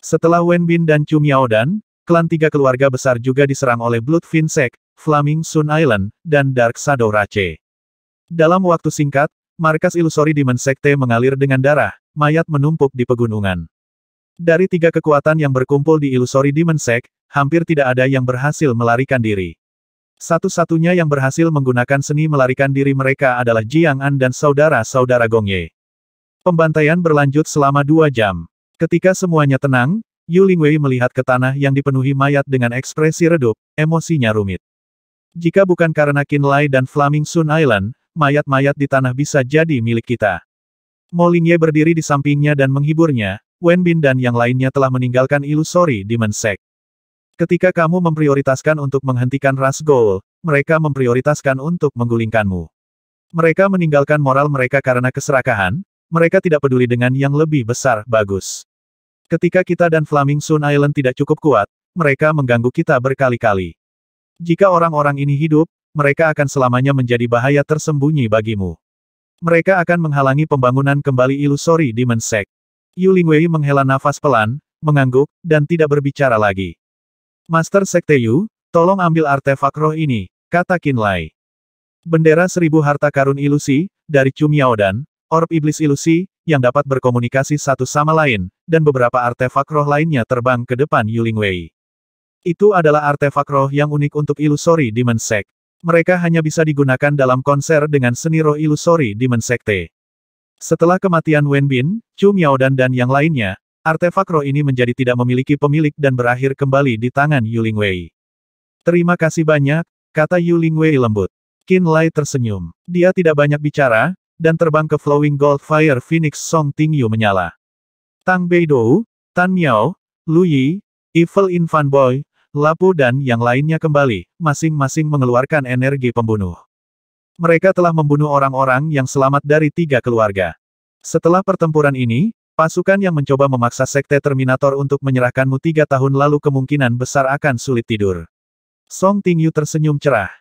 Setelah Wen Bin dan Chu Miaodan, klan tiga keluarga besar juga diserang oleh Bloodfin Sect, Flaming Sun Island, dan Dark Shadow Rache. Dalam waktu singkat, markas ilusori Demon Sekte mengalir dengan darah, mayat menumpuk di pegunungan. Dari tiga kekuatan yang berkumpul di ilusori Demon Sect, hampir tidak ada yang berhasil melarikan diri. Satu-satunya yang berhasil menggunakan seni melarikan diri mereka adalah Jiang An dan saudara-saudara Gong Ye. Pembantaian berlanjut selama 2 jam. Ketika semuanya tenang, Yu Lingwei melihat ke tanah yang dipenuhi mayat dengan ekspresi redup, emosinya rumit. Jika bukan karena Qinlai dan Flaming Sun Island, mayat-mayat di tanah bisa jadi milik kita. Mo Lingye berdiri di sampingnya dan menghiburnya, Wen Bin dan yang lainnya telah meninggalkan ilusori Demon Sect. Ketika kamu memprioritaskan untuk menghentikan ras Gold, mereka memprioritaskan untuk menggulingkanmu. Mereka meninggalkan moral mereka karena keserakahan, mereka tidak peduli dengan yang lebih besar, bagus. Ketika kita dan Flaming Sun Island tidak cukup kuat, mereka mengganggu kita berkali-kali. Jika orang-orang ini hidup, mereka akan selamanya menjadi bahaya tersembunyi bagimu. Mereka akan menghalangi pembangunan kembali ilusori Demon Sect. Yu Lingwei menghela nafas pelan, mengangguk, dan tidak berbicara lagi. Master Sekte Yu, tolong ambil artefak roh ini, kata Qinlai. Bendera 1000 harta karun ilusi, dari Chu Miaodan, orb iblis ilusi, yang dapat berkomunikasi satu sama lain, dan beberapa artefak roh lainnya terbang ke depan Yu Lingwei. Itu adalah artefak roh yang unik untuk ilusori Demon Sect. Mereka hanya bisa digunakan dalam konser dengan seni roh ilusori Demon Sekte. Setelah kematian Wen Bin, Chu Miaodan dan yang lainnya, artefak roh ini menjadi tidak memiliki pemilik dan berakhir kembali di tangan Yu Lingwei. Terima kasih banyak, kata Yu Lingwei lembut. Qinlai tersenyum. Dia tidak banyak bicara, dan terbang ke Flowing Gold Fire Phoenix Song Tingyu menyala. Tang Beidou, Tan Miao, Lu Yi, Evil Infant Boy, Lapu dan yang lainnya kembali, masing-masing mengeluarkan energi pembunuh. Mereka telah membunuh orang-orang yang selamat dari 3 keluarga. Setelah pertempuran ini, pasukan yang mencoba memaksa Sekte Terminator untuk menyerahkanmu 3 tahun lalu kemungkinan besar akan sulit tidur. Song Tingyu tersenyum cerah.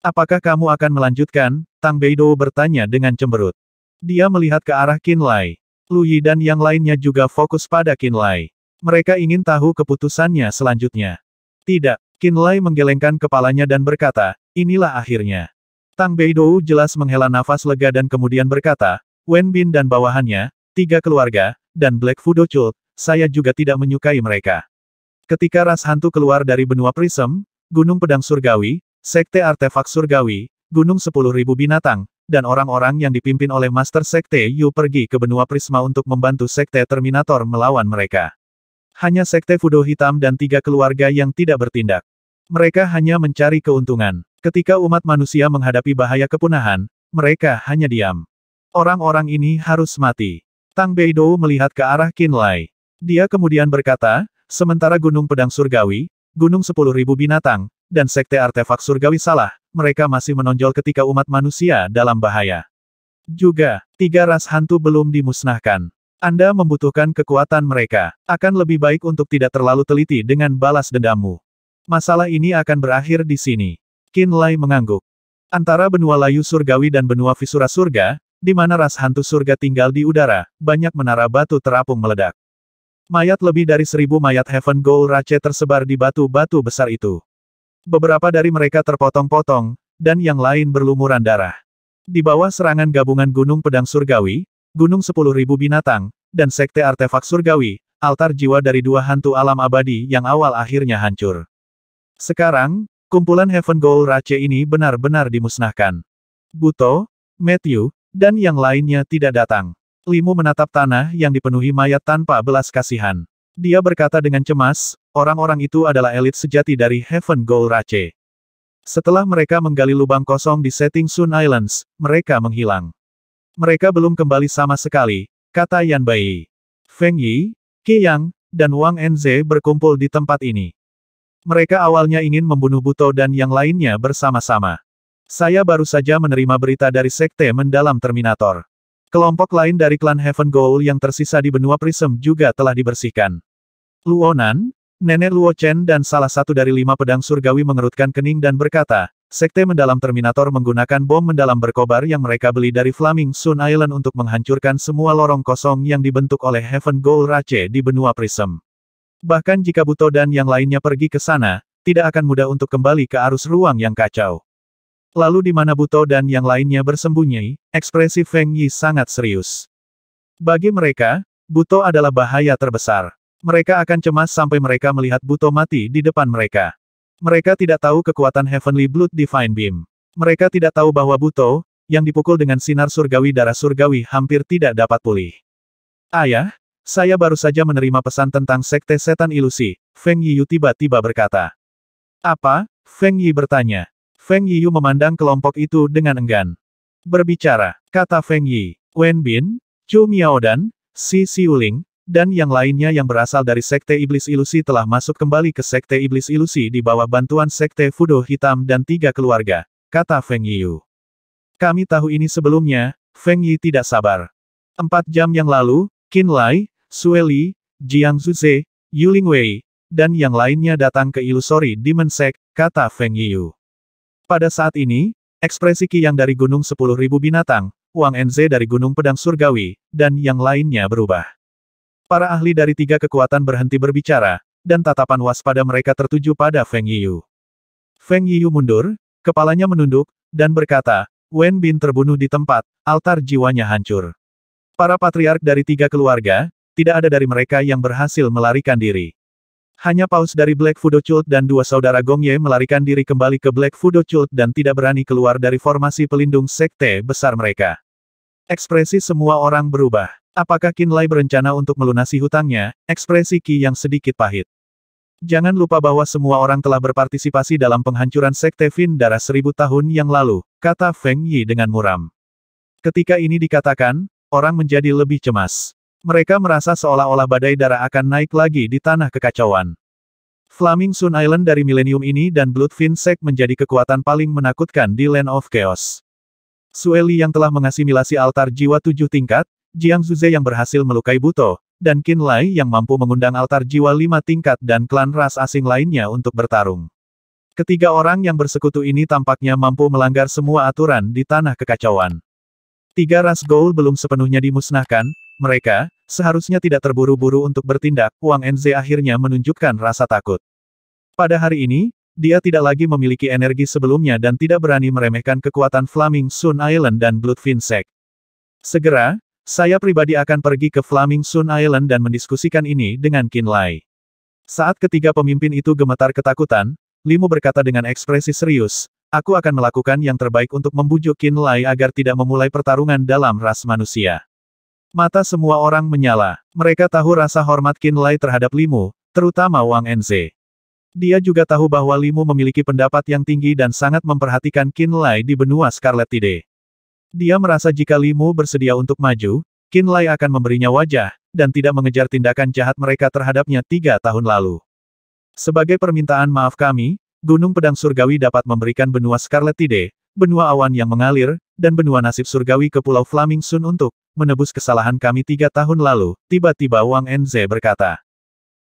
Apakah kamu akan melanjutkan? Tang Beidou bertanya dengan cemberut. Dia melihat ke arah Qinlai. Lu Yi dan yang lainnya juga fokus pada Qinlai. Mereka ingin tahu keputusannya selanjutnya. Tidak, Qinlai menggelengkan kepalanya dan berkata, inilah akhirnya. Tang Beidou jelas menghela nafas lega dan kemudian berkata, Wen Bin dan bawahannya, 3 keluarga, dan Black Fudo Cult, saya juga tidak menyukai mereka. Ketika ras hantu keluar dari benua Prism, Gunung Pedang Surgawi, Sekte Artefak Surgawi, Gunung 10.000 Binatang, dan orang-orang yang dipimpin oleh Master Sekte Yu pergi ke benua Prisma untuk membantu Sekte Terminator melawan mereka. Hanya Sekte Fudo Hitam dan 3 keluarga yang tidak bertindak. Mereka hanya mencari keuntungan. Ketika umat manusia menghadapi bahaya kepunahan, mereka hanya diam. Orang-orang ini harus mati. Tang Beidou melihat ke arah Qinlai. Dia kemudian berkata, sementara Gunung Pedang Surgawi, Gunung 10.000 Binatang, dan Sekte Artefak Surgawi salah, mereka masih menonjol ketika umat manusia dalam bahaya. Juga, 3 ras hantu belum dimusnahkan. Anda membutuhkan kekuatan mereka. Akan lebih baik untuk tidak terlalu teliti dengan balas dendammu. Masalah ini akan berakhir di sini. Qinlai mengangguk. Antara benua layu surgawi dan benua fisura surga, di mana ras hantu surga tinggal di udara, banyak menara batu terapung meledak. Mayat lebih dari 1000 mayat Heaven Gold Rache tersebar di batu-batu besar itu. Beberapa dari mereka terpotong-potong, dan yang lain berlumuran darah. Di bawah serangan gabungan Gunung Pedang Surgawi, Gunung 10.000 Binatang, dan Sekte Artefak Surgawi, altar jiwa dari 2 hantu alam abadi yang awal akhirnya hancur. Sekarang, kumpulan Heaven Gold Rache ini benar-benar dimusnahkan. Buto, Matthew, dan yang lainnya tidak datang. Limu menatap tanah yang dipenuhi mayat tanpa belas kasihan. Dia berkata dengan cemas, orang-orang itu adalah elit sejati dari Heaven Gold Rache. Setelah mereka menggali lubang kosong di Setting Sun Islands, mereka menghilang. Mereka belum kembali sama sekali, kata Yan Bai. Feng Yi, Qi Yang, dan Wang Enze berkumpul di tempat ini. Mereka awalnya ingin membunuh Buto dan yang lainnya bersama-sama. Saya baru saja menerima berita dari Sekte Mendalam Terminator. Kelompok lain dari klan Heaven Gold yang tersisa di benua Prism juga telah dibersihkan. Luonan, Nenek Luo Chen dan salah satu dari 5 pedang surgawi mengerutkan kening dan berkata, Sekte Mendalam Terminator menggunakan bom mendalam berkobar yang mereka beli dari Flaming Sun Island untuk menghancurkan semua lorong kosong yang dibentuk oleh Heaven Gold Rache di benua Prism. Bahkan jika Buto dan yang lainnya pergi ke sana, tidak akan mudah untuk kembali ke arus ruang yang kacau. Lalu di mana Buto dan yang lainnya bersembunyi, ekspresi Feng Yi sangat serius. Bagi mereka, Buto adalah bahaya terbesar. Mereka akan cemas sampai mereka melihat Buto mati di depan mereka. Mereka tidak tahu kekuatan Heavenly Blood Divine Beam. Mereka tidak tahu bahwa Buto, yang dipukul dengan sinar surgawi darah surgawi hampir tidak dapat pulih. Ayah, saya baru saja menerima pesan tentang Sekte Setan Ilusi, Feng Yiyu tiba-tiba berkata. Apa? Feng Yi bertanya. Feng Yiyu memandang kelompok itu dengan enggan. Berbicara, kata Feng Yi, Wen Bin, Chu Miaodan, Si Xiuling, dan yang lainnya yang berasal dari Sekte Iblis Ilusi telah masuk kembali ke Sekte Iblis Ilusi di bawah bantuan Sekte Fudo Hitam dan 3 keluarga, kata Feng Yiyu. Kami tahu ini sebelumnya, Feng Yi tidak sabar. 4 jam yang lalu, Qin Lai, Sue Li, Jiang Zuze, Yuling Wei, dan yang lainnya datang ke Illusory Demon Sect, kata Feng Yiyu. Pada saat ini, ekspresi Qiyang dari Gunung 10.000 Binatang, Wang Enze dari Gunung Pedang Surgawi, dan yang lainnya berubah. Para ahli dari 3 kekuatan berhenti berbicara, dan tatapan waspada mereka tertuju pada Feng Yiyu. Feng Yiyu mundur, kepalanya menunduk, dan berkata, Wen Bin terbunuh di tempat, altar jiwanya hancur. Para patriark dari 3 keluarga, tidak ada dari mereka yang berhasil melarikan diri. Hanya Paus dari Black Fudo Cult dan 2 saudara Gongye melarikan diri kembali ke Black Fudo Cult dan tidak berani keluar dari formasi pelindung sekte besar mereka. Ekspresi semua orang berubah. Apakah Qin Lai berencana untuk melunasi hutangnya? Ekspresi Qi yang sedikit pahit. Jangan lupa bahwa semua orang telah berpartisipasi dalam penghancuran sekte Fin darah 1000 tahun yang lalu, kata Feng Yi dengan muram. Ketika ini dikatakan, orang menjadi lebih cemas. Mereka merasa seolah-olah badai darah akan naik lagi di tanah kekacauan. Flaming Sun Island dari milenium ini dan Bloodfin Sect menjadi kekuatan paling menakutkan di Land of Chaos. Sue Li yang telah mengasimilasi altar jiwa 7 tingkat, Jiang Zuze yang berhasil melukai Buto, dan Qin Lai yang mampu mengundang altar jiwa 5 tingkat dan klan ras asing lainnya untuk bertarung. Ketiga orang yang bersekutu ini tampaknya mampu melanggar semua aturan di tanah kekacauan. 3 ras Ghoul belum sepenuhnya dimusnahkan, mereka, seharusnya tidak terburu-buru untuk bertindak, Wang Enze akhirnya menunjukkan rasa takut. Pada hari ini, dia tidak lagi memiliki energi sebelumnya dan tidak berani meremehkan kekuatan Flaming Sun Island dan Bloodfin Sect. Segera, saya pribadi akan pergi ke Flaming Sun Island dan mendiskusikan ini dengan Qin Lai. Saat ketiga pemimpin itu gemetar ketakutan, Limu berkata dengan ekspresi serius, aku akan melakukan yang terbaik untuk membujuk Qin Lai agar tidak memulai pertarungan dalam ras manusia. Mata semua orang menyala. Mereka tahu rasa hormat Qin Lai terhadap Limu, terutama Wang Enze. Dia juga tahu bahwa Limu memiliki pendapat yang tinggi dan sangat memperhatikan Qin Lai di benua Scarlet Tide. Dia merasa jika Limu bersedia untuk maju, Qin Lai akan memberinya wajah, dan tidak mengejar tindakan jahat mereka terhadapnya 3 tahun lalu. Sebagai permintaan maaf kami, Gunung Pedang Surgawi dapat memberikan benua Scarlet Tide, benua awan yang mengalir, dan benua nasib surgawi ke Pulau Flaming Sun untuk menebus kesalahan kami 3 tahun lalu, tiba-tiba Wang Enze berkata.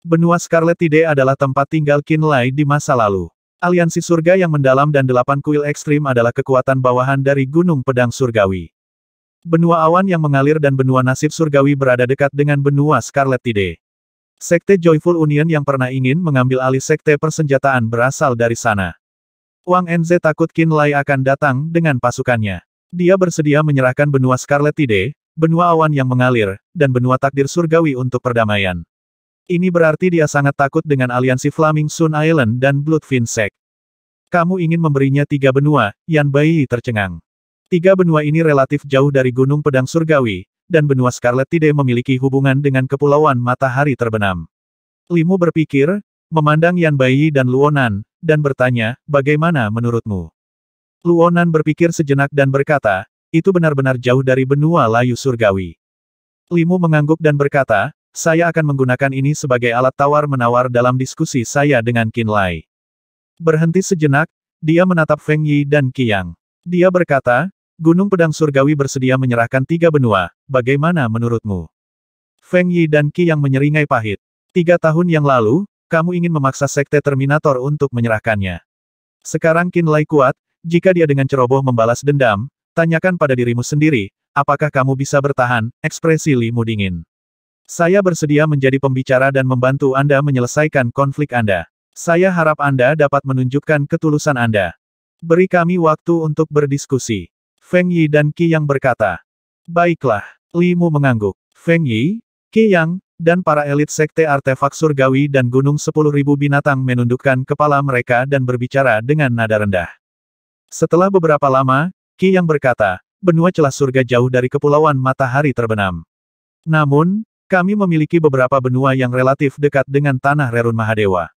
Benua Scarlet Tide adalah tempat tinggal Qin Lai di masa lalu. Aliansi surga yang mendalam dan 8 kuil ekstrim adalah kekuatan bawahan dari Gunung Pedang Surgawi. Benua awan yang mengalir dan benua nasib surgawi berada dekat dengan benua Scarlet Tide. Sekte Joyful Union yang pernah ingin mengambil alih sekte persenjataan berasal dari sana. Wang Enze takut Qin Lai akan datang dengan pasukannya. Dia bersedia menyerahkan benua Scarlet Tide, benua awan yang mengalir, dan benua takdir surgawi untuk perdamaian. Ini berarti dia sangat takut dengan aliansi Flaming Sun Island dan Bloodfin Sect. Kamu ingin memberinya 3 benua, Yan Bai tercengang. 3 benua ini relatif jauh dari Gunung Pedang Surgawi, dan benua Scarlet Tide memiliki hubungan dengan Kepulauan Matahari Terbenam. Limu berpikir, memandang Yan Bai dan Luonan, dan bertanya, bagaimana menurutmu? Luonan berpikir sejenak dan berkata, itu benar-benar jauh dari benua layu surgawi. Limu mengangguk dan berkata, saya akan menggunakan ini sebagai alat tawar-menawar dalam diskusi saya dengan Qin Lai. Berhenti sejenak, dia menatap Feng Yi dan Qiyang. Dia berkata, Gunung Pedang Surgawi bersedia menyerahkan 3 benua, bagaimana menurutmu? Feng Yi dan Qiyang menyeringai pahit. 3 tahun yang lalu, kamu ingin memaksa Sekte Terminator untuk menyerahkannya. Sekarang Qin Lai kuat, jika dia dengan ceroboh membalas dendam, tanyakan pada dirimu sendiri, apakah kamu bisa bertahan, ekspresi Limu dingin. Saya bersedia menjadi pembicara dan membantu Anda menyelesaikan konflik Anda. Saya harap Anda dapat menunjukkan ketulusan Anda. Beri kami waktu untuk berdiskusi. Feng Yi dan Qi Yang berkata. Baiklah, Li Mu mengangguk. Feng Yi, Qi Yang, dan para elit Sekte Artefak Surgawi dan Gunung 10.000 Binatang menundukkan kepala mereka dan berbicara dengan nada rendah. Setelah beberapa lama, Qi Yang berkata, benua celah surga jauh dari kepulauan matahari terbenam. Namun, kami memiliki beberapa benua yang relatif dekat dengan tanah Rerun Mahadewa.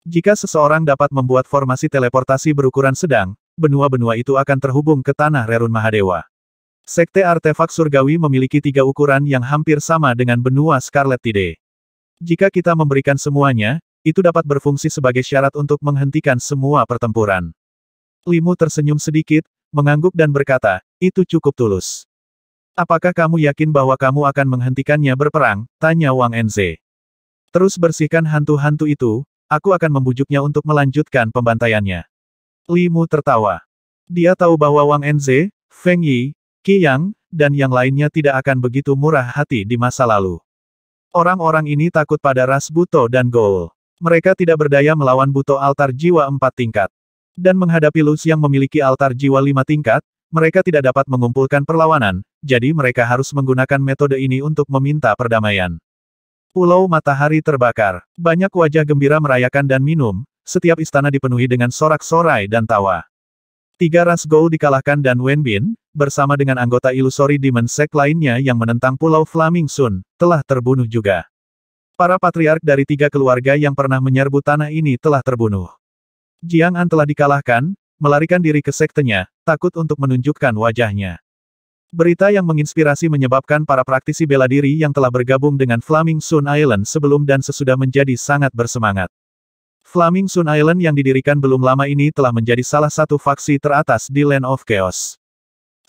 Jika seseorang dapat membuat formasi teleportasi berukuran sedang, benua-benua itu akan terhubung ke tanah Rerun Mahadewa. Sekte Artefak Surgawi memiliki 3 ukuran yang hampir sama dengan benua Scarlet Tide. Jika kita memberikan semuanya, itu dapat berfungsi sebagai syarat untuk menghentikan semua pertempuran. Li Mu tersenyum sedikit, mengangguk dan berkata, itu cukup tulus. Apakah kamu yakin bahwa kamu akan menghentikannya berperang? Tanya Wang Enze. Terus bersihkan hantu-hantu itu, aku akan membujuknya untuk melanjutkan pembantaiannya. Li Mu tertawa. Dia tahu bahwa Wang Enze, Feng Yi, Qi Yang, dan yang lainnya tidak akan begitu murah hati di masa lalu. Orang-orang ini takut pada ras Buto dan Goul. Mereka tidak berdaya melawan Buto altar jiwa 4 tingkat. Dan menghadapi Luz yang memiliki altar jiwa 5 tingkat, mereka tidak dapat mengumpulkan perlawanan, jadi mereka harus menggunakan metode ini untuk meminta perdamaian. Pulau Matahari terbakar. Banyak wajah gembira merayakan dan minum, setiap istana dipenuhi dengan sorak-sorai dan tawa. 3 ras Goul dikalahkan dan Wenbin, bersama dengan anggota Illusory Demon Sect lainnya yang menentang Pulau Flaming Sun, telah terbunuh juga. Para patriark dari 3 keluarga yang pernah menyerbu tanah ini telah terbunuh. Jiang An telah dikalahkan, melarikan diri ke sektenya, takut untuk menunjukkan wajahnya. Berita yang menginspirasi menyebabkan para praktisi bela diri yang telah bergabung dengan Flaming Sun Island sebelum dan sesudah menjadi sangat bersemangat. Flaming Sun Island yang didirikan belum lama ini telah menjadi salah satu faksi teratas di Land of Chaos.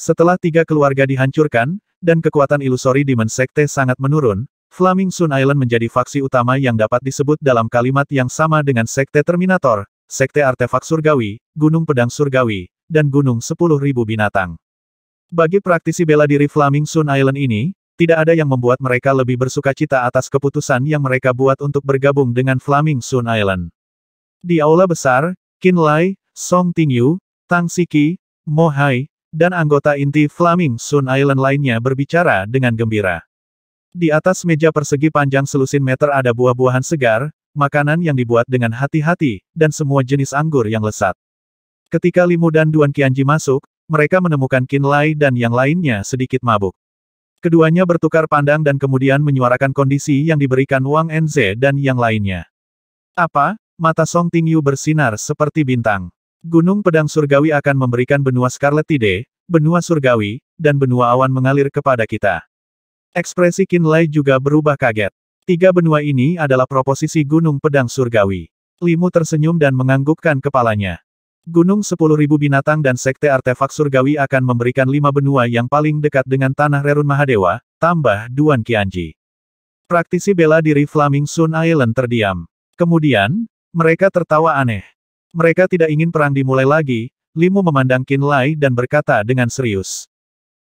Setelah 3 keluarga dihancurkan, dan kekuatan Illusory Demon Sekte sangat menurun, Flaming Sun Island menjadi faksi utama yang dapat disebut dalam kalimat yang sama dengan Sekte Terminator, Sekte Artefak Surgawi, Gunung Pedang Surgawi, dan Gunung 10.000 Binatang. Bagi praktisi bela diri Flaming Sun Island ini, tidak ada yang membuat mereka lebih bersukacita atas keputusan yang mereka buat untuk bergabung dengan Flaming Sun Island. Di aula besar, Qin Lai, Song Tingyu, Tang Siki, Mo Hai, dan anggota inti Flaming Sun Island lainnya berbicara dengan gembira. Di atas meja persegi panjang selusin meter ada buah-buahan segar, makanan yang dibuat dengan hati-hati, dan semua jenis anggur yang lezat. Ketika Li Mu dan Duan Qianji masuk, mereka menemukan Qin Lai dan yang lainnya sedikit mabuk. Keduanya bertukar pandang dan kemudian menyuarakan kondisi yang diberikan Wang Enze dan yang lainnya. Apa? Mata Song Tingyu bersinar seperti bintang. Gunung Pedang Surgawi akan memberikan benua Scarlet Tide, benua Surgawi, dan benua awan mengalir kepada kita. Ekspresi Qin Lai juga berubah kaget. 3 benua ini adalah proposisi Gunung Pedang Surgawi. Li Mu tersenyum dan menganggukkan kepalanya. Gunung 10.000 Binatang dan Sekte Artefak Surgawi akan memberikan 5 benua yang paling dekat dengan tanah Rerun Mahadewa, tambah Duan Qianji. Praktisi bela diri Flaming Sun Island terdiam. Kemudian, mereka tertawa aneh. Mereka tidak ingin perang dimulai lagi. Li Mu memandang Qin Lai dan berkata dengan serius.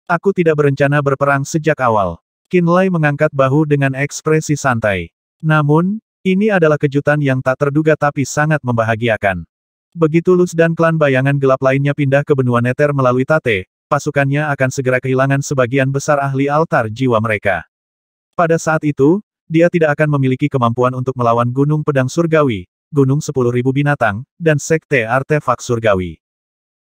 Aku tidak berencana berperang sejak awal. Qin Lai mengangkat bahu dengan ekspresi santai. Namun, ini adalah kejutan yang tak terduga tapi sangat membahagiakan. Begitu Luz dan klan bayangan gelap lainnya pindah ke benua Nether melalui Tate, pasukannya akan segera kehilangan sebagian besar ahli altar jiwa mereka. Pada saat itu, dia tidak akan memiliki kemampuan untuk melawan Gunung Pedang Surgawi, Gunung 10.000 Binatang, dan Sekte Artefak Surgawi.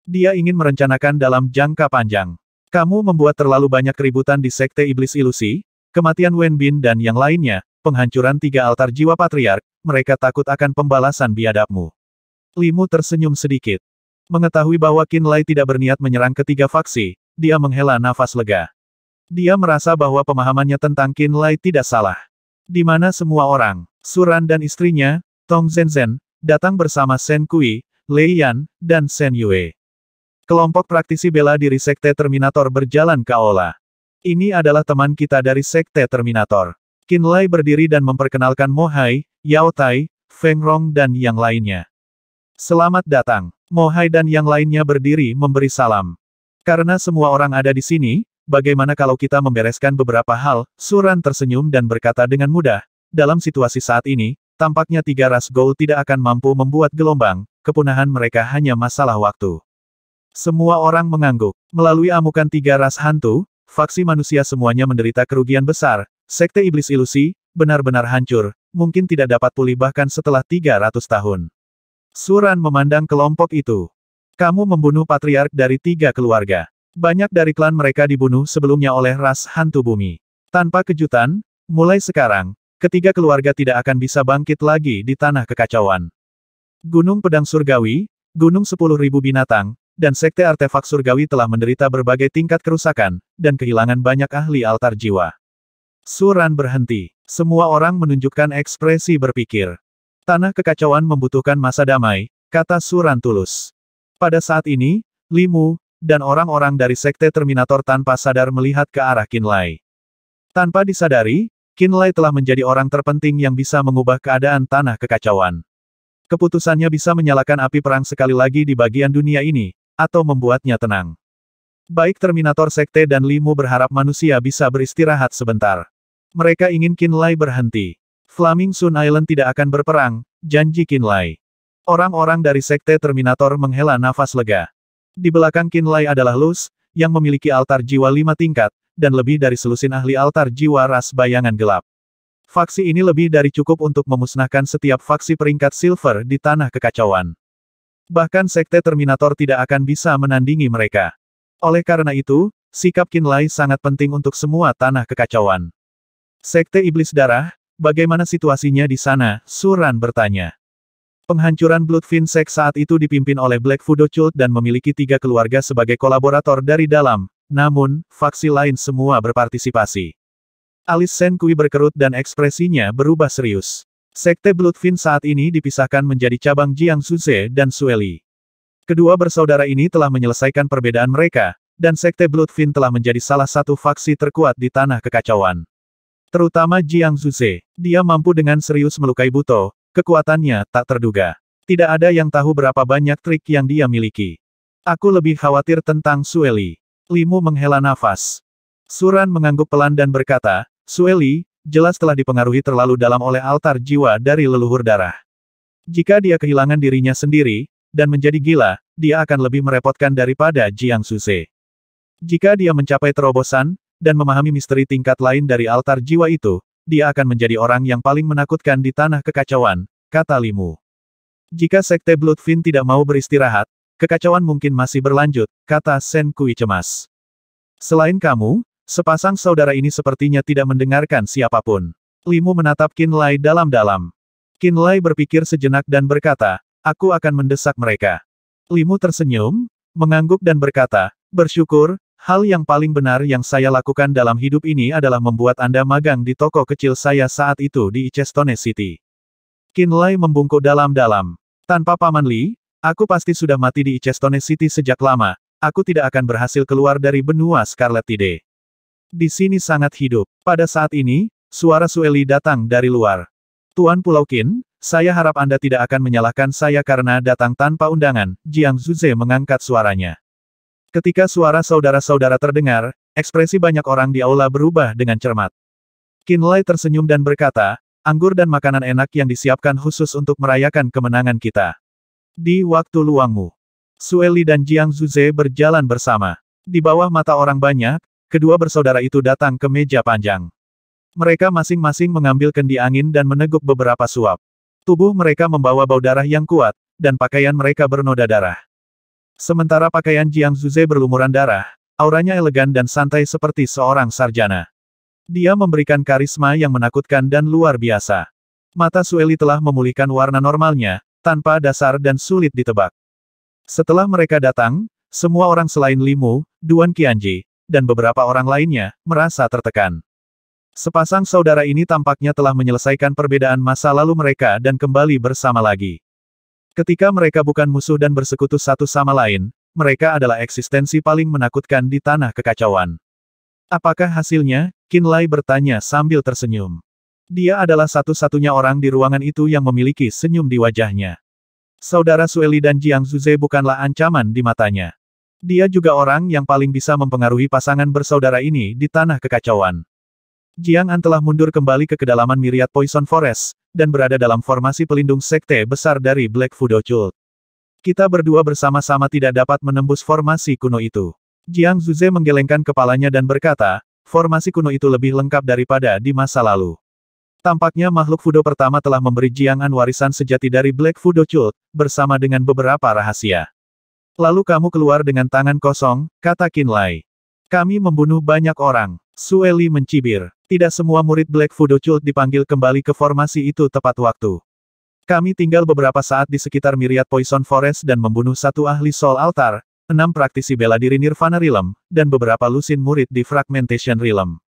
Dia ingin merencanakan dalam jangka panjang. Kamu membuat terlalu banyak keributan di Sekte Iblis Ilusi, kematian Wenbin dan yang lainnya, penghancuran 3 altar jiwa patriark, mereka takut akan pembalasan biadabmu. Li Mu tersenyum sedikit. Mengetahui bahwa Qin Lai tidak berniat menyerang ketiga faksi, dia menghela nafas lega. Dia merasa bahwa pemahamannya tentang Qin Lai tidak salah. Di mana semua orang, Suran dan istrinya, Tong Zenzhen, datang bersama Shen Kui, Lei Yan, dan Shen Yue. Kelompok praktisi bela diri Sekte Terminator berjalan ke aula. Ini adalah teman kita dari Sekte Terminator. Qin Lai berdiri dan memperkenalkan Mo Hai, Yao Tai, Feng Rong dan yang lainnya. Selamat datang. Mo Hai dan yang lainnya berdiri memberi salam. Karena semua orang ada di sini, bagaimana kalau kita membereskan beberapa hal? Suran tersenyum dan berkata dengan mudah, dalam situasi saat ini, tampaknya tiga ras Gold tidak akan mampu membuat gelombang, kepunahan mereka hanya masalah waktu. Semua orang mengangguk. Melalui amukan tiga ras hantu, faksi manusia semuanya menderita kerugian besar, sekte iblis ilusi, benar-benar hancur, mungkin tidak dapat pulih bahkan setelah 300 tahun. Suran memandang kelompok itu. Kamu membunuh patriark dari 3 keluarga. Banyak dari klan mereka dibunuh sebelumnya oleh ras hantu bumi. Tanpa kejutan, mulai sekarang, ketiga keluarga tidak akan bisa bangkit lagi di tanah kekacauan. Gunung Pedang Surgawi, Gunung 10.000 Binatang, dan Sekte Artefak Surgawi telah menderita berbagai tingkat kerusakan, dan kehilangan banyak ahli altar jiwa. Suran berhenti. Semua orang menunjukkan ekspresi berpikir. Tanah kekacauan membutuhkan masa damai, kata Suran tulus. Pada saat ini, Limu, dan orang-orang dari Sekte Terminator tanpa sadar melihat ke arah Qinlai. Tanpa disadari, Qinlai telah menjadi orang terpenting yang bisa mengubah keadaan tanah kekacauan. Keputusannya bisa menyalakan api perang sekali lagi di bagian dunia ini, atau membuatnya tenang. Baik Terminator Sekte dan Limu berharap manusia bisa beristirahat sebentar. Mereka ingin Qinlai berhenti. Flaming Sun Island tidak akan berperang, janji Qinlai. Orang-orang dari Sekte Terminator menghela nafas lega. Di belakang Qinlai adalah Luz, yang memiliki altar jiwa 5 tingkat, dan lebih dari selusin ahli altar jiwa ras bayangan gelap. Faksi ini lebih dari cukup untuk memusnahkan setiap faksi peringkat silver di tanah kekacauan. Bahkan Sekte Terminator tidak akan bisa menandingi mereka. Oleh karena itu, sikap Qinlai sangat penting untuk semua tanah kekacauan. Sekte Iblis Darah, bagaimana situasinya di sana? Suran bertanya. Penghancuran Bloodfin Sect saat itu dipimpin oleh Black Fudo Cult dan memiliki 3 keluarga sebagai kolaborator dari dalam, namun, faksi lain semua berpartisipasi. Alis Sen Kui berkerut dan ekspresinya berubah serius. Sekte Bloodfin saat ini dipisahkan menjadi cabang Jiang Zuze dan Sueli. Kedua bersaudara ini telah menyelesaikan perbedaan mereka, dan Sekte Bloodfin telah menjadi salah satu faksi terkuat di tanah kekacauan. Terutama Jiang Zuze, dia mampu dengan serius melukai Buto. Kekuatannya tak terduga. Tidak ada yang tahu berapa banyak trik yang dia miliki. Aku lebih khawatir tentang Sueli. Limu menghela nafas. Suran mengangguk pelan dan berkata, Sueli, jelas telah dipengaruhi terlalu dalam oleh altar jiwa dari leluhur darah. Jika dia kehilangan dirinya sendiri, dan menjadi gila, dia akan lebih merepotkan daripada Jiang Zuze. Jika dia mencapai terobosan, dan memahami misteri tingkat lain dari altar jiwa itu, dia akan menjadi orang yang paling menakutkan di tanah kekacauan, kata Limu. Jika Sekte Bloodfin tidak mau beristirahat, kekacauan mungkin masih berlanjut, kata Sen Kui cemas. Selain kamu, sepasang saudara ini sepertinya tidak mendengarkan siapapun. Limu menatap Qinlai dalam-dalam. Qinlai berpikir sejenak dan berkata, aku akan mendesak mereka. Limu tersenyum, mengangguk dan berkata, bersyukur, hal yang paling benar yang saya lakukan dalam hidup ini adalah membuat Anda magang di toko kecil saya saat itu di Ichestone City. Qinlai membungkuk dalam-dalam. Tanpa Paman Li, aku pasti sudah mati di Ichestone City sejak lama, aku tidak akan berhasil keluar dari benua Scarlet Tide. Di sini sangat hidup. Pada saat ini, suara Sueli datang dari luar. Tuan Pulau Qin, saya harap Anda tidak akan menyalahkan saya karena datang tanpa undangan, Jiang Zuze mengangkat suaranya. Ketika suara saudara-saudara terdengar, ekspresi banyak orang di aula berubah dengan cermat. Qinlai tersenyum dan berkata, anggur dan makanan enak yang disiapkan khusus untuk merayakan kemenangan kita. Di waktu luangmu. Sueli dan Jiang Zuze berjalan bersama. Di bawah mata orang banyak, kedua bersaudara itu datang ke meja panjang. Mereka masing-masing mengambil kendi angin dan meneguk beberapa suap. Tubuh mereka membawa bau darah yang kuat, dan pakaian mereka bernoda darah. Sementara pakaian Jiang Zuze berlumuran darah, auranya elegan dan santai seperti seorang sarjana. Dia memberikan karisma yang menakutkan dan luar biasa. Mata Sueli telah memulihkan warna normalnya, tanpa dasar dan sulit ditebak. Setelah mereka datang, semua orang selain Limu, Duan Qianji, dan beberapa orang lainnya, merasa tertekan. Sepasang saudara ini tampaknya telah menyelesaikan perbedaan masa lalu mereka dan kembali bersama lagi. Ketika mereka bukan musuh dan bersekutu satu sama lain, mereka adalah eksistensi paling menakutkan di tanah kekacauan. Apakah hasilnya? Qinlai bertanya sambil tersenyum. Dia adalah satu-satunya orang di ruangan itu yang memiliki senyum di wajahnya. Saudara Sueli dan Jiang Zuze bukanlah ancaman di matanya. Dia juga orang yang paling bisa mempengaruhi pasangan bersaudara ini di tanah kekacauan. Jiang An telah mundur kembali ke kedalaman Myriad Poison Forest, dan berada dalam formasi pelindung sekte besar dari Black Fudo Cult. Kita berdua bersama-sama tidak dapat menembus formasi kuno itu. Jiang Zuze menggelengkan kepalanya dan berkata, formasi kuno itu lebih lengkap daripada di masa lalu. Tampaknya makhluk Fudo pertama telah memberi Jiang An warisan sejati dari Black Fudo Cult, bersama dengan beberapa rahasia. Lalu kamu keluar dengan tangan kosong, kata Qin Lai. Kami membunuh banyak orang. Sue Li mencibir. Tidak semua murid Black Fudo Cult dipanggil kembali ke formasi itu tepat waktu. Kami tinggal beberapa saat di sekitar Myriad Poison Forest dan membunuh satu ahli Soul Altar, 6 praktisi bela diri Nirvana Realm, dan beberapa lusin murid di Fragmentation Realm.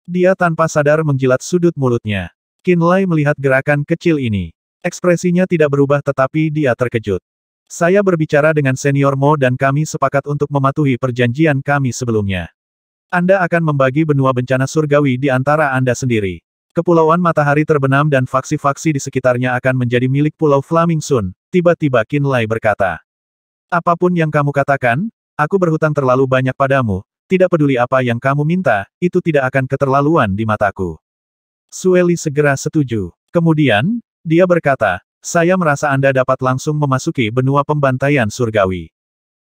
Dia tanpa sadar menjilat sudut mulutnya. Qin Lai melihat gerakan kecil ini. Ekspresinya tidak berubah tetapi dia terkejut. Saya berbicara dengan Senior Mo dan kami sepakat untuk mematuhi perjanjian kami sebelumnya. Anda akan membagi benua bencana surgawi di antara Anda sendiri. Kepulauan Matahari Terbenam dan faksi-faksi di sekitarnya akan menjadi milik Pulau Flaming Sun, tiba-tiba Qin Lai berkata. Apapun yang kamu katakan, aku berhutang terlalu banyak padamu, tidak peduli apa yang kamu minta, itu tidak akan keterlaluan di mataku. Sue Li segera setuju. Kemudian, dia berkata, saya merasa Anda dapat langsung memasuki benua pembantaian surgawi.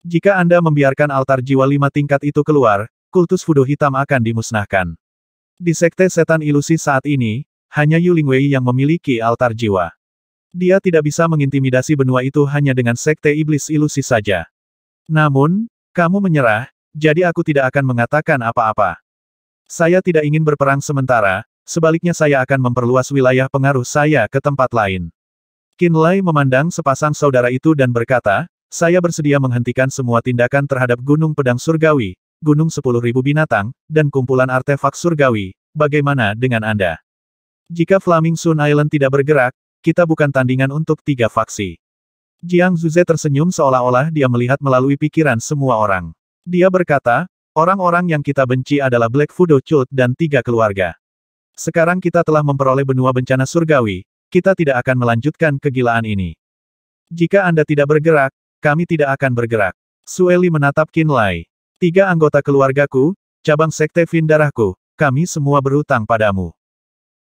Jika Anda membiarkan altar jiwa 5 tingkat itu keluar, kultus Fudo hitam akan dimusnahkan. Di Sekte Setan Ilusi saat ini, hanya Yu Lingwei yang memiliki altar jiwa. Dia tidak bisa mengintimidasi benua itu hanya dengan Sekte Iblis Ilusi saja. Namun, kamu menyerah, jadi aku tidak akan mengatakan apa-apa. Saya tidak ingin berperang sementara, sebaliknya saya akan memperluas wilayah pengaruh saya ke tempat lain. Qin Lai memandang sepasang saudara itu dan berkata, saya bersedia menghentikan semua tindakan terhadap Gunung Pedang Surgawi, Gunung 10.000 Binatang, dan kumpulan artefak surgawi, bagaimana dengan Anda? Jika Flaming Sun Island tidak bergerak, kita bukan tandingan untuk 3 faksi. Jiang Zuze tersenyum seolah-olah dia melihat melalui pikiran semua orang. Dia berkata, orang-orang yang kita benci adalah Black Fudo Cult dan 3 keluarga. Sekarang kita telah memperoleh benua bencana surgawi, kita tidak akan melanjutkan kegilaan ini. Jika Anda tidak bergerak, kami tidak akan bergerak. Sue Li menatap Qin Lai. 3 anggota keluargaku, cabang sekte Fin darahku, kami semua berutang padamu.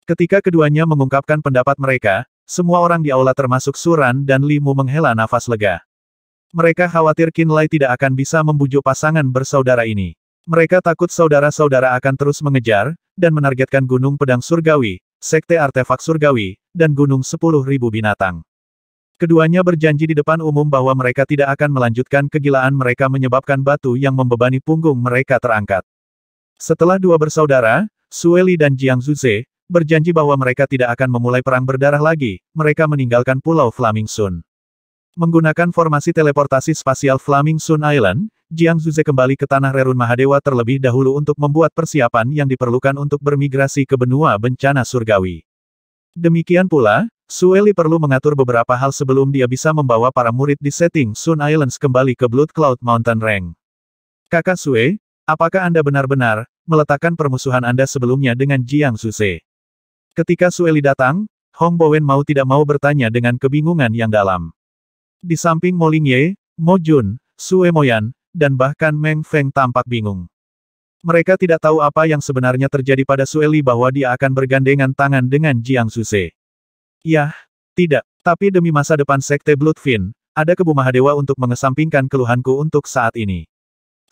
Ketika keduanya mengungkapkan pendapat mereka, semua orang di aula termasuk Suran dan Li Mu menghela nafas lega. Mereka khawatir Qin Lai tidak akan bisa membujuk pasangan bersaudara ini. Mereka takut saudara-saudara akan terus mengejar, dan menargetkan Gunung Pedang Surgawi, Sekte Artefak Surgawi, dan Gunung 10.000 Binatang. Keduanya berjanji di depan umum bahwa mereka tidak akan melanjutkan kegilaan mereka menyebabkan batu yang membebani punggung mereka terangkat. Setelah 2 bersaudara, Sue Li dan Jiang Zuze, berjanji bahwa mereka tidak akan memulai perang berdarah lagi, mereka meninggalkan Pulau Flaming Sun. Menggunakan formasi teleportasi spasial Flaming Sun Island, Jiang Zuze kembali ke tanah Rerun Mahadewa terlebih dahulu untuk membuat persiapan yang diperlukan untuk bermigrasi ke benua bencana surgawi. Demikian pula, Sue Li perlu mengatur beberapa hal sebelum dia bisa membawa para murid di setting Sun Islands kembali ke Blood Cloud Mountain Range. Kakak Sue, apakah Anda benar-benar meletakkan permusuhan Anda sebelumnya dengan Jiang Zuze? Ketika Sue Li datang, Hong Bowen mau tidak mau bertanya dengan kebingungan yang dalam. Di samping Mo Lingye, Mo Jun, Sue Moyan, dan bahkan Meng Feng tampak bingung. Mereka tidak tahu apa yang sebenarnya terjadi pada Sue Li bahwa dia akan bergandengan tangan dengan Jiang Zuze. Yah, tidak. Tapi demi masa depan Sekte Bloodfin, ada Kebu Mahadewa untuk mengesampingkan keluhanku untuk saat ini.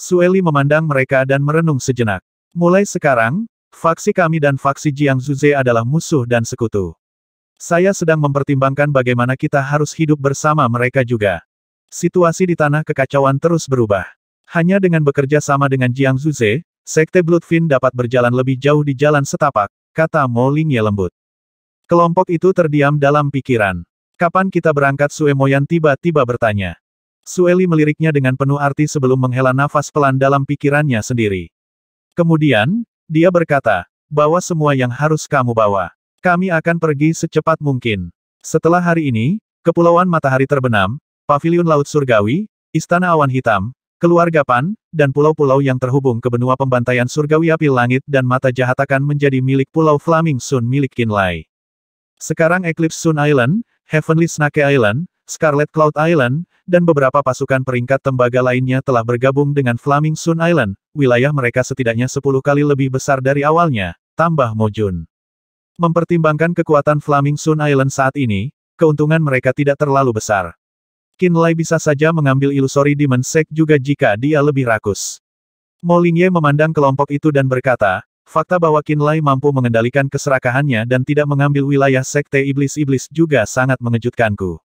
Sue Li memandang mereka dan merenung sejenak. Mulai sekarang, faksi kami dan faksi Jiang Zuze adalah musuh dan sekutu. Saya sedang mempertimbangkan bagaimana kita harus hidup bersama mereka juga. Situasi di tanah kekacauan terus berubah. Hanya dengan bekerja sama dengan Jiang Zuze, Sekte Bloodfin dapat berjalan lebih jauh di jalan setapak, kata Mo Lingye lembut. Kelompok itu terdiam dalam pikiran. Kapan kita berangkat? Sue Moyan tiba-tiba bertanya. Sue Li meliriknya dengan penuh arti sebelum menghela nafas pelan dalam pikirannya sendiri. Kemudian, dia berkata, bawa semua yang harus kamu bawa. Kami akan pergi secepat mungkin. Setelah hari ini, Kepulauan Matahari Terbenam, Paviliun Laut Surgawi, Istana Awan Hitam, Keluarga Pan, dan pulau-pulau yang terhubung ke benua pembantaian surgawi api langit dan mata jahat akan menjadi milik Pulau Flaming Sun milik Qin Lai. Sekarang Eclipse Sun Island, Heavenly Snake Island, Scarlet Cloud Island, dan beberapa pasukan peringkat tembaga lainnya telah bergabung dengan Flaming Sun Island, wilayah mereka setidaknya 10 kali lebih besar dari awalnya, tambah Mo Jun. Mempertimbangkan kekuatan Flaming Sun Island saat ini, keuntungan mereka tidak terlalu besar. Qin Lai bisa saja mengambil Illusory Demon Sect juga jika dia lebih rakus. Mo Lingye memandang kelompok itu dan berkata, fakta bahwa Qin Lai mampu mengendalikan keserakahannya dan tidak mengambil wilayah Sekte Iblis-Iblis juga sangat mengejutkanku.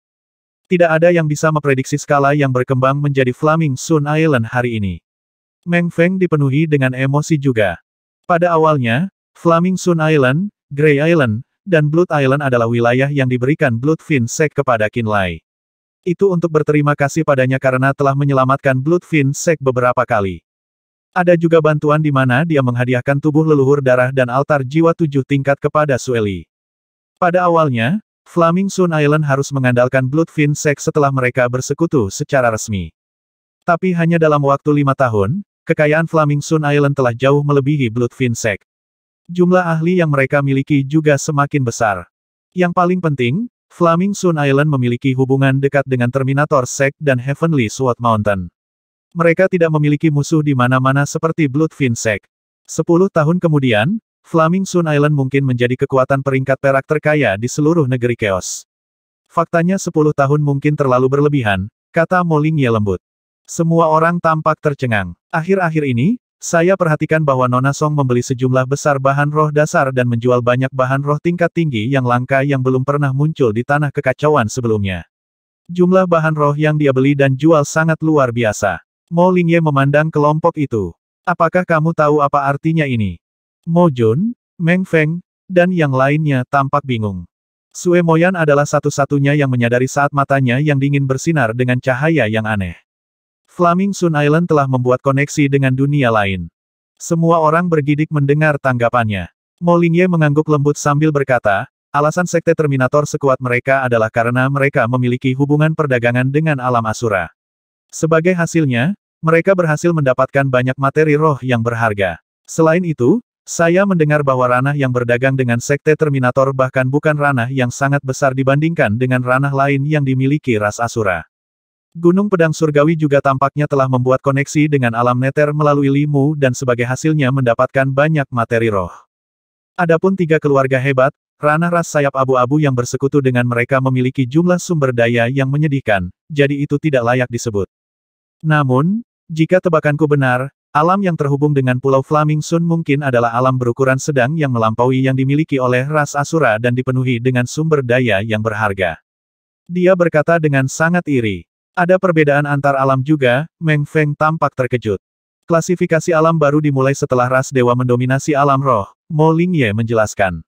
Tidak ada yang bisa memprediksi skala yang berkembang menjadi Flaming Sun Island hari ini. Meng Feng dipenuhi dengan emosi juga. Pada awalnya, Flaming Sun Island, Grey Island, dan Blood Island adalah wilayah yang diberikan Blood Fin Sect kepada Qin Lai. Itu untuk berterima kasih padanya karena telah menyelamatkan Blood Fin Sect beberapa kali. Ada juga bantuan di mana dia menghadiahkan tubuh leluhur darah dan altar jiwa 7 tingkat kepada Sueli. Pada awalnya, Flaming Sun Island harus mengandalkan Blood Fin Sect setelah mereka bersekutu secara resmi. Tapi hanya dalam waktu 5 tahun, kekayaan Flaming Sun Island telah jauh melebihi Blood Fin Sect. Jumlah ahli yang mereka miliki juga semakin besar. Yang paling penting, Flaming Sun Island memiliki hubungan dekat dengan Terminator Sect dan Heavenly Sword Mountain. Mereka tidak memiliki musuh di mana-mana seperti Blood Fin Sect. 10 tahun kemudian, Flaming Sun Island mungkin menjadi kekuatan peringkat perak terkaya di seluruh negeri Chaos. Faktanya 10 tahun mungkin terlalu berlebihan, kata Mo Lingye lembut. Semua orang tampak tercengang. Akhir-akhir ini, saya perhatikan bahwa Nona Song membeli sejumlah besar bahan roh dasar dan menjual banyak bahan roh tingkat tinggi yang langka yang belum pernah muncul di tanah kekacauan sebelumnya. Jumlah bahan roh yang dia beli dan jual sangat luar biasa. Mo Lingye memandang kelompok itu. Apakah kamu tahu apa artinya ini? Mo Jun, Meng Feng, dan yang lainnya tampak bingung. Sue Moyan adalah satu-satunya yang menyadari saat matanya yang dingin bersinar dengan cahaya yang aneh. Flaming Sun Island telah membuat koneksi dengan dunia lain. Semua orang bergidik mendengar tanggapannya. Mo Lingye mengangguk lembut sambil berkata, alasan Sekte Terminator sekuat mereka adalah karena mereka memiliki hubungan perdagangan dengan alam Asura. Sebagai hasilnya, mereka berhasil mendapatkan banyak materi roh yang berharga. Selain itu, saya mendengar bahwa ranah yang berdagang dengan Sekte Terminator bahkan bukan ranah yang sangat besar dibandingkan dengan ranah lain yang dimiliki ras Asura. Gunung Pedang Surgawi juga tampaknya telah membuat koneksi dengan alam neter melalui Limu dan sebagai hasilnya mendapatkan banyak materi roh. Adapun 3 keluarga hebat, ranah ras sayap abu-abu yang bersekutu dengan mereka memiliki jumlah sumber daya yang menyedihkan, jadi itu tidak layak disebut. Namun, jika tebakanku benar, alam yang terhubung dengan Pulau Flaming Sun mungkin adalah alam berukuran sedang yang melampaui yang dimiliki oleh ras Asura dan dipenuhi dengan sumber daya yang berharga. Dia berkata dengan sangat iri. Ada perbedaan antar alam juga, Meng Feng tampak terkejut. Klasifikasi alam baru dimulai setelah ras dewa mendominasi alam roh, Mo Lingye menjelaskan.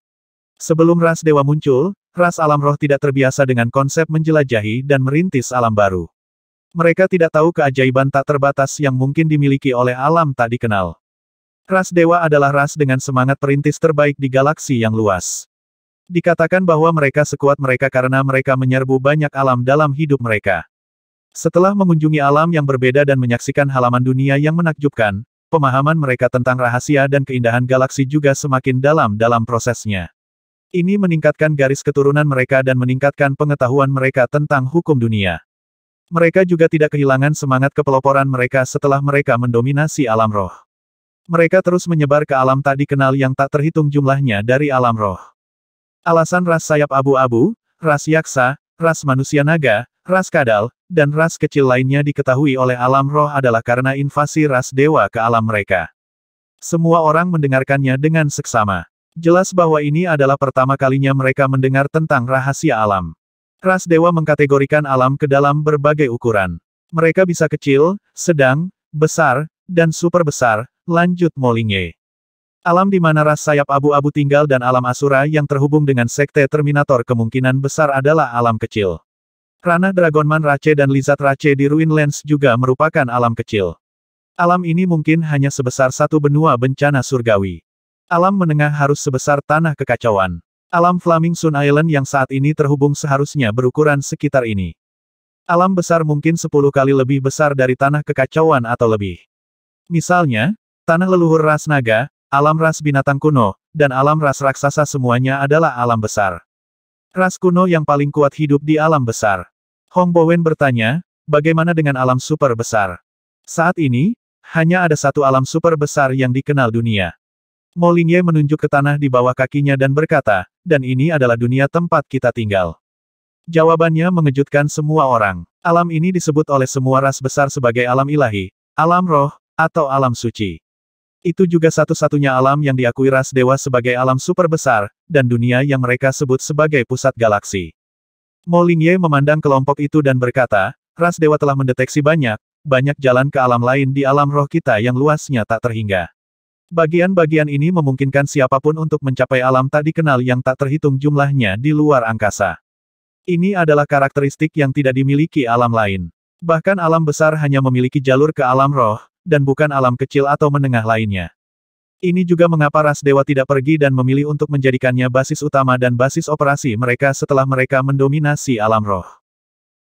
Sebelum ras dewa muncul, ras alam roh tidak terbiasa dengan konsep menjelajahi dan merintis alam baru. Mereka tidak tahu keajaiban tak terbatas yang mungkin dimiliki oleh alam tak dikenal. Ras dewa adalah ras dengan semangat perintis terbaik di galaksi yang luas. Dikatakan bahwa mereka sekuat mereka karena mereka menyerbu banyak alam dalam hidup mereka. Setelah mengunjungi alam yang berbeda dan menyaksikan halaman dunia yang menakjubkan, pemahaman mereka tentang rahasia dan keindahan galaksi juga semakin dalam dalam prosesnya. Ini meningkatkan garis keturunan mereka dan meningkatkan pengetahuan mereka tentang hukum dunia. Mereka juga tidak kehilangan semangat kepeloporan mereka setelah mereka mendominasi alam roh. Mereka terus menyebar ke alam tak dikenal yang tak terhitung jumlahnya dari alam roh. Alasan ras sayap abu-abu, ras yaksa, ras manusia naga, ras kadal, dan ras kecil lainnya diketahui oleh alam roh adalah karena invasi ras dewa ke alam mereka. Semua orang mendengarkannya dengan seksama. Jelas bahwa ini adalah pertama kalinya mereka mendengar tentang rahasia alam. Ras dewa mengkategorikan alam ke dalam berbagai ukuran. Mereka bisa kecil, sedang, besar, dan super besar, lanjut Mo Lingye. Alam di mana ras sayap abu-abu tinggal dan alam Asura yang terhubung dengan Sekte Terminator kemungkinan besar adalah alam kecil. Ranah Dragonman Rache dan Lizard Rache di Ruin Lands juga merupakan alam kecil. Alam ini mungkin hanya sebesar satu benua bencana surgawi. Alam menengah harus sebesar tanah kekacauan. Alam Flaming Sun Island yang saat ini terhubung seharusnya berukuran sekitar ini. Alam besar mungkin 10 kali lebih besar dari tanah kekacauan atau lebih. Misalnya, tanah leluhur ras naga, alam ras binatang kuno, dan alam ras raksasa semuanya adalah alam besar. Ras kuno yang paling kuat hidup di alam besar. Hong Bowen bertanya, bagaimana dengan alam super besar? Saat ini, hanya ada satu alam super besar yang dikenal dunia. Mo Lingye menunjuk ke tanah di bawah kakinya dan berkata, dan ini adalah dunia tempat kita tinggal. Jawabannya mengejutkan semua orang. Alam ini disebut oleh semua ras besar sebagai alam ilahi, alam roh, atau alam suci. Itu juga satu-satunya alam yang diakui ras dewa sebagai alam super besar, dan dunia yang mereka sebut sebagai pusat galaksi. Mo Lingye memandang kelompok itu dan berkata, ras dewa telah mendeteksi banyak jalan ke alam lain di alam roh kita yang luasnya tak terhingga. Bagian-bagian ini memungkinkan siapapun untuk mencapai alam tak dikenal yang tak terhitung jumlahnya di luar angkasa. Ini adalah karakteristik yang tidak dimiliki alam lain. Bahkan alam besar hanya memiliki jalur ke alam roh, dan bukan alam kecil atau menengah lainnya. Ini juga mengapa ras dewa tidak pergi dan memilih untuk menjadikannya basis utama dan basis operasi mereka setelah mereka mendominasi alam roh.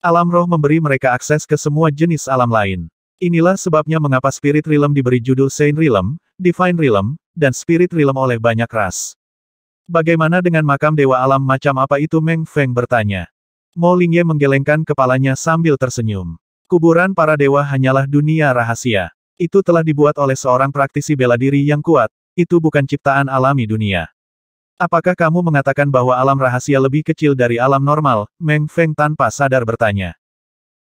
Alam roh memberi mereka akses ke semua jenis alam lain. Inilah sebabnya mengapa Spirit Realm diberi judul Saint Realm, Divine Realm, dan Spirit Realm oleh banyak ras. Bagaimana dengan makam dewa alam macam apa itu? Meng Feng bertanya. Mo Lingye menggelengkan kepalanya sambil tersenyum. Kuburan para dewa hanyalah dunia rahasia. Itu telah dibuat oleh seorang praktisi bela diri yang kuat, itu bukan ciptaan alami dunia. Apakah kamu mengatakan bahwa alam rahasia lebih kecil dari alam normal? Meng Feng tanpa sadar bertanya.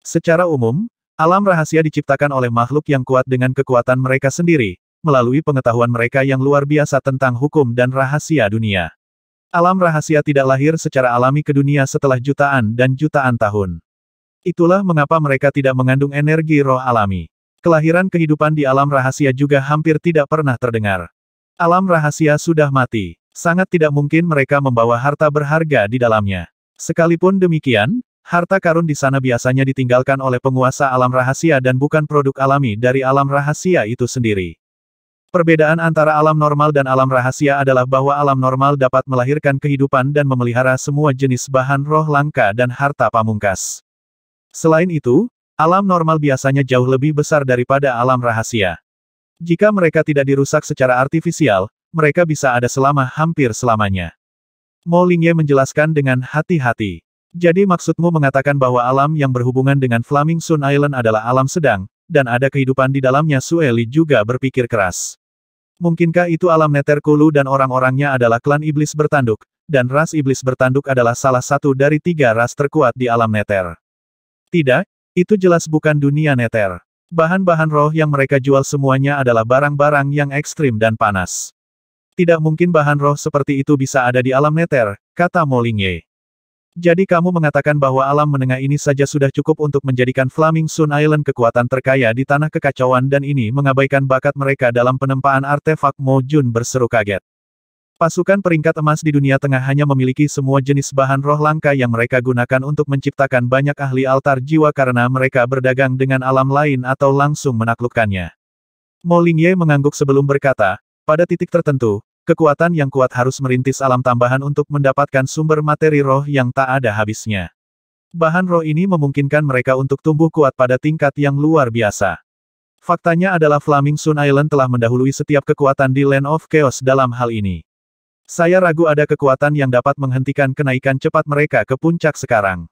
Secara umum, alam rahasia diciptakan oleh makhluk yang kuat dengan kekuatan mereka sendiri, melalui pengetahuan mereka yang luar biasa tentang hukum dan rahasia dunia. Alam rahasia tidak lahir secara alami ke dunia setelah jutaan dan jutaan tahun. Itulah mengapa mereka tidak mengandung energi roh alami. Kelahiran kehidupan di alam rahasia juga hampir tidak pernah terdengar. Alam rahasia sudah mati. Sangat tidak mungkin mereka membawa harta berharga di dalamnya. Sekalipun demikian, harta karun di sana biasanya ditinggalkan oleh penguasa alam rahasia dan bukan produk alami dari alam rahasia itu sendiri. Perbedaan antara alam normal dan alam rahasia adalah bahwa alam normal dapat melahirkan kehidupan dan memelihara semua jenis bahan roh langka dan harta pamungkas. Selain itu, alam normal biasanya jauh lebih besar daripada alam rahasia. Jika mereka tidak dirusak secara artifisial, mereka bisa ada selama hampir selamanya. Mo Lingye menjelaskan dengan hati-hati. Jadi maksudmu mengatakan bahwa alam yang berhubungan dengan Flaming Sun Island adalah alam sedang, dan ada kehidupan di dalamnya? Sue Li juga berpikir keras. Mungkinkah itu alam Nether Kulu dan orang-orangnya adalah klan iblis bertanduk, dan ras iblis bertanduk adalah salah satu dari 3 ras terkuat di alam Nether? Tidak. Itu jelas bukan dunia Nether. Bahan-bahan roh yang mereka jual semuanya adalah barang-barang yang ekstrim dan panas. Tidak mungkin bahan roh seperti itu bisa ada di alam Nether, kata Mo Lingye. Jadi kamu mengatakan bahwa alam menengah ini saja sudah cukup untuk menjadikan Flaming Sun Island kekuatan terkaya di tanah kekacauan dan ini mengabaikan bakat mereka dalam penempaan artefak? Mo Jun berseru kaget. Pasukan peringkat emas di dunia tengah hanya memiliki semua jenis bahan roh langka yang mereka gunakan untuk menciptakan banyak ahli altar jiwa karena mereka berdagang dengan alam lain atau langsung menaklukkannya. Mo Lingye mengangguk sebelum berkata, pada titik tertentu, kekuatan yang kuat harus merintis alam tambahan untuk mendapatkan sumber materi roh yang tak ada habisnya. Bahan roh ini memungkinkan mereka untuk tumbuh kuat pada tingkat yang luar biasa. Faktanya adalah Flaming Sun Island telah mendahului setiap kekuatan di Land of Chaos dalam hal ini. Saya ragu ada kekuatan yang dapat menghentikan kenaikan cepat mereka ke puncak sekarang.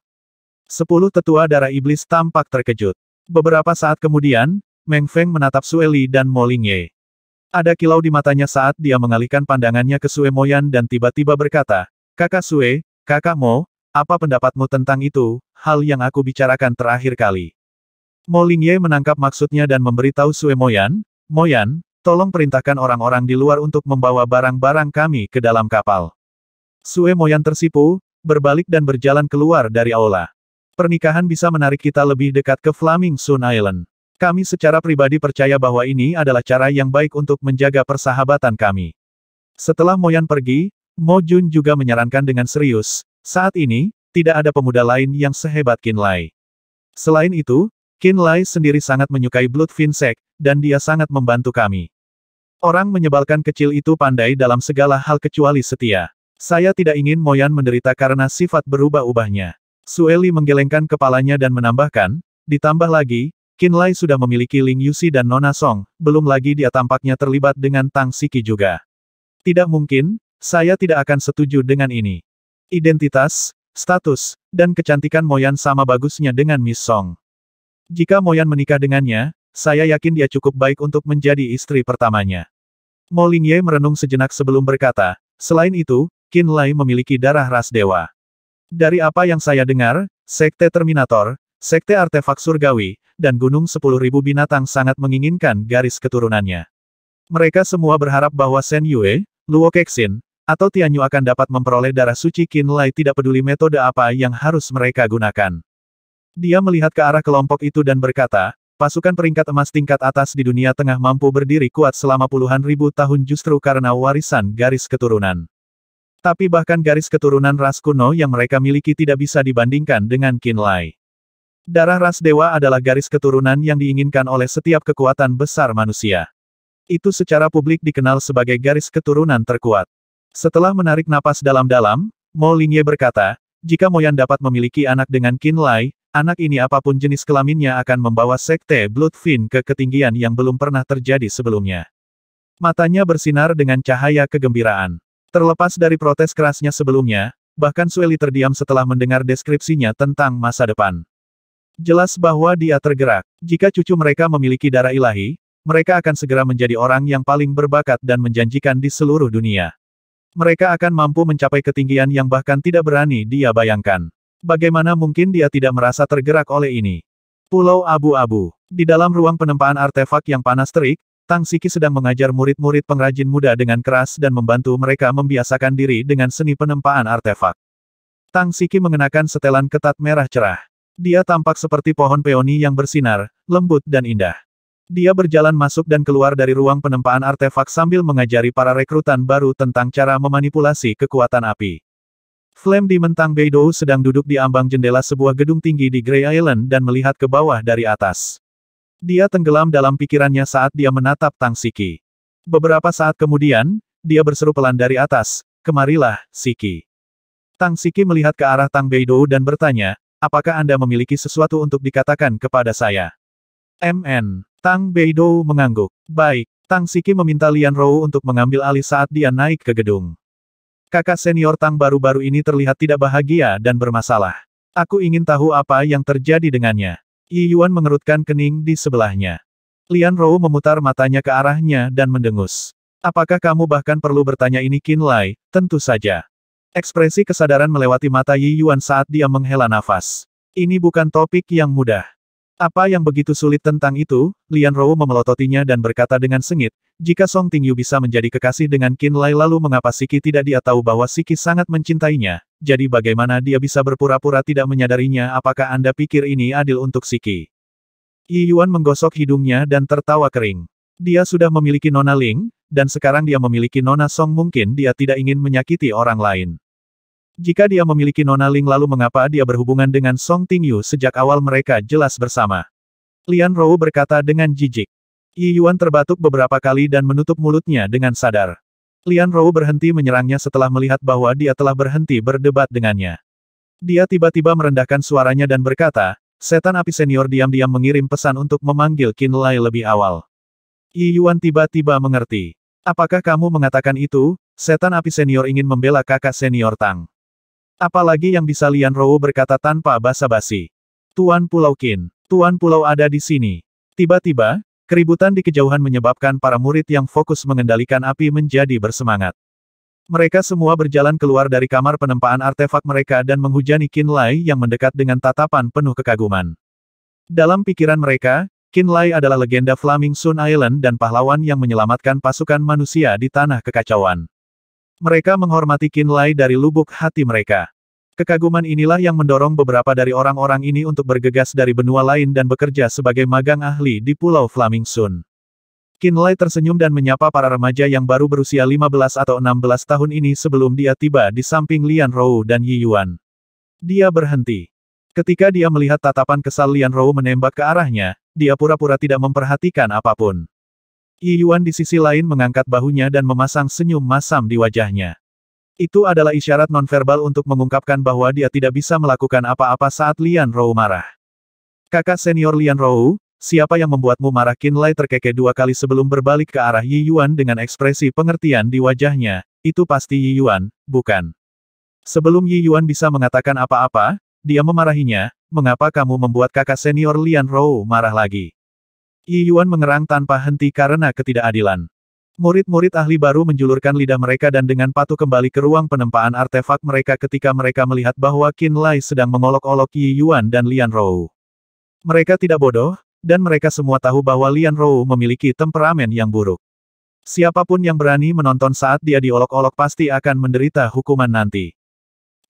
10 tetua darah iblis tampak terkejut. Beberapa saat kemudian, Meng Feng menatap Sue Li dan Mo Lingye. Ada kilau di matanya saat dia mengalihkan pandangannya ke Sue Moyan dan tiba-tiba berkata, Kakak Sue, Kakak Mo, apa pendapatmu tentang itu, hal yang aku bicarakan terakhir kali. Mo Lingye menangkap maksudnya dan memberitahu Sue Moyan, Moyan, tolong perintahkan orang-orang di luar untuk membawa barang-barang kami ke dalam kapal. Sue Moyan tersipu, berbalik dan berjalan keluar dari aula. Pernikahan bisa menarik kita lebih dekat ke Flaming Sun Island. Kami secara pribadi percaya bahwa ini adalah cara yang baik untuk menjaga persahabatan kami. Setelah Moyan pergi, Mo Jun juga menyarankan dengan serius, saat ini, tidak ada pemuda lain yang sehebat Qin Lai. Selain itu, Qin Lai sendiri sangat menyukai Blood Finsec, dan dia sangat membantu kami. Orang menyebalkan kecil itu pandai dalam segala hal kecuali setia. Saya tidak ingin Moyan menderita karena sifat berubah-ubahnya. Sue Li menggelengkan kepalanya dan menambahkan, ditambah lagi, Qin Lai sudah memiliki Ling Yuxi dan Nona Song, belum lagi dia tampaknya terlibat dengan Tang Siki juga. Tidak mungkin, saya tidak akan setuju dengan ini. Identitas, status, dan kecantikan Moyan sama bagusnya dengan Miss Song. Jika Moyan menikah dengannya, saya yakin dia cukup baik untuk menjadi istri pertamanya. Mo Lingye merenung sejenak sebelum berkata, selain itu, Qin Lai memiliki darah ras dewa. Dari apa yang saya dengar, Sekte Terminator, Sekte Artefak Surgawi, dan Gunung 10.000 Binatang sangat menginginkan garis keturunannya. Mereka semua berharap bahwa Shen Yue, Luo Kexin, atau Tianyu akan dapat memperoleh darah suci Qin Lai tidak peduli metode apa yang harus mereka gunakan. Dia melihat ke arah kelompok itu dan berkata, pasukan peringkat emas tingkat atas di dunia tengah mampu berdiri kuat selama puluhan ribu tahun justru karena warisan garis keturunan. Tapi bahkan garis keturunan ras kuno yang mereka miliki tidak bisa dibandingkan dengan Qin Lai. Darah ras dewa adalah garis keturunan yang diinginkan oleh setiap kekuatan besar manusia. Itu secara publik dikenal sebagai garis keturunan terkuat. Setelah menarik napas dalam-dalam, Mo Lingye berkata, jika Moyan dapat memiliki anak dengan Qin Lai, anak ini apapun jenis kelaminnya akan membawa Sekte Bloodfin ke ketinggian yang belum pernah terjadi sebelumnya. Matanya bersinar dengan cahaya kegembiraan. Terlepas dari protes kerasnya sebelumnya, bahkan Sueli terdiam setelah mendengar deskripsinya tentang masa depan. Jelas bahwa dia tergerak. Jika cucu mereka memiliki darah ilahi, mereka akan segera menjadi orang yang paling berbakat dan menjanjikan di seluruh dunia. Mereka akan mampu mencapai ketinggian yang bahkan tidak berani dia bayangkan. Bagaimana mungkin dia tidak merasa tergerak oleh ini? Pulau Abu-Abu. Di dalam ruang penempaan artefak yang panas terik, Tang Siki sedang mengajar murid-murid pengrajin muda dengan keras dan membantu mereka membiasakan diri dengan seni penempaan artefak. Tang Siki mengenakan setelan ketat merah cerah. Dia tampak seperti pohon peoni yang bersinar, lembut dan indah. Dia berjalan masuk dan keluar dari ruang penempaan artefak sambil mengajari para rekrutan baru tentang cara memanipulasi kekuatan api. Flame Demon Tang Beidou sedang duduk di ambang jendela sebuah gedung tinggi di Grey Island dan melihat ke bawah dari atas. Dia tenggelam dalam pikirannya saat dia menatap Tang Siki. Beberapa saat kemudian, dia berseru pelan dari atas, kemarilah, Siki. Tang Siki melihat ke arah Tang Beidou dan bertanya, apakah Anda memiliki sesuatu untuk dikatakan kepada saya? MN. Tang Beidou mengangguk. Baik, Tang Siki meminta Lian Rou untuk mengambil alih saat dia naik ke gedung. Kakak senior Tang baru-baru ini terlihat tidak bahagia dan bermasalah. Aku ingin tahu apa yang terjadi dengannya. Yi Yuan mengerutkan kening di sebelahnya. Lian Rou memutar matanya ke arahnya dan mendengus. Apakah kamu bahkan perlu bertanya ini Qin Lai? Tentu saja. Ekspresi kesadaran melewati mata Yi Yuan saat dia menghela nafas. Ini bukan topik yang mudah. Apa yang begitu sulit tentang itu? Lian Rou memelototinya dan berkata dengan sengit, jika Song Tingyu bisa menjadi kekasih dengan Qin Lai lalu mengapa Siki tidak dia tahu bahwa Siki sangat mencintainya, jadi bagaimana dia bisa berpura-pura tidak menyadarinya? Apakah Anda pikir ini adil untuk Siki? Yi Yuan menggosok hidungnya dan tertawa kering. Dia sudah memiliki Nona Ling, dan sekarang dia memiliki Nona Song mungkin dia tidak ingin menyakiti orang lain. Jika dia memiliki Nona Ling lalu mengapa dia berhubungan dengan Song Tingyu sejak awal mereka jelas bersama? Lian Rou berkata dengan jijik. Yi Yuan terbatuk beberapa kali dan menutup mulutnya dengan sadar. Lian Rou berhenti menyerangnya setelah melihat bahwa dia telah berhenti berdebat dengannya. Dia tiba-tiba merendahkan suaranya dan berkata, setan api senior diam-diam mengirim pesan untuk memanggil Qin Lai lebih awal. Yi Yuan tiba-tiba mengerti. Apakah kamu mengatakan itu? Setan api senior ingin membela kakak senior Tang. Apalagi yang bisa Lian Rou berkata tanpa basa-basi. Tuan Pulau Qin, Tuan Pulau ada di sini. Tiba-tiba, keributan di kejauhan menyebabkan para murid yang fokus mengendalikan api menjadi bersemangat. Mereka semua berjalan keluar dari kamar penempaan artefak mereka dan menghujani Qin Lai yang mendekat dengan tatapan penuh kekaguman. Dalam pikiran mereka, Qin Lai adalah legenda Flaming Sun Island dan pahlawan yang menyelamatkan pasukan manusia di tanah kekacauan. Mereka menghormati Qin Lai dari lubuk hati mereka. Kekaguman inilah yang mendorong beberapa dari orang-orang ini untuk bergegas dari benua lain dan bekerja sebagai magang ahli di Pulau Flaming Sun. Qin Lai tersenyum dan menyapa para remaja yang baru berusia 15 atau 16 tahun ini sebelum dia tiba di samping Lian Rou dan Yi Yuan. Dia berhenti. Ketika dia melihat tatapan kesal Lian Rou menembak ke arahnya, dia pura-pura tidak memperhatikan apapun. Yi Yuan di sisi lain mengangkat bahunya dan memasang senyum masam di wajahnya. Itu adalah isyarat nonverbal untuk mengungkapkan bahwa dia tidak bisa melakukan apa-apa saat Lian Rou marah. Kakak senior Lian Rou, siapa yang membuatmu marah? Qin Lai terkekeh dua kali sebelum berbalik ke arah Yi Yuan dengan ekspresi pengertian di wajahnya. Itu pasti Yi Yuan, bukan? Sebelum Yi Yuan bisa mengatakan apa-apa, dia memarahinya, mengapa kamu membuat kakak senior Lian Rou marah lagi? Yi Yuan mengerang tanpa henti karena ketidakadilan. Murid-murid ahli baru menjulurkan lidah mereka dan dengan patuh kembali ke ruang penempaan artefak mereka ketika mereka melihat bahwa Qin Lai sedang mengolok-olok Yi Yuan dan Lian Rou. Mereka tidak bodoh, dan mereka semua tahu bahwa Lian Rou memiliki temperamen yang buruk. Siapapun yang berani menonton saat dia diolok-olok pasti akan menderita hukuman nanti.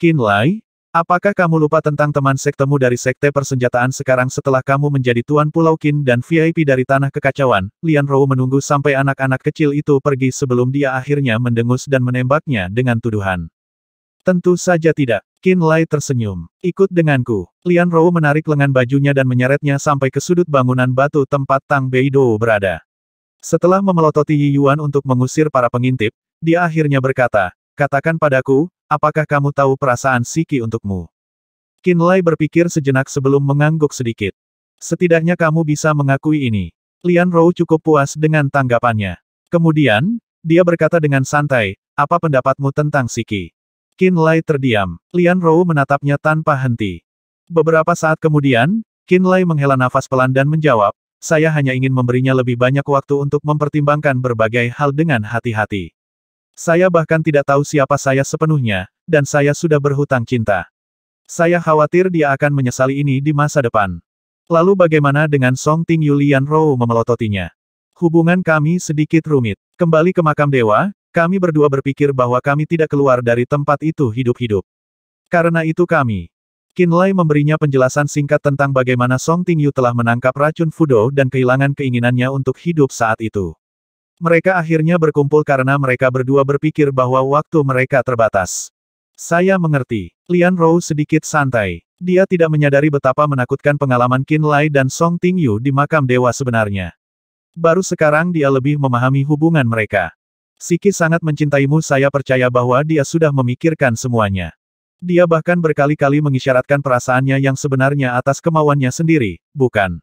Qin Lai, apakah kamu lupa tentang teman sektemu dari sekte persenjataan sekarang setelah kamu menjadi Tuan Pulau Qin dan VIP dari Tanah Kekacauan? Lian Rou menunggu sampai anak-anak kecil itu pergi sebelum dia akhirnya mendengus dan menembaknya dengan tuduhan. Tentu saja tidak. Qin Lai tersenyum. Ikut denganku. Lian Rou menarik lengan bajunya dan menyeretnya sampai ke sudut bangunan batu tempat Tang Beidou berada. Setelah memelototi Yi Yuan untuk mengusir para pengintip, dia akhirnya berkata, katakan padaku, apakah kamu tahu perasaan Siki untukmu? Qin Lai berpikir sejenak sebelum mengangguk sedikit. Setidaknya kamu bisa mengakui ini. Lian Rou cukup puas dengan tanggapannya. Kemudian, dia berkata dengan santai, apa pendapatmu tentang Siki? Qin Lai terdiam. Lian Rou menatapnya tanpa henti. Beberapa saat kemudian, Qin Lai menghela nafas pelan dan menjawab, saya hanya ingin memberinya lebih banyak waktu untuk mempertimbangkan berbagai hal dengan hati-hati. Saya bahkan tidak tahu siapa saya sepenuhnya, dan saya sudah berhutang cinta. Saya khawatir dia akan menyesali ini di masa depan. Lalu bagaimana dengan Song Ting Yu? Lian Rou memelototinya. Hubungan kami sedikit rumit. Kembali ke makam dewa, kami berdua berpikir bahwa kami tidak keluar dari tempat itu hidup-hidup. Karena itu kami. Qin Lai memberinya penjelasan singkat tentang bagaimana Song Ting Yu telah menangkap racun Fudo dan kehilangan keinginannya untuk hidup saat itu. Mereka akhirnya berkumpul karena mereka berdua berpikir bahwa waktu mereka terbatas. Saya mengerti. Lian Rou sedikit santai. Dia tidak menyadari betapa menakutkan pengalaman Qin Lai dan Song Ting Yu di makam dewa sebenarnya. Baru sekarang dia lebih memahami hubungan mereka. Siki sangat mencintaimu. Saya percaya bahwa dia sudah memikirkan semuanya. Dia bahkan berkali-kali mengisyaratkan perasaannya yang sebenarnya atas kemauannya sendiri, bukan?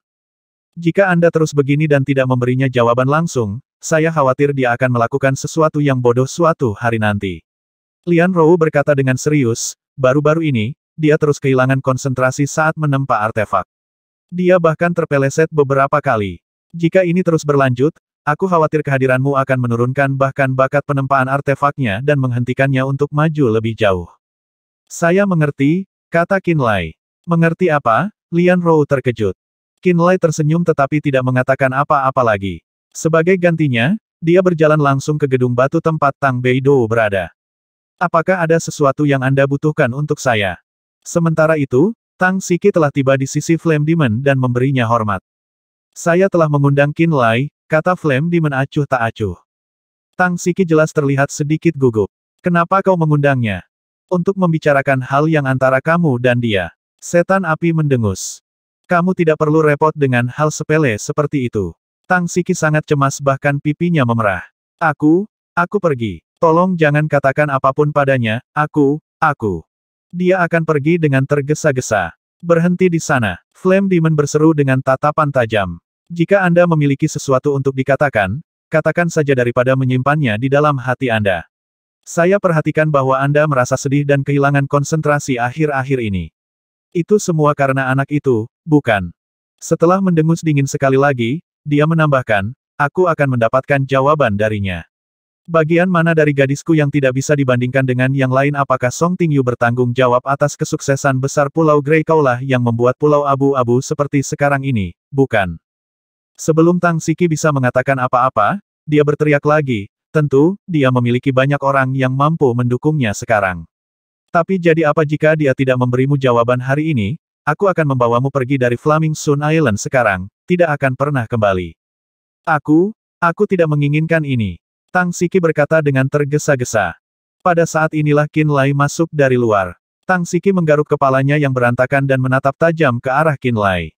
Jika Anda terus begini dan tidak memberinya jawaban langsung, saya khawatir dia akan melakukan sesuatu yang bodoh suatu hari nanti. Lian Rou berkata dengan serius, baru-baru ini, dia terus kehilangan konsentrasi saat menempa artefak. Dia bahkan terpeleset beberapa kali. Jika ini terus berlanjut, aku khawatir kehadiranmu akan menurunkan bahkan bakat penempaan artefaknya dan menghentikannya untuk maju lebih jauh. Saya mengerti, kata Qin Lai. Mengerti apa? Lian Rou terkejut. Qin Lai tersenyum tetapi tidak mengatakan apa-apa lagi. Sebagai gantinya, dia berjalan langsung ke gedung batu tempat Tang Beidou berada. Apakah ada sesuatu yang Anda butuhkan untuk saya? Sementara itu, Tang Siki telah tiba di sisi Flame Demon dan memberinya hormat. Saya telah mengundang Qin Lai, kata Flame Demon acuh tak acuh. Tang Siki jelas terlihat sedikit gugup. Kenapa kau mengundangnya? Untuk membicarakan hal yang antara kamu dan dia. Setan api mendengus. Kamu tidak perlu repot dengan hal sepele seperti itu. Tang Siki sangat cemas bahkan pipinya memerah. Aku pergi. Tolong jangan katakan apapun padanya, aku. Dia akan pergi dengan tergesa-gesa. Berhenti di sana. Flame Demon berseru dengan tatapan tajam. Jika Anda memiliki sesuatu untuk dikatakan, katakan saja daripada menyimpannya di dalam hati Anda. Saya perhatikan bahwa Anda merasa sedih dan kehilangan konsentrasi akhir-akhir ini. Itu semua karena anak itu, bukan? Setelah mendengus dingin sekali lagi, dia menambahkan, aku akan mendapatkan jawaban darinya. Bagian mana dari gadisku yang tidak bisa dibandingkan dengan yang lain? Apakah Song Ting Yu bertanggung jawab atas kesuksesan besar Pulau Grey? Kaulah yang membuat Pulau Abu-Abu seperti sekarang ini, bukan? Sebelum Tang Siki bisa mengatakan apa-apa, dia berteriak lagi, tentu, dia memiliki banyak orang yang mampu mendukungnya sekarang. Tapi jadi apa jika dia tidak memberimu jawaban hari ini? Aku akan membawamu pergi dari Flaming Sun Island sekarang, tidak akan pernah kembali. Aku tidak menginginkan ini. Tang Siki berkata dengan tergesa-gesa. Pada saat inilah Qin Lai masuk dari luar. Tang Siki menggaruk kepalanya yang berantakan dan menatap tajam ke arah Qin Lai.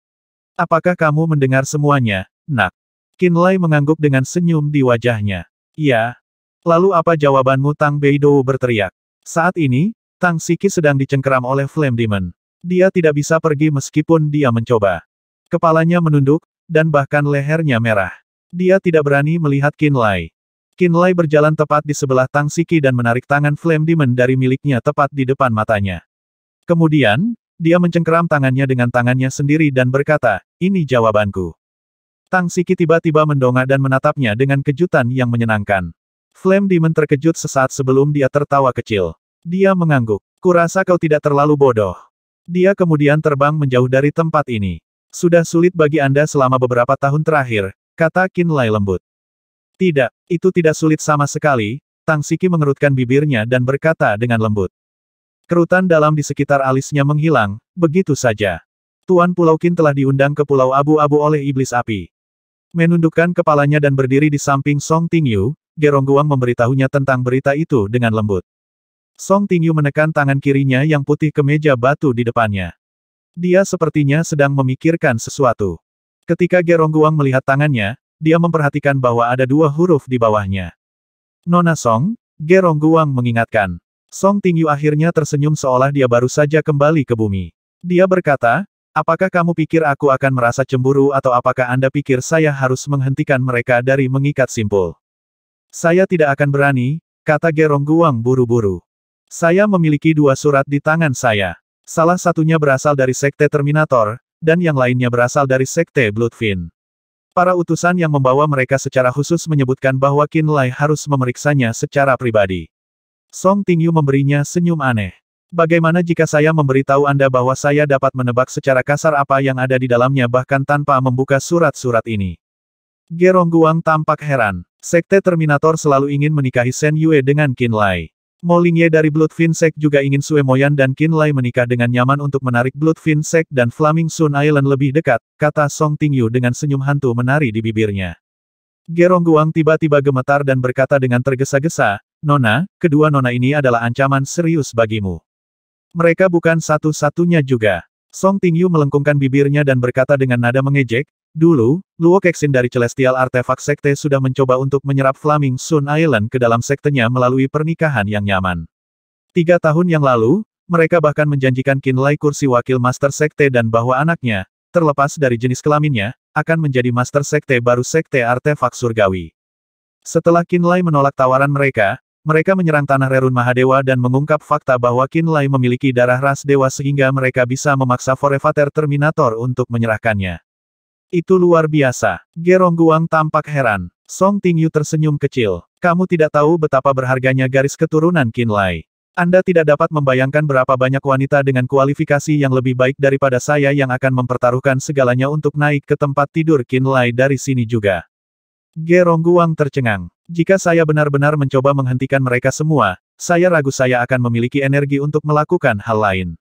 Apakah kamu mendengar semuanya, nak? Qin Lai mengangguk dengan senyum di wajahnya. Iya. Lalu apa jawabanmu? Tang Beidou berteriak. Saat ini, Tang Siki sedang dicengkeram oleh Flame Demon. Dia tidak bisa pergi meskipun dia mencoba. Kepalanya menunduk, dan bahkan lehernya merah. Dia tidak berani melihat Qin Lai. Qin Lai berjalan tepat di sebelah Tang Siki dan menarik tangan Flame Demon dari miliknya tepat di depan matanya. Kemudian, Dia mencengkeram tangannya dengan tangannya sendiri dan berkata, ini jawabanku. Tang Siki tiba-tiba mendongak dan menatapnya dengan kejutan yang menyenangkan. Flame Demon terkejut sesaat sebelum dia tertawa kecil. Dia mengangguk. Kurasa kau tidak terlalu bodoh. Dia kemudian terbang menjauh dari tempat ini. Sudah sulit bagi Anda selama beberapa tahun terakhir, kata Qin Lai lembut. Tidak, itu tidak sulit sama sekali, Tang Siki mengerutkan bibirnya dan berkata dengan lembut. Kerutan dalam di sekitar alisnya menghilang, begitu saja. Tuan Pulau Qin telah diundang ke Pulau Abu-Abu oleh Iblis Api. Menundukkan kepalanya dan berdiri di samping Song Tingyu, Gerongguang memberitahunya tentang berita itu dengan lembut. Song Tingyu menekan tangan kirinya yang putih ke meja batu di depannya. Dia sepertinya sedang memikirkan sesuatu. Ketika Gerongguang melihat tangannya, dia memperhatikan bahwa ada 2 huruf di bawahnya. Nona Song, Gerongguang mengingatkan. Song Tingyu akhirnya tersenyum seolah dia baru saja kembali ke bumi. Dia berkata, apakah kamu pikir aku akan merasa cemburu atau apakah Anda pikir saya harus menghentikan mereka dari mengikat simpul? Saya tidak akan berani, kata Gerongguang buru-buru. Saya memiliki 2 surat di tangan saya. Salah satunya berasal dari Sekte Terminator, dan yang lainnya berasal dari Sekte Bloodfin. Para utusan yang membawa mereka secara khusus menyebutkan bahwa Qin Lai harus memeriksanya secara pribadi. Song Tingyu memberinya senyum aneh. Bagaimana jika saya memberitahu Anda bahwa saya dapat menebak secara kasar apa yang ada di dalamnya bahkan tanpa membuka surat-surat ini? Gerongguang tampak heran. Sekte Terminator selalu ingin menikahi Shen Yue dengan Qin Lai. Mo Lingye dari Bloodfin Sect juga ingin Sue Moyan dan Qin Lai menikah dengan nyaman untuk menarik Bloodfin Sect dan Flaming Sun Island lebih dekat, kata Song Tingyu dengan senyum hantu menari di bibirnya. Gerongguang tiba-tiba gemetar dan berkata dengan tergesa-gesa, Nona, kedua nona ini adalah ancaman serius bagimu. Mereka bukan satu-satunya juga. Song Tingyu melengkungkan bibirnya dan berkata dengan nada mengejek, dulu, Luo Kexin dari Celestial Artifact Sekte sudah mencoba untuk menyerap Flaming Sun Island ke dalam sektenya melalui pernikahan yang nyaman. 3 tahun yang lalu, mereka bahkan menjanjikan Qin Lai kursi wakil Master Sekte dan bahwa anaknya, terlepas dari jenis kelaminnya, akan menjadi Master Sekte baru Sekte Artefak Surgawi. Setelah Qin Lai menolak tawaran mereka menyerang tanah Rerun Mahadewa dan mengungkap fakta bahwa Qin Lai memiliki darah ras dewa sehingga mereka bisa memaksa Forevator Terminator untuk menyerahkannya. Itu luar biasa. Gerongguang tampak heran. Song Tingyu tersenyum kecil. Kamu tidak tahu betapa berharganya garis keturunan Qin Lai. Anda tidak dapat membayangkan berapa banyak wanita dengan kualifikasi yang lebih baik daripada saya yang akan mempertaruhkan segalanya untuk naik ke tempat tidur Qin Lai dari sini juga. Gerongguang tercengang. Jika saya benar-benar mencoba menghentikan mereka semua, saya ragu saya akan memiliki energi untuk melakukan hal lain.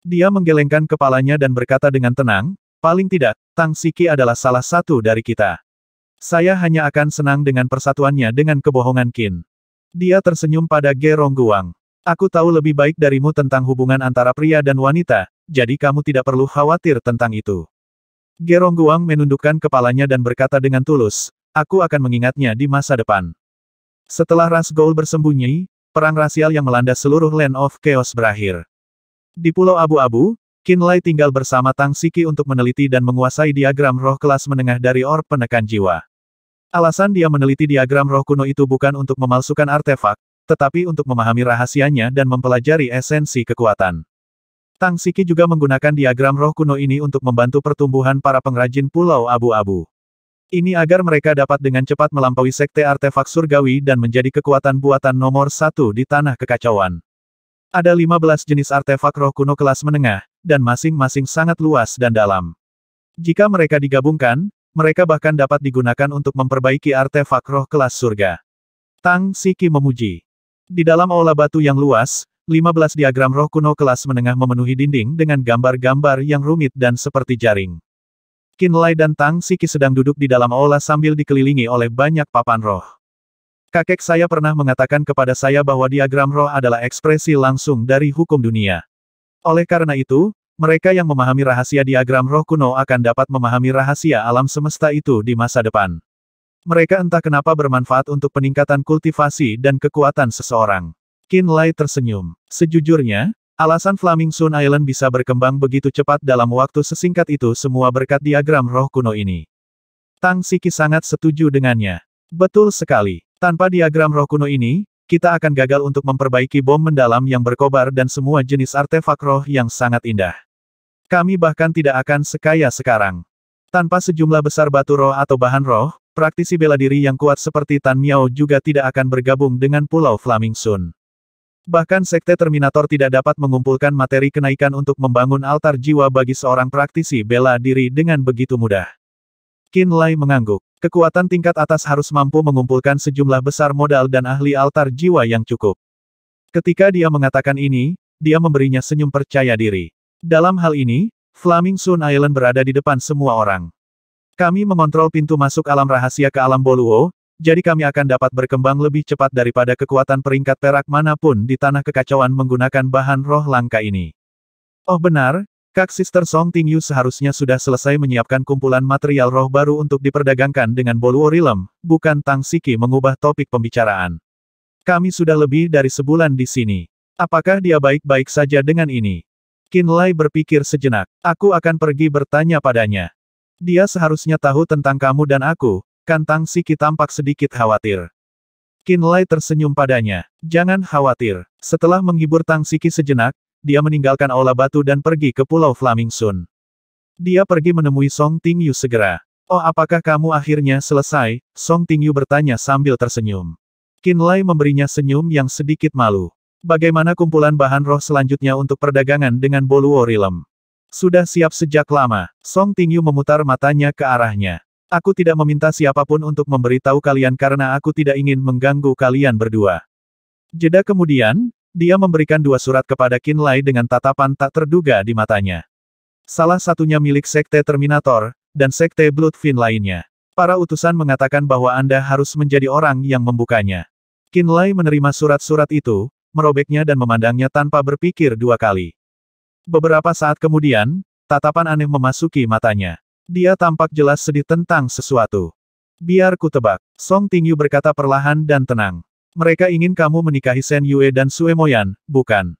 Dia menggelengkan kepalanya dan berkata dengan tenang, paling tidak, Tang Siki adalah salah satu dari kita. Saya hanya akan senang dengan persatuannya dengan kebohongan Qin. Dia tersenyum pada Gerongguang. Aku tahu lebih baik darimu tentang hubungan antara pria dan wanita, jadi kamu tidak perlu khawatir tentang itu. Gerongguang menundukkan kepalanya dan berkata dengan tulus, aku akan mengingatnya di masa depan. Setelah ras Goul bersembunyi, perang rasial yang melanda seluruh Land of Chaos berakhir. Di Pulau Abu-Abu, Qin Lai tinggal bersama Tang Siki untuk meneliti dan menguasai diagram roh kelas menengah dari orb penekan jiwa. Alasan dia meneliti diagram roh kuno itu bukan untuk memalsukan artefak, tetapi untuk memahami rahasianya dan mempelajari esensi kekuatan. Tang Siki juga menggunakan diagram roh kuno ini untuk membantu pertumbuhan para pengrajin Pulau Abu-Abu. Ini agar mereka dapat dengan cepat melampaui Sekte Artefak Surgawi dan menjadi kekuatan buatan nomor 1 di Tanah Kekacauan. Ada 15 jenis artefak roh kuno kelas menengah, dan masing-masing sangat luas dan dalam. Jika mereka digabungkan, mereka bahkan dapat digunakan untuk memperbaiki artefak roh kelas surga. Tang Siki memuji. Di dalam aula batu yang luas, 15 diagram roh kuno kelas menengah memenuhi dinding dengan gambar-gambar yang rumit dan seperti jaring. Qin Lai dan Tang Siki sedang duduk di dalam aula sambil dikelilingi oleh banyak papan roh. Kakek saya pernah mengatakan kepada saya bahwa diagram roh adalah ekspresi langsung dari hukum dunia. Oleh karena itu, mereka yang memahami rahasia diagram roh kuno akan dapat memahami rahasia alam semesta itu di masa depan. Mereka entah kenapa bermanfaat untuk peningkatan kultivasi dan kekuatan seseorang. Qin Lai tersenyum. Sejujurnya, alasan Flaming Sun Island bisa berkembang begitu cepat dalam waktu sesingkat itu semua berkat diagram roh kuno ini. Tang Siki sangat setuju dengannya. Betul sekali. Tanpa diagram roh kuno ini, kita akan gagal untuk memperbaiki bom mendalam yang berkobar dan semua jenis artefak roh yang sangat indah. Kami bahkan tidak akan sekaya sekarang. Tanpa sejumlah besar batu roh atau bahan roh, praktisi bela diri yang kuat seperti Tan Miao juga tidak akan bergabung dengan Pulau Flaming Sun. Bahkan Sekte Terminator tidak dapat mengumpulkan materi kenaikan untuk membangun altar jiwa bagi seorang praktisi bela diri dengan begitu mudah. Qin Lai mengangguk. Kekuatan tingkat atas harus mampu mengumpulkan sejumlah besar modal dan ahli altar jiwa yang cukup. Ketika dia mengatakan ini, dia memberinya senyum percaya diri. Dalam hal ini, Flaming Sun Island berada di depan semua orang. Kami mengontrol pintu masuk alam rahasia ke alam Boluo, jadi kami akan dapat berkembang lebih cepat daripada kekuatan peringkat perak manapun di tanah kekacauan menggunakan bahan roh langka ini. Oh benar, Kak Sister Song Tingyu seharusnya sudah selesai menyiapkan kumpulan material roh baru untuk diperdagangkan dengan Boluo Realm, bukan Tang Siki mengubah topik pembicaraan. Kami sudah lebih dari sebulan di sini. Apakah dia baik-baik saja dengan ini? Qin Lai berpikir sejenak. Aku akan pergi bertanya padanya. Dia seharusnya tahu tentang kamu dan aku. Kan Tang Siki tampak sedikit khawatir. Qin Lai tersenyum padanya. Jangan khawatir. Setelah menghibur Tang Siki sejenak, dia meninggalkan aula batu dan pergi ke Pulau Flaming Sun. Dia pergi menemui Song Tingyu segera. Oh apakah kamu akhirnya selesai? Song Tingyu bertanya sambil tersenyum. Qin Lai memberinya senyum yang sedikit malu. Bagaimana kumpulan bahan roh selanjutnya untuk perdagangan dengan Boluo Realm? Sudah siap sejak lama. Song Tingyu memutar matanya ke arahnya. Aku tidak meminta siapapun untuk memberitahu kalian karena aku tidak ingin mengganggu kalian berdua. Jeda kemudian, dia memberikan dua surat kepada Qin Lai dengan tatapan tak terduga di matanya. Salah satunya milik Sekte Terminator, dan Sekte Bloodfin lainnya. Para utusan mengatakan bahwa Anda harus menjadi orang yang membukanya. Qin Lai menerima surat-surat itu, merobeknya dan memandangnya tanpa berpikir dua kali. Beberapa saat kemudian, tatapan aneh memasuki matanya. Dia tampak jelas sedih tentang sesuatu. Biar ku tebak, Song Tingyu berkata perlahan dan tenang. Mereka ingin kamu menikahi Shen Yue dan Sue Moyan, bukan?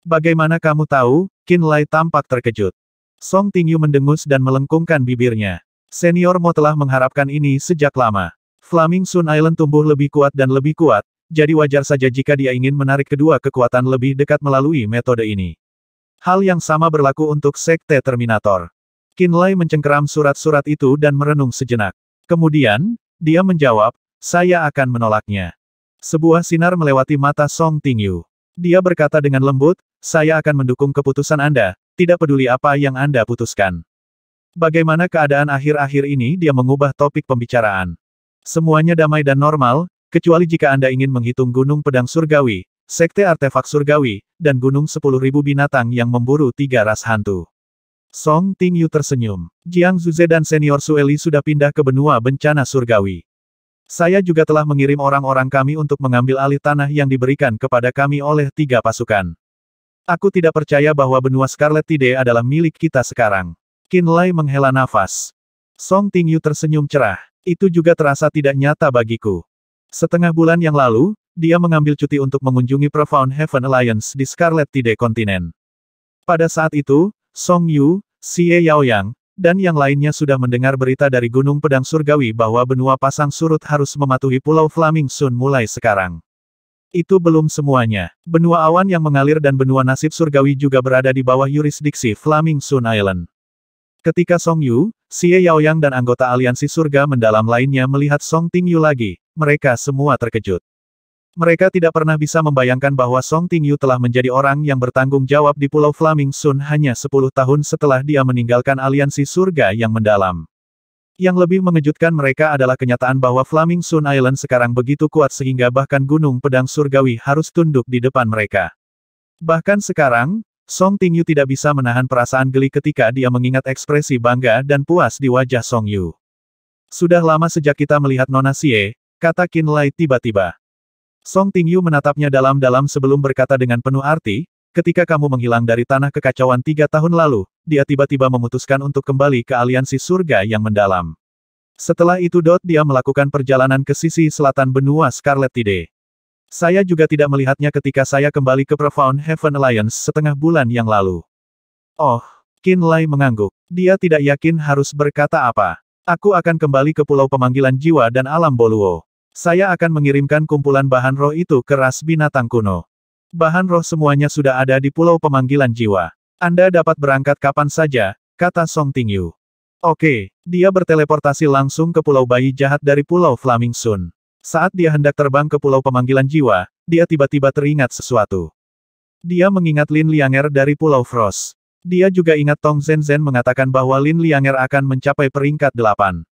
Bagaimana kamu tahu? Qin Lai tampak terkejut. Song Tingyu mendengus dan melengkungkan bibirnya. Senior Mo telah mengharapkan ini sejak lama. Flaming Sun Island tumbuh lebih kuat dan lebih kuat, jadi wajar saja jika dia ingin menarik kedua kekuatan lebih dekat melalui metode ini. Hal yang sama berlaku untuk Sekte Terminator. Qin Lai mencengkeram surat-surat itu dan merenung sejenak. Kemudian, dia menjawab, saya akan menolaknya. Sebuah sinar melewati mata Song Tingyu. Dia berkata dengan lembut, saya akan mendukung keputusan Anda, tidak peduli apa yang Anda putuskan. Bagaimana keadaan akhir-akhir ini? Dia mengubah topik pembicaraan. Semuanya damai dan normal, kecuali jika Anda ingin menghitung Gunung Pedang Surgawi, Sekte Artefak Surgawi, dan Gunung 10.000 binatang yang memburu 3 ras hantu. Song Tingyu tersenyum. Jiang Zuze dan Senior Sueli sudah pindah ke benua bencana surgawi. Saya juga telah mengirim orang-orang kami untuk mengambil alih tanah yang diberikan kepada kami oleh 3 pasukan. Aku tidak percaya bahwa benua Scarlet Tide adalah milik kita sekarang. Qin Lai menghela nafas. Song Tingyu tersenyum cerah. Itu juga terasa tidak nyata bagiku. Setengah bulan yang lalu, dia mengambil cuti untuk mengunjungi Profound Heaven Alliance di Scarlet Tide Kontinen. Pada saat itu, Song Yu, Xie Yaoyang, dan yang lainnya sudah mendengar berita dari Gunung Pedang Surgawi bahwa benua pasang surut harus mematuhi Pulau Flaming Sun mulai sekarang. Itu belum semuanya. Benua awan yang mengalir dan benua nasib surgawi juga berada di bawah yurisdiksi Flaming Sun Island. Ketika Song Yu, Xie Yaoyang dan anggota aliansi surga mendalam lainnya melihat Song Tingyu lagi, mereka semua terkejut. Mereka tidak pernah bisa membayangkan bahwa Song Tingyu telah menjadi orang yang bertanggung jawab di Pulau Flaming Sun hanya 10 tahun setelah dia meninggalkan aliansi surga yang mendalam. Yang lebih mengejutkan mereka adalah kenyataan bahwa Flaming Sun Island sekarang begitu kuat sehingga bahkan Gunung Pedang Surgawi harus tunduk di depan mereka. Bahkan sekarang, Song Tingyu tidak bisa menahan perasaan geli ketika dia mengingat ekspresi bangga dan puas di wajah Song Yu. Sudah lama sejak kita melihat Nona Xie, kata Qin Lai tiba-tiba. Song Tingyu menatapnya dalam-dalam sebelum berkata dengan penuh arti, ketika kamu menghilang dari tanah kekacauan 3 tahun lalu, dia tiba-tiba memutuskan untuk kembali ke aliansi surga yang mendalam. Setelah itu dia melakukan perjalanan ke sisi selatan benua Scarlet Tide. Saya juga tidak melihatnya ketika saya kembali ke Profound Heaven Alliance setengah bulan yang lalu. Oh, Qin Lai mengangguk. Dia tidak yakin harus berkata apa. Aku akan kembali ke Pulau Pemanggilan Jiwa dan Alam Boluo. Saya akan mengirimkan kumpulan bahan roh itu ke ras binatang kuno. Bahan roh semuanya sudah ada di Pulau Pemanggilan Jiwa. Anda dapat berangkat kapan saja, kata Song Tingyu. Oke, dia berteleportasi langsung ke Pulau Bayi Jahat dari Pulau Flaming Sun. Saat dia hendak terbang ke Pulau Pemanggilan Jiwa, dia tiba-tiba teringat sesuatu. Dia mengingat Lin Lianger dari Pulau Frost. Dia juga ingat Tong Zenzhen mengatakan bahwa Lin Lianger akan mencapai peringkat 8.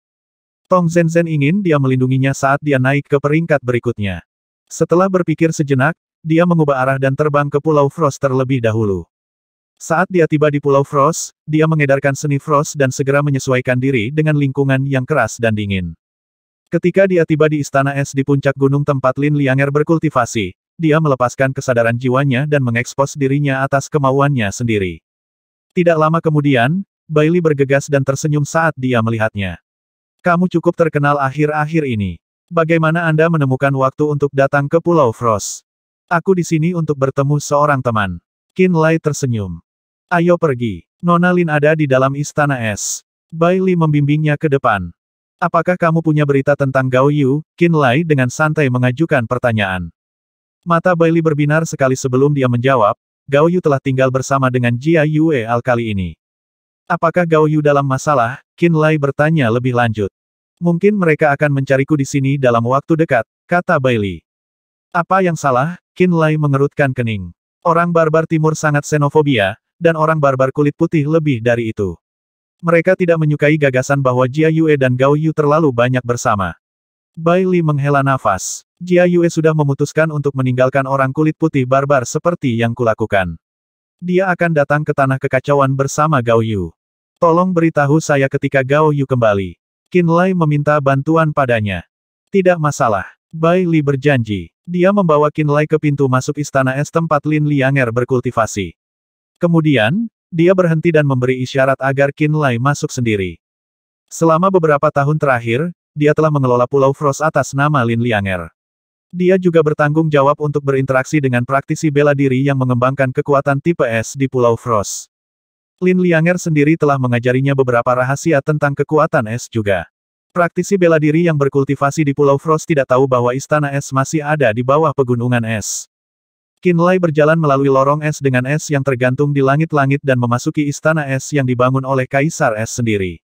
Tong Zenzhen ingin dia melindunginya saat dia naik ke peringkat berikutnya. Setelah berpikir sejenak, dia mengubah arah dan terbang ke Pulau Frost terlebih dahulu. Saat dia tiba di Pulau Frost, dia mengedarkan seni Frost dan segera menyesuaikan diri dengan lingkungan yang keras dan dingin. Ketika dia tiba di Istana Es di puncak gunung tempat Lin Lianger berkultivasi, dia melepaskan kesadaran jiwanya dan mengekspos dirinya atas kemauannya sendiri. Tidak lama kemudian, Bailey bergegas dan tersenyum saat dia melihatnya. Kamu cukup terkenal akhir-akhir ini. Bagaimana Anda menemukan waktu untuk datang ke Pulau Frost? Aku di sini untuk bertemu seorang teman. Qin Lai tersenyum. Ayo pergi. Nona Lin ada di dalam Istana Es. Bailey membimbingnya ke depan. Apakah kamu punya berita tentang Gao Yu? Qin Lai dengan santai mengajukan pertanyaan. Mata Bailey berbinar sekali sebelum dia menjawab, Gao Yu telah tinggal bersama dengan Jia Yue Al kali ini. Apakah Gao Yu dalam masalah? Qin Lai bertanya lebih lanjut. Mungkin mereka akan mencariku di sini dalam waktu dekat, kata Bailey. Apa yang salah? Qin Lai mengerutkan kening. Orang barbar timur sangat xenofobia, dan orang barbar kulit putih lebih dari itu. Mereka tidak menyukai gagasan bahwa Jia Yue dan Gao Yu terlalu banyak bersama. Bailey menghela nafas. Jia Yue sudah memutuskan untuk meninggalkan orang kulit putih barbar seperti yang kulakukan. Dia akan datang ke tanah kekacauan bersama Gao Yu. Tolong beritahu saya ketika Gao Yu kembali. Qin Lai meminta bantuan padanya. Tidak masalah. Bailey berjanji. Dia membawa Qin Lai ke pintu masuk Istana Es tempat Lin Lianger berkultivasi. Kemudian, dia berhenti dan memberi isyarat agar Qin Lai masuk sendiri. Selama beberapa tahun terakhir, dia telah mengelola Pulau Frost atas nama Lin Lianger. Dia juga bertanggung jawab untuk berinteraksi dengan praktisi bela diri yang mengembangkan kekuatan tipe S di Pulau Frost. Lin Lianger sendiri telah mengajarinya beberapa rahasia tentang kekuatan es juga. Praktisi bela diri yang berkultivasi di Pulau Frost tidak tahu bahwa Istana Es masih ada di bawah pegunungan es. Qin Lai berjalan melalui lorong es dengan es yang tergantung di langit-langit dan memasuki Istana Es yang dibangun oleh Kaisar Es sendiri.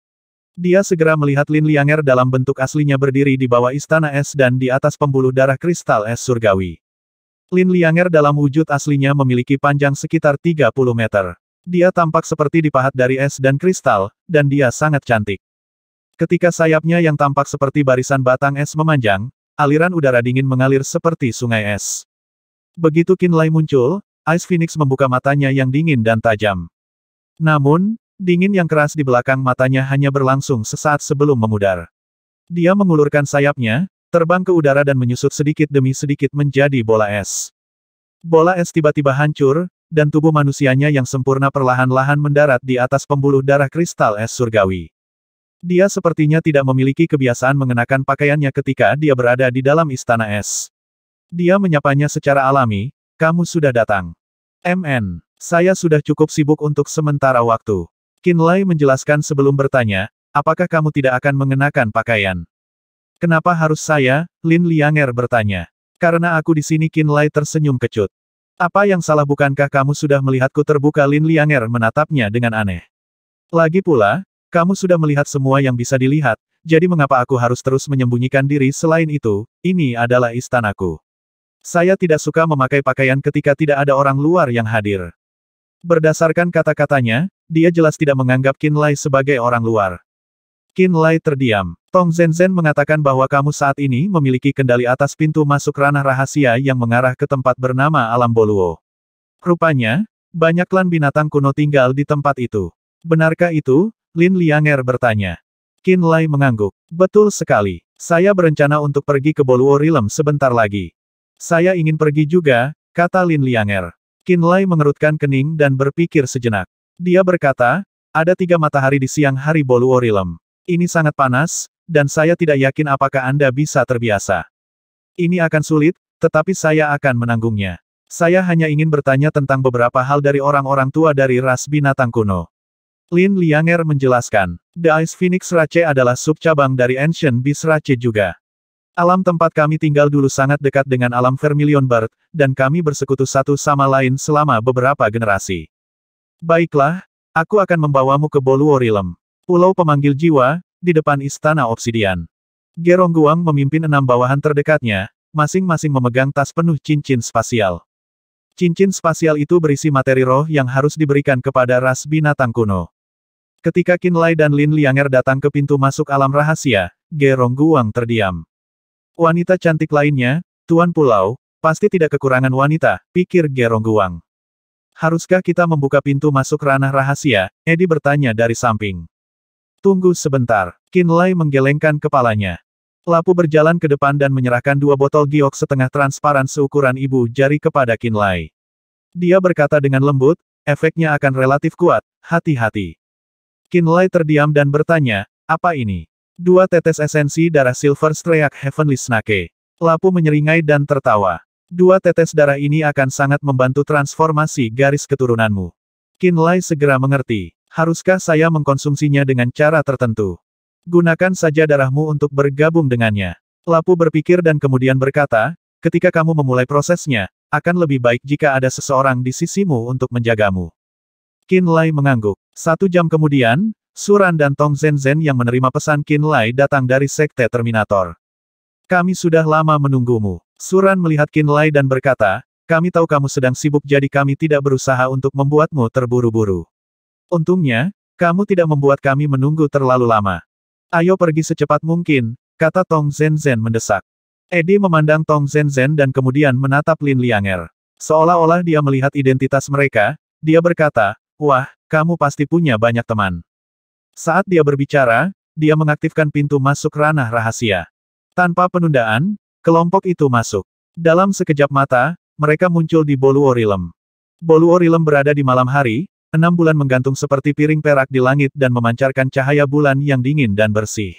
Dia segera melihat Lin Lianger dalam bentuk aslinya berdiri di bawah Istana Es dan di atas pembuluh darah kristal es surgawi. Lin Lianger dalam wujud aslinya memiliki panjang sekitar 30 meter. Dia tampak seperti dipahat dari es dan kristal, dan dia sangat cantik. Ketika sayapnya yang tampak seperti barisan batang es memanjang, aliran udara dingin mengalir seperti sungai es. Begitu Qin Lai muncul, Ice Phoenix membuka matanya yang dingin dan tajam. Namun, dingin yang keras di belakang matanya hanya berlangsung sesaat sebelum memudar. Dia mengulurkan sayapnya, terbang ke udara dan menyusut sedikit demi sedikit menjadi bola es. Bola es tiba-tiba hancur, dan tubuh manusianya yang sempurna perlahan-lahan mendarat di atas pembuluh darah kristal es surgawi. Dia sepertinya tidak memiliki kebiasaan mengenakan pakaiannya ketika dia berada di dalam Istana Es. Dia menyapanya secara alami, kamu sudah datang. Saya sudah cukup sibuk untuk sementara waktu. Qin Lai menjelaskan sebelum bertanya, apakah kamu tidak akan mengenakan pakaian? Kenapa harus saya? Lin Lianger bertanya. Karena aku di sini. Qin Lai tersenyum kecut. Apa yang salah, bukankah kamu sudah melihatku terbuka? Lin Lianger menatapnya dengan aneh. Lagi pula, kamu sudah melihat semua yang bisa dilihat, jadi mengapa aku harus terus menyembunyikan diri? Selain itu, ini adalah istanaku. Saya tidak suka memakai pakaian ketika tidak ada orang luar yang hadir. Berdasarkan kata-katanya, dia jelas tidak menganggap Qin Lai sebagai orang luar. Qin Lai terdiam. Tong Zenzhen mengatakan bahwa kamu saat ini memiliki kendali atas pintu masuk ranah rahasia yang mengarah ke tempat bernama Alam Boluo. Rupanya, banyak klan binatang kuno tinggal di tempat itu. Benarkah itu? Lin Lianger bertanya. Qin Lai mengangguk. Betul sekali. Saya berencana untuk pergi ke Boluo Realm sebentar lagi. Saya ingin pergi juga, kata Lin Lianger. Qin Lai mengerutkan kening dan berpikir sejenak. Dia berkata, ada 3 matahari di siang hari Boluo Realm. Ini sangat panas, dan saya tidak yakin apakah Anda bisa terbiasa. Ini akan sulit, tetapi saya akan menanggungnya. Saya hanya ingin bertanya tentang beberapa hal dari orang-orang tua dari ras binatang kuno. Lin Lianger menjelaskan, The Ice Phoenix Rache adalah subcabang dari Ancient Beast Rache juga. Alam tempat kami tinggal dulu sangat dekat dengan alam Vermilion Bird, dan kami bersekutu satu sama lain selama beberapa generasi. Baiklah, aku akan membawamu ke Boluo Realm. Pulau pemanggil jiwa, di depan Istana Obsidian. Gerongguang memimpin 6 bawahan terdekatnya, masing-masing memegang tas penuh cincin spasial. Cincin spasial itu berisi materi roh yang harus diberikan kepada ras binatang kuno. Ketika Qin Lai dan Lin Lianger datang ke pintu masuk alam rahasia, Gerongguang terdiam. Wanita cantik lainnya, Tuan Pulau, pasti tidak kekurangan wanita, pikir Gerongguang. Haruskah kita membuka pintu masuk ranah rahasia? Eddie bertanya dari samping. Tunggu sebentar, Qin Lai menggelengkan kepalanya. Lapu berjalan ke depan dan menyerahkan 2 botol giok setengah transparan seukuran ibu jari kepada Qin Lai. Dia berkata dengan lembut, efeknya akan relatif kuat, hati-hati. Qin Lai terdiam dan bertanya, apa ini? 2 tetes esensi darah Silver Streak Heavenly Snake. Lapu menyeringai dan tertawa. 2 tetes darah ini akan sangat membantu transformasi garis keturunanmu. Qin Lai segera mengerti. Haruskah saya mengkonsumsinya dengan cara tertentu? Gunakan saja darahmu untuk bergabung dengannya. Lapu berpikir dan kemudian berkata, ketika kamu memulai prosesnya, akan lebih baik jika ada seseorang di sisimu untuk menjagamu. Qin Lai mengangguk. 1 jam kemudian, Suran dan Tong Zenzhen yang menerima pesan Qin Lai datang dari Sekte Terminator. Kami sudah lama menunggumu. Suran melihat Qin Lai dan berkata, kami tahu kamu sedang sibuk jadi kami tidak berusaha untuk membuatmu terburu-buru. Untungnya, kamu tidak membuat kami menunggu terlalu lama. Ayo pergi secepat mungkin, kata Tong Zenzhen mendesak. Eddie memandang Tong Zenzhen dan kemudian menatap Lin Lianger. Seolah-olah dia melihat identitas mereka, dia berkata, wah, kamu pasti punya banyak teman. Saat dia berbicara, dia mengaktifkan pintu masuk ranah rahasia. Tanpa penundaan, kelompok itu masuk. Dalam sekejap mata, mereka muncul di Boluo Realm. Boluo Realm berada di malam hari, 6 bulan menggantung seperti piring perak di langit dan memancarkan cahaya bulan yang dingin dan bersih.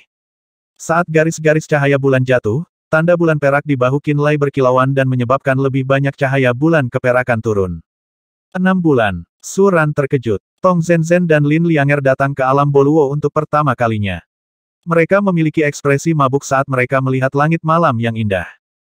Saat garis-garis cahaya bulan jatuh, tanda bulan perak di bahu Qin Lai berkilauan dan menyebabkan lebih banyak cahaya bulan keperakan turun. 6 bulan. Suran terkejut. Tong Zenzhen dan Lin Lianger datang ke alam Boluo untuk pertama kalinya. Mereka memiliki ekspresi mabuk saat mereka melihat langit malam yang indah.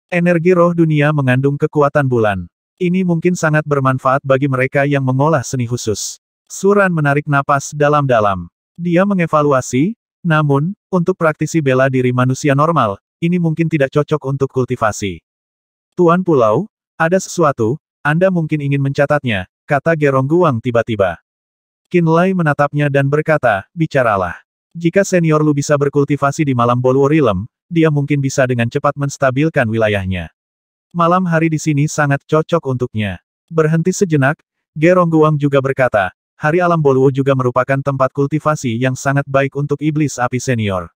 Energi roh dunia mengandung kekuatan bulan. Ini mungkin sangat bermanfaat bagi mereka yang mengolah seni khusus. Suran menarik napas dalam-dalam. Dia mengevaluasi, namun, untuk praktisi bela diri manusia normal, ini mungkin tidak cocok untuk kultivasi. Tuan Pulau, ada sesuatu, Anda mungkin ingin mencatatnya, kata Gerongguang tiba-tiba. Qin Lai menatapnya dan berkata, bicaralah. Jika senior Lu bisa berkultivasi di malam Boluo Realm, dia mungkin bisa dengan cepat menstabilkan wilayahnya. Malam hari di sini sangat cocok untuknya. Berhenti sejenak, Gerongguang juga berkata, hari alam Boluo juga merupakan tempat kultivasi yang sangat baik untuk iblis api senior.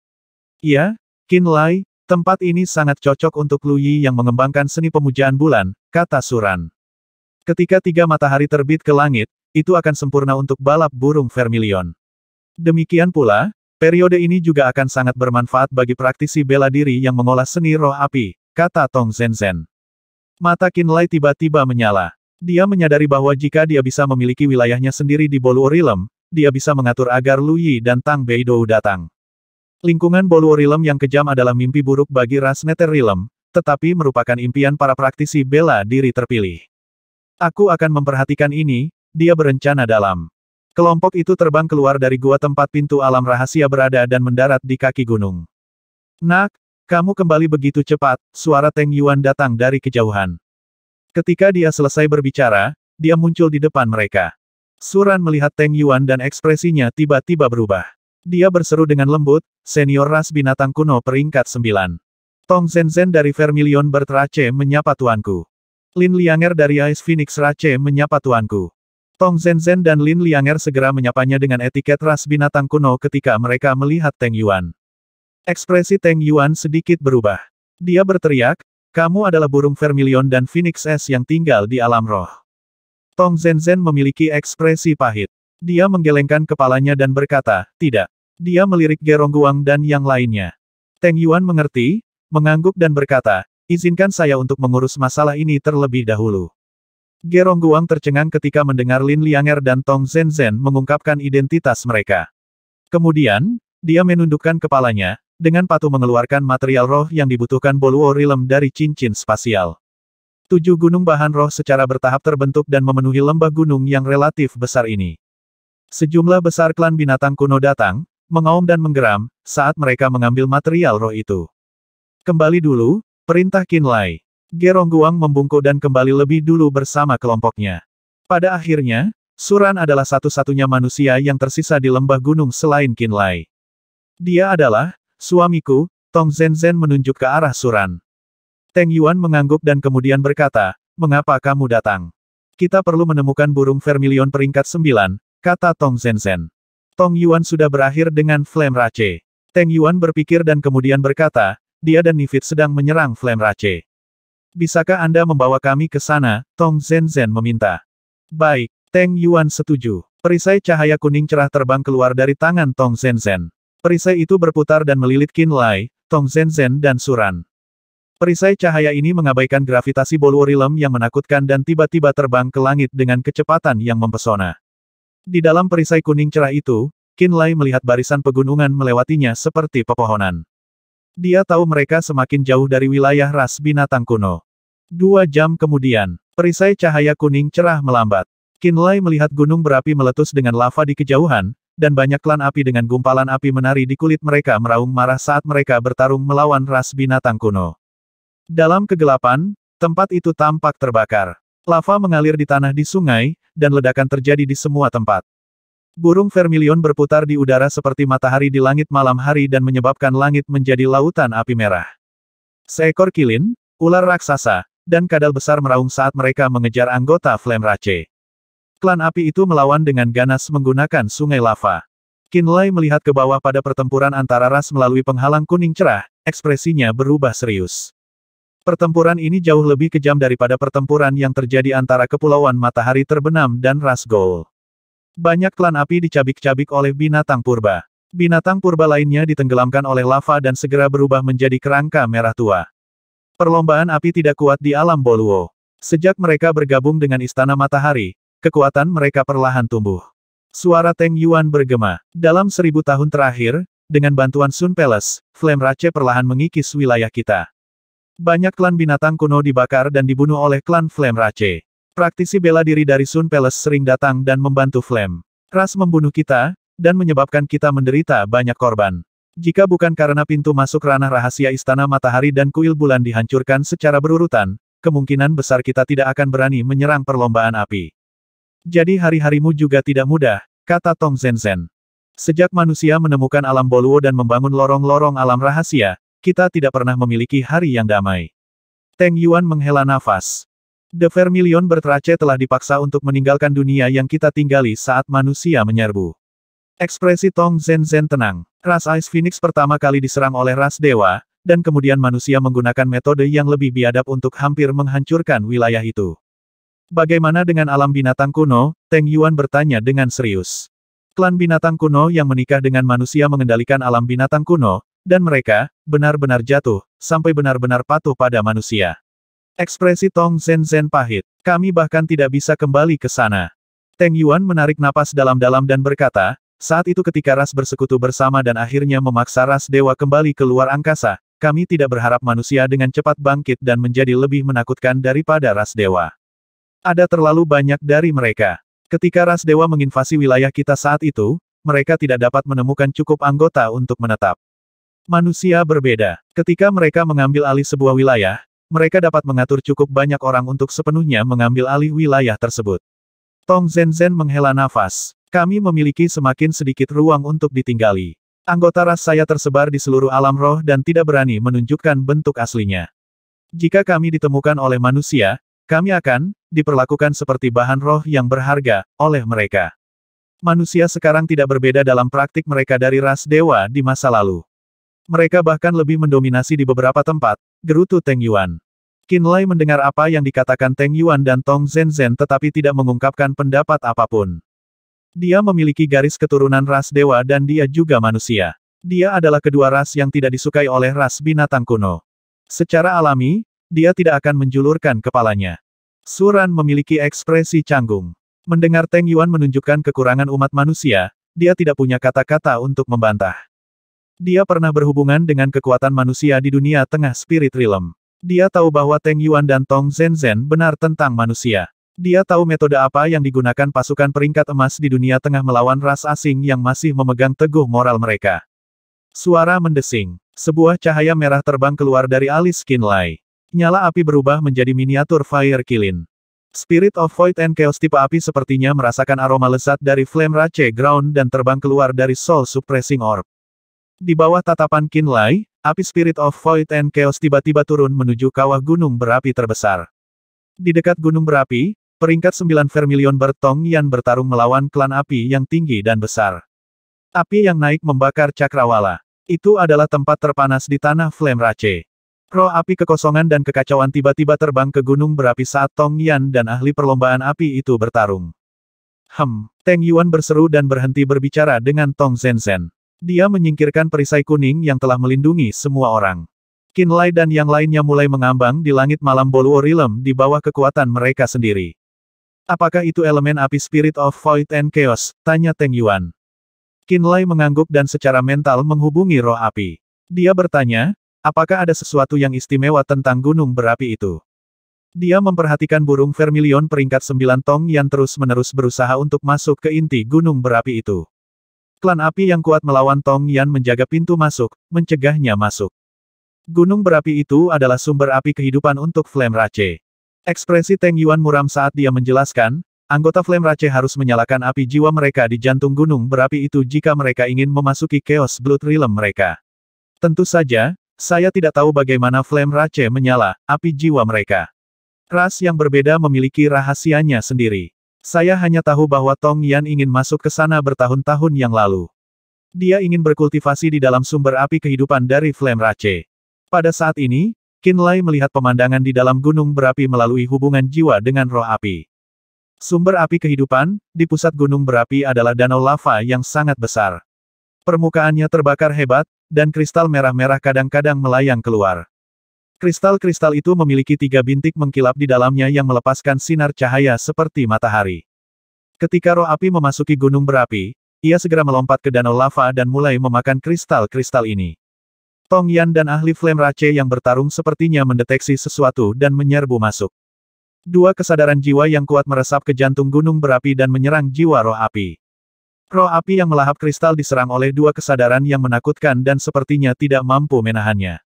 Iya, Qin Lai, tempat ini sangat cocok untuk Lu Yi yang mengembangkan seni pemujaan bulan, kata Suran. Ketika 3 matahari terbit ke langit, itu akan sempurna untuk balap burung vermilion. Demikian pula, periode ini juga akan sangat bermanfaat bagi praktisi bela diri yang mengolah seni roh api, kata Tong Zenzhen. Mata Qin Lai tiba-tiba menyala. Dia menyadari bahwa jika dia bisa memiliki wilayahnya sendiri di Boluo Realm, dia bisa mengatur agar Lu Yi dan Tang Beidou datang. Lingkungan Boluo Realm yang kejam adalah mimpi buruk bagi ras Nether Realm, tetapi merupakan impian para praktisi bela diri terpilih. Aku akan memperhatikan ini, dia berencana dalam. Kelompok itu terbang keluar dari gua tempat pintu alam rahasia berada dan mendarat di kaki gunung. Nak, kamu kembali begitu cepat, suara Teng Yuan datang dari kejauhan. Ketika dia selesai berbicara, dia muncul di depan mereka. Suran melihat Teng Yuan dan ekspresinya tiba-tiba berubah. Dia berseru dengan lembut, senior ras binatang kuno peringkat 9. Tong Zenzhen dari Vermilion Bird Rache menyapa tuanku. Lin Lianger dari Ice Phoenix Rache menyapa tuanku. Tong Zenzhen dan Lin Lianger segera menyapanya dengan etiket ras binatang kuno ketika mereka melihat Teng Yuan. Ekspresi Teng Yuan sedikit berubah. Dia berteriak, kamu adalah burung vermilion dan Phoenix S yang tinggal di alam roh. Tong Zenzhen memiliki ekspresi pahit. Dia menggelengkan kepalanya dan berkata, tidak. Dia melirik Gerongguang dan yang lainnya. Teng Yuan mengerti, mengangguk dan berkata, izinkan saya untuk mengurus masalah ini terlebih dahulu. Gerongguang tercengang ketika mendengar Lin Lianger dan Tong Zenzhen mengungkapkan identitas mereka. Kemudian, dia menundukkan kepalanya, dengan patuh mengeluarkan material roh yang dibutuhkan Boluo Realm dari cincin spasial. 7 gunung bahan roh secara bertahap terbentuk dan memenuhi lembah gunung yang relatif besar ini. Sejumlah besar klan binatang kuno datang, mengaum dan menggeram, saat mereka mengambil material roh itu. Kembali dulu, perintah Qin Lai. Gerongguang membungkuk dan kembali lebih dulu bersama kelompoknya. Pada akhirnya, Suran adalah satu-satunya manusia yang tersisa di lembah gunung selain Qin Lai. Dia adalah suamiku. Tong Zenzhen menunjuk ke arah Suran. Teng Yuan mengangguk dan kemudian berkata, "Mengapa kamu datang?" "Kita perlu menemukan burung vermilion peringkat 9, kata Tong Zenzhen. Tong Yuan sudah berakhir dengan Flame Rache. Teng Yuan berpikir dan kemudian berkata, "Dia dan Nifit sedang menyerang Flame Rache. Bisakah Anda membawa kami ke sana?" Tong Zenzhen meminta. "Baik." Teng Yuan setuju. Perisai cahaya kuning cerah terbang keluar dari tangan Tong Zenzhen. Perisai itu berputar dan melilit Qin Lai, Tong Zenzhen dan Suran. Perisai cahaya ini mengabaikan gravitasi Boluorilem yang menakutkan dan tiba-tiba terbang ke langit dengan kecepatan yang mempesona. Di dalam perisai kuning cerah itu, Qin Lai melihat barisan pegunungan melewatinya seperti pepohonan. Dia tahu mereka semakin jauh dari wilayah ras binatang kuno. 2 jam kemudian, perisai cahaya kuning cerah melambat. Qin Lai melihat gunung berapi meletus dengan lava di kejauhan, dan banyak klan api dengan gumpalan api menari di kulit mereka meraung marah saat mereka bertarung melawan ras binatang kuno. Dalam kegelapan, tempat itu tampak terbakar. Lava mengalir di tanah di sungai, dan ledakan terjadi di semua tempat. Burung vermilion berputar di udara seperti matahari di langit malam hari dan menyebabkan langit menjadi lautan api merah. Seekor kilin, ular raksasa, dan kadal besar meraung saat mereka mengejar anggota Flame Rache. Klan api itu melawan dengan ganas menggunakan sungai lava. Qin Lai melihat ke bawah pada pertempuran antara ras melalui penghalang kuning cerah, ekspresinya berubah serius. Pertempuran ini jauh lebih kejam daripada pertempuran yang terjadi antara Kepulauan Matahari Terbenam dan ras Goul. Banyak klan api dicabik-cabik oleh binatang purba. Binatang purba lainnya ditenggelamkan oleh lava dan segera berubah menjadi kerangka merah tua. Perlombaan api tidak kuat di alam Boluo. Sejak mereka bergabung dengan Istana Matahari, kekuatan mereka perlahan tumbuh. Suara Teng Yuan bergema. Dalam 1000 tahun terakhir, dengan bantuan Sun Palace, Flame Rache perlahan mengikis wilayah kita. Banyak klan binatang kuno dibakar dan dibunuh oleh klan Flame Rache. Praktisi bela diri dari Sun Palace sering datang dan membantu Flame Ras membunuh kita, dan menyebabkan kita menderita banyak korban. Jika bukan karena pintu masuk ranah rahasia Istana Matahari dan kuil bulan dihancurkan secara berurutan, kemungkinan besar kita tidak akan berani menyerang perlombaan api. Jadi hari-harimu juga tidak mudah, kata Tong Zenzhen. Sejak manusia menemukan alam Boluo dan membangun lorong-lorong alam rahasia, kita tidak pernah memiliki hari yang damai. Teng Yuan menghela nafas. The Vermilion Bertrace telah dipaksa untuk meninggalkan dunia yang kita tinggali saat manusia menyerbu. Ekspresi Tong Zenzhen tenang. Ras Ice Phoenix pertama kali diserang oleh ras dewa, dan kemudian manusia menggunakan metode yang lebih biadab untuk hampir menghancurkan wilayah itu. Bagaimana dengan alam binatang kuno? Teng Yuan bertanya dengan serius. Klan binatang kuno yang menikah dengan manusia mengendalikan alam binatang kuno, dan mereka, benar-benar jatuh, sampai benar-benar patuh pada manusia. Ekspresi Tong Zenzhen pahit. Kami bahkan tidak bisa kembali ke sana. Teng Yuan menarik napas dalam-dalam dan berkata, saat itu ketika ras bersekutu bersama dan akhirnya memaksa ras dewa kembali ke luar angkasa, kami tidak berharap manusia dengan cepat bangkit dan menjadi lebih menakutkan daripada ras dewa. Ada terlalu banyak dari mereka. Ketika ras dewa menginvasi wilayah kita saat itu, mereka tidak dapat menemukan cukup anggota untuk menetap. Manusia berbeda. Ketika mereka mengambil alih sebuah wilayah, mereka dapat mengatur cukup banyak orang untuk sepenuhnya mengambil alih wilayah tersebut. Tong Zenzhen menghela nafas. Kami memiliki semakin sedikit ruang untuk ditinggali. Anggota ras saya tersebar di seluruh alam roh dan tidak berani menunjukkan bentuk aslinya. Jika kami ditemukan oleh manusia, kami akan diperlakukan seperti bahan roh yang berharga oleh mereka. Manusia sekarang tidak berbeda dalam praktik mereka dari ras dewa di masa lalu. Mereka bahkan lebih mendominasi di beberapa tempat, gerutu Teng Yuan. Qin Lai mendengar apa yang dikatakan Teng Yuan dan Tong Zenzhen tetapi tidak mengungkapkan pendapat apapun. Dia memiliki garis keturunan ras dewa dan dia juga manusia. Dia adalah kedua ras yang tidak disukai oleh ras binatang kuno. Secara alami, dia tidak akan menjulurkan kepalanya. Suran memiliki ekspresi canggung. Mendengar Teng Yuan menunjukkan kekurangan umat manusia, dia tidak punya kata-kata untuk membantah. Dia pernah berhubungan dengan kekuatan manusia di dunia tengah Spirit Realm. Dia tahu bahwa Teng Yuan dan Tong Zenzhen benar tentang manusia. Dia tahu metode apa yang digunakan pasukan peringkat emas di dunia tengah melawan ras asing yang masih memegang teguh moral mereka. Suara mendesing. Sebuah cahaya merah terbang keluar dari alis Qin Lai. Nyala api berubah menjadi miniatur Fire Qilin. Spirit of Void and Chaos tipe api sepertinya merasakan aroma lezat dari Flame Rache Ground dan terbang keluar dari Soul Suppressing Orb. Di bawah tatapan Qin Lai, api Spirit of Void and Chaos tiba-tiba turun menuju kawah gunung berapi terbesar. Di dekat gunung berapi, peringkat 9 Vermilion Bird Tong Yan bertarung melawan klan api yang tinggi dan besar. Api yang naik membakar cakrawala. Itu adalah tempat terpanas di tanah Flame Rache. Roh api kekosongan dan kekacauan tiba-tiba terbang ke gunung berapi saat Tong Yan dan ahli perlombaan api itu bertarung. Teng Yuan berseru dan berhenti berbicara dengan Tong Zenzhen. Dia menyingkirkan perisai kuning yang telah melindungi semua orang. Qin Lai dan yang lainnya mulai mengambang di langit malam Boluo Realm di bawah kekuatan mereka sendiri. Apakah itu elemen api Spirit of Void and Chaos? Tanya Teng Yuan. Qin Lai mengangguk dan secara mental menghubungi roh api. Dia bertanya, apakah ada sesuatu yang istimewa tentang gunung berapi itu? Dia memperhatikan burung Vermilion peringkat 9 Tong yang terus-menerus berusaha untuk masuk ke inti gunung berapi itu. Klan api yang kuat melawan Tong Yan menjaga pintu masuk, mencegahnya masuk. Gunung berapi itu adalah sumber api kehidupan untuk Flame Rache. Ekspresi Teng Yuan muram saat dia menjelaskan, anggota Flame Rache harus menyalakan api jiwa mereka di jantung gunung berapi itu jika mereka ingin memasuki Chaos Blood Realm mereka. Tentu saja, saya tidak tahu bagaimana Flame Rache menyala, api jiwa mereka. Ras yang berbeda memiliki rahasianya sendiri. Saya hanya tahu bahwa Tong Yan ingin masuk ke sana bertahun-tahun yang lalu. Dia ingin berkultivasi di dalam sumber api kehidupan dari Flame Rache. Pada saat ini, Qin Lai melihat pemandangan di dalam gunung berapi melalui hubungan jiwa dengan roh api. Sumber api kehidupan, di pusat gunung berapi adalah danau lava yang sangat besar. Permukaannya terbakar hebat, dan kristal merah-merah kadang-kadang melayang keluar. Kristal-kristal itu memiliki 3 bintik mengkilap di dalamnya yang melepaskan sinar cahaya seperti matahari. Ketika roh api memasuki gunung berapi, ia segera melompat ke danau lava dan mulai memakan kristal-kristal ini. Tong Yan dan ahli Flame Rache yang bertarung sepertinya mendeteksi sesuatu dan menyerbu masuk. 2 kesadaran jiwa yang kuat meresap ke jantung gunung berapi dan menyerang jiwa roh api. Roh api yang melahap kristal diserang oleh 2 kesadaran yang menakutkan dan sepertinya tidak mampu menahannya.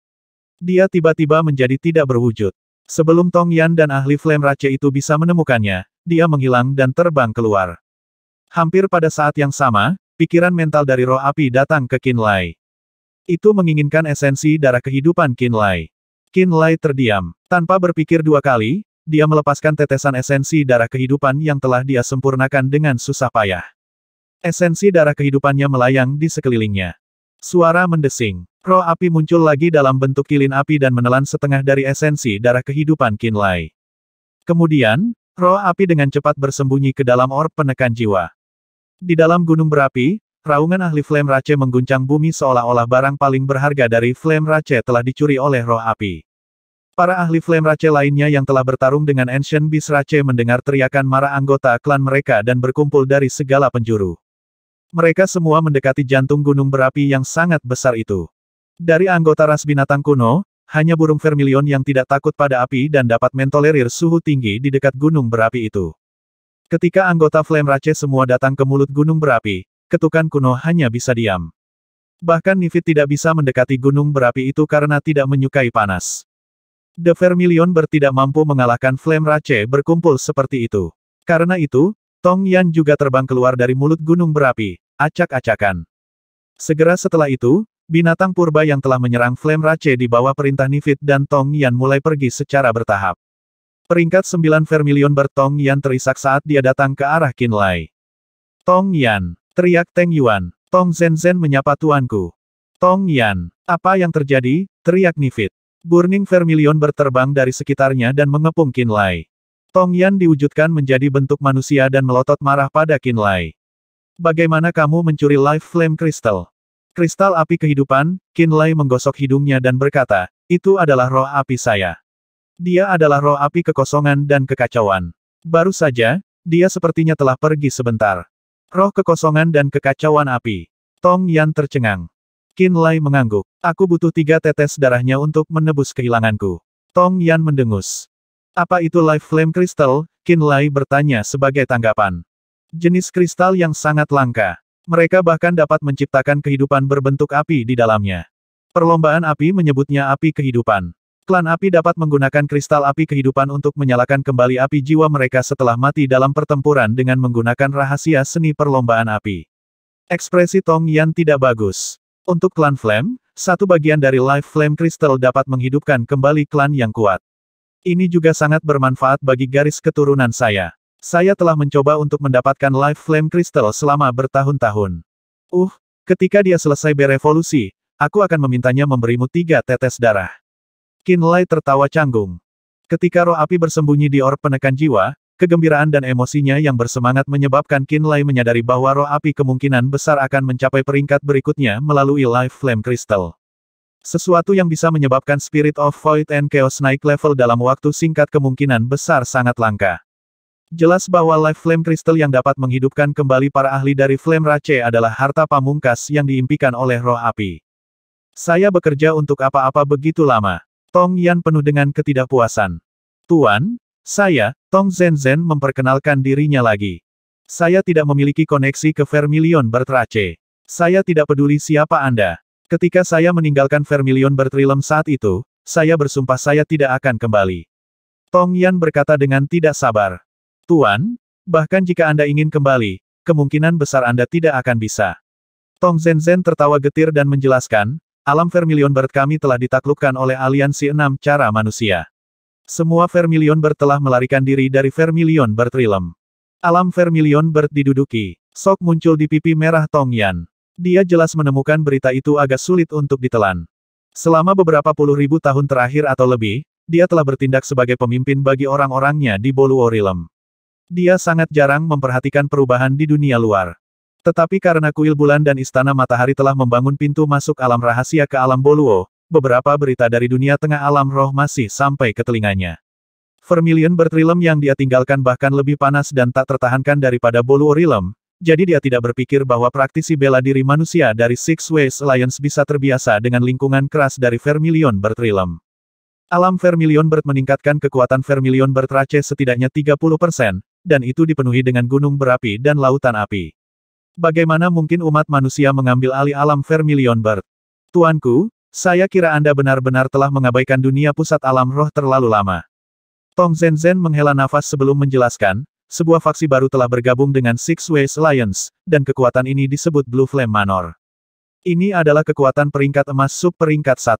Dia tiba-tiba menjadi tidak berwujud. Sebelum Tong Yan dan ahli Flame Rache itu bisa menemukannya, dia menghilang dan terbang keluar. Hampir pada saat yang sama, pikiran mental dari roh api datang ke Qin Lai. Itu menginginkan esensi darah kehidupan Qin Lai. Qin Lai terdiam. Tanpa berpikir 2 kali, dia melepaskan tetesan esensi darah kehidupan yang telah dia sempurnakan dengan susah payah. Esensi darah kehidupannya melayang di sekelilingnya. Suara mendesing. Roh api muncul lagi dalam bentuk kilin api dan menelan setengah dari esensi darah kehidupan Qin Lai. Kemudian, roh api dengan cepat bersembunyi ke dalam orb penekan jiwa. Di dalam gunung berapi, raungan ahli Flame Rache mengguncang bumi seolah-olah barang paling berharga dari Flame Rache telah dicuri oleh roh api. Para ahli Flame Rache lainnya yang telah bertarung dengan Ancient Beast Rache mendengar teriakan marah anggota klan mereka dan berkumpul dari segala penjuru. Mereka semua mendekati jantung gunung berapi yang sangat besar itu. Dari anggota ras binatang kuno, hanya burung Vermilion yang tidak takut pada api dan dapat mentolerir suhu tinggi di dekat gunung berapi itu. Ketika anggota Flame Rache semua datang ke mulut gunung berapi, ketukan kuno hanya bisa diam. Bahkan Nifit tidak bisa mendekati gunung berapi itu karena tidak menyukai panas. The Vermilion tidak mampu mengalahkan Flame Rache berkumpul seperti itu. Karena itu, Tong Yan juga terbang keluar dari mulut gunung berapi, acak-acakan. Segera setelah itu, binatang purba yang telah menyerang Flame Rache di bawah perintah Nifit dan Tong Yan mulai pergi secara bertahap. Peringkat 9 Vermilion Tong Yan terisak saat dia datang ke arah Qin Lai. Tong Yan, teriak Teng Yuan. Tong Zenzhen menyapa tuanku. Tong Yan, apa yang terjadi? Teriak Nifit. Burning Vermilion terbang dari sekitarnya dan mengepung Qin Lai. Tong Yan diwujudkan menjadi bentuk manusia dan melotot marah pada Qin Lai. Bagaimana kamu mencuri Life Flame Crystal? Kristal api kehidupan, Qin Lai menggosok hidungnya dan berkata, itu adalah roh api saya. Dia adalah roh api kekosongan dan kekacauan. Baru saja, dia sepertinya telah pergi sebentar. Roh kekosongan dan kekacauan api. Tong Yan tercengang. Qin Lai mengangguk. Aku butuh 3 tetes darahnya untuk menebus kehilanganku. Tong Yan mendengus. Apa itu Life Flame Crystal? Qin Lai bertanya sebagai tanggapan. Jenis kristal yang sangat langka. Mereka bahkan dapat menciptakan kehidupan berbentuk api di dalamnya. Perlombaan api menyebutnya api kehidupan. Klan api dapat menggunakan kristal api kehidupan untuk menyalakan kembali api jiwa mereka setelah mati dalam pertempuran dengan menggunakan rahasia seni perlombaan api. Ekspresi Tong Yan tidak bagus. Untuk klan Flame, satu bagian dari Life Flame Crystal dapat menghidupkan kembali klan yang kuat. Ini juga sangat bermanfaat bagi garis keturunan saya. Saya telah mencoba untuk mendapatkan Life Flame Crystal selama bertahun-tahun. Ketika dia selesai berevolusi, aku akan memintanya memberimu 3 tetes darah. Qin Lai tertawa canggung. Ketika roh api bersembunyi di orb penekan jiwa, kegembiraan dan emosinya yang bersemangat menyebabkan Qin Lai menyadari bahwa roh api kemungkinan besar akan mencapai peringkat berikutnya melalui Life Flame Crystal. Sesuatu yang bisa menyebabkan Spirit of Void and Chaos naik level dalam waktu singkat kemungkinan besar sangat langka. Jelas bahwa Life Flame Crystal yang dapat menghidupkan kembali para ahli dari Flame Rache adalah harta pamungkas yang diimpikan oleh roh api. Saya bekerja untuk apa-apa begitu lama. Tong Yan penuh dengan ketidakpuasan. Tuan, saya, Tong Zenzhen memperkenalkan dirinya lagi. Saya tidak memiliki koneksi ke Vermilion Bertrace. Saya tidak peduli siapa Anda. Ketika saya meninggalkan Vermilion Bertrilem saat itu, saya bersumpah saya tidak akan kembali. Tong Yan berkata dengan tidak sabar. Tuan, bahkan jika Anda ingin kembali, kemungkinan besar Anda tidak akan bisa. Tong Zenzhen tertawa getir dan menjelaskan, alam Vermilion Bert kami telah ditaklukkan oleh aliansi 6 cara manusia. Semua Vermilion Bert telah melarikan diri dari Vermilion Bertrilem. Alam Vermilion Bert diduduki. Sok muncul di pipi merah Tong Yan. Dia jelas menemukan berita itu agak sulit untuk ditelan. Selama beberapa puluh ribu tahun terakhir atau lebih, dia telah bertindak sebagai pemimpin bagi orang-orangnya di Boluo Realm. Dia sangat jarang memperhatikan perubahan di dunia luar. Tetapi karena kuil bulan dan istana matahari telah membangun pintu masuk alam rahasia ke alam Boluo, beberapa berita dari dunia tengah alam roh masih sampai ke telinganya. Vermilion Bertrilem yang dia tinggalkan bahkan lebih panas dan tak tertahankan daripada Boluo Realm. Jadi dia tidak berpikir bahwa praktisi bela diri manusia dari Six Ways Alliance bisa terbiasa dengan lingkungan keras dari Vermilion Bertrilem. Alam Vermilion Bert meningkatkan kekuatan Vermilion Bertrace setidaknya 30%, dan itu dipenuhi dengan gunung berapi dan lautan api. Bagaimana mungkin umat manusia mengambil alih alam Vermilion Bert? Tuanku, saya kira Anda benar-benar telah mengabaikan dunia pusat alam roh terlalu lama. Tong Zenzhen menghela nafas sebelum menjelaskan, sebuah faksi baru telah bergabung dengan Six Ways Alliance, dan kekuatan ini disebut Blue Flame Manor. Ini adalah kekuatan peringkat emas sub peringkat 1.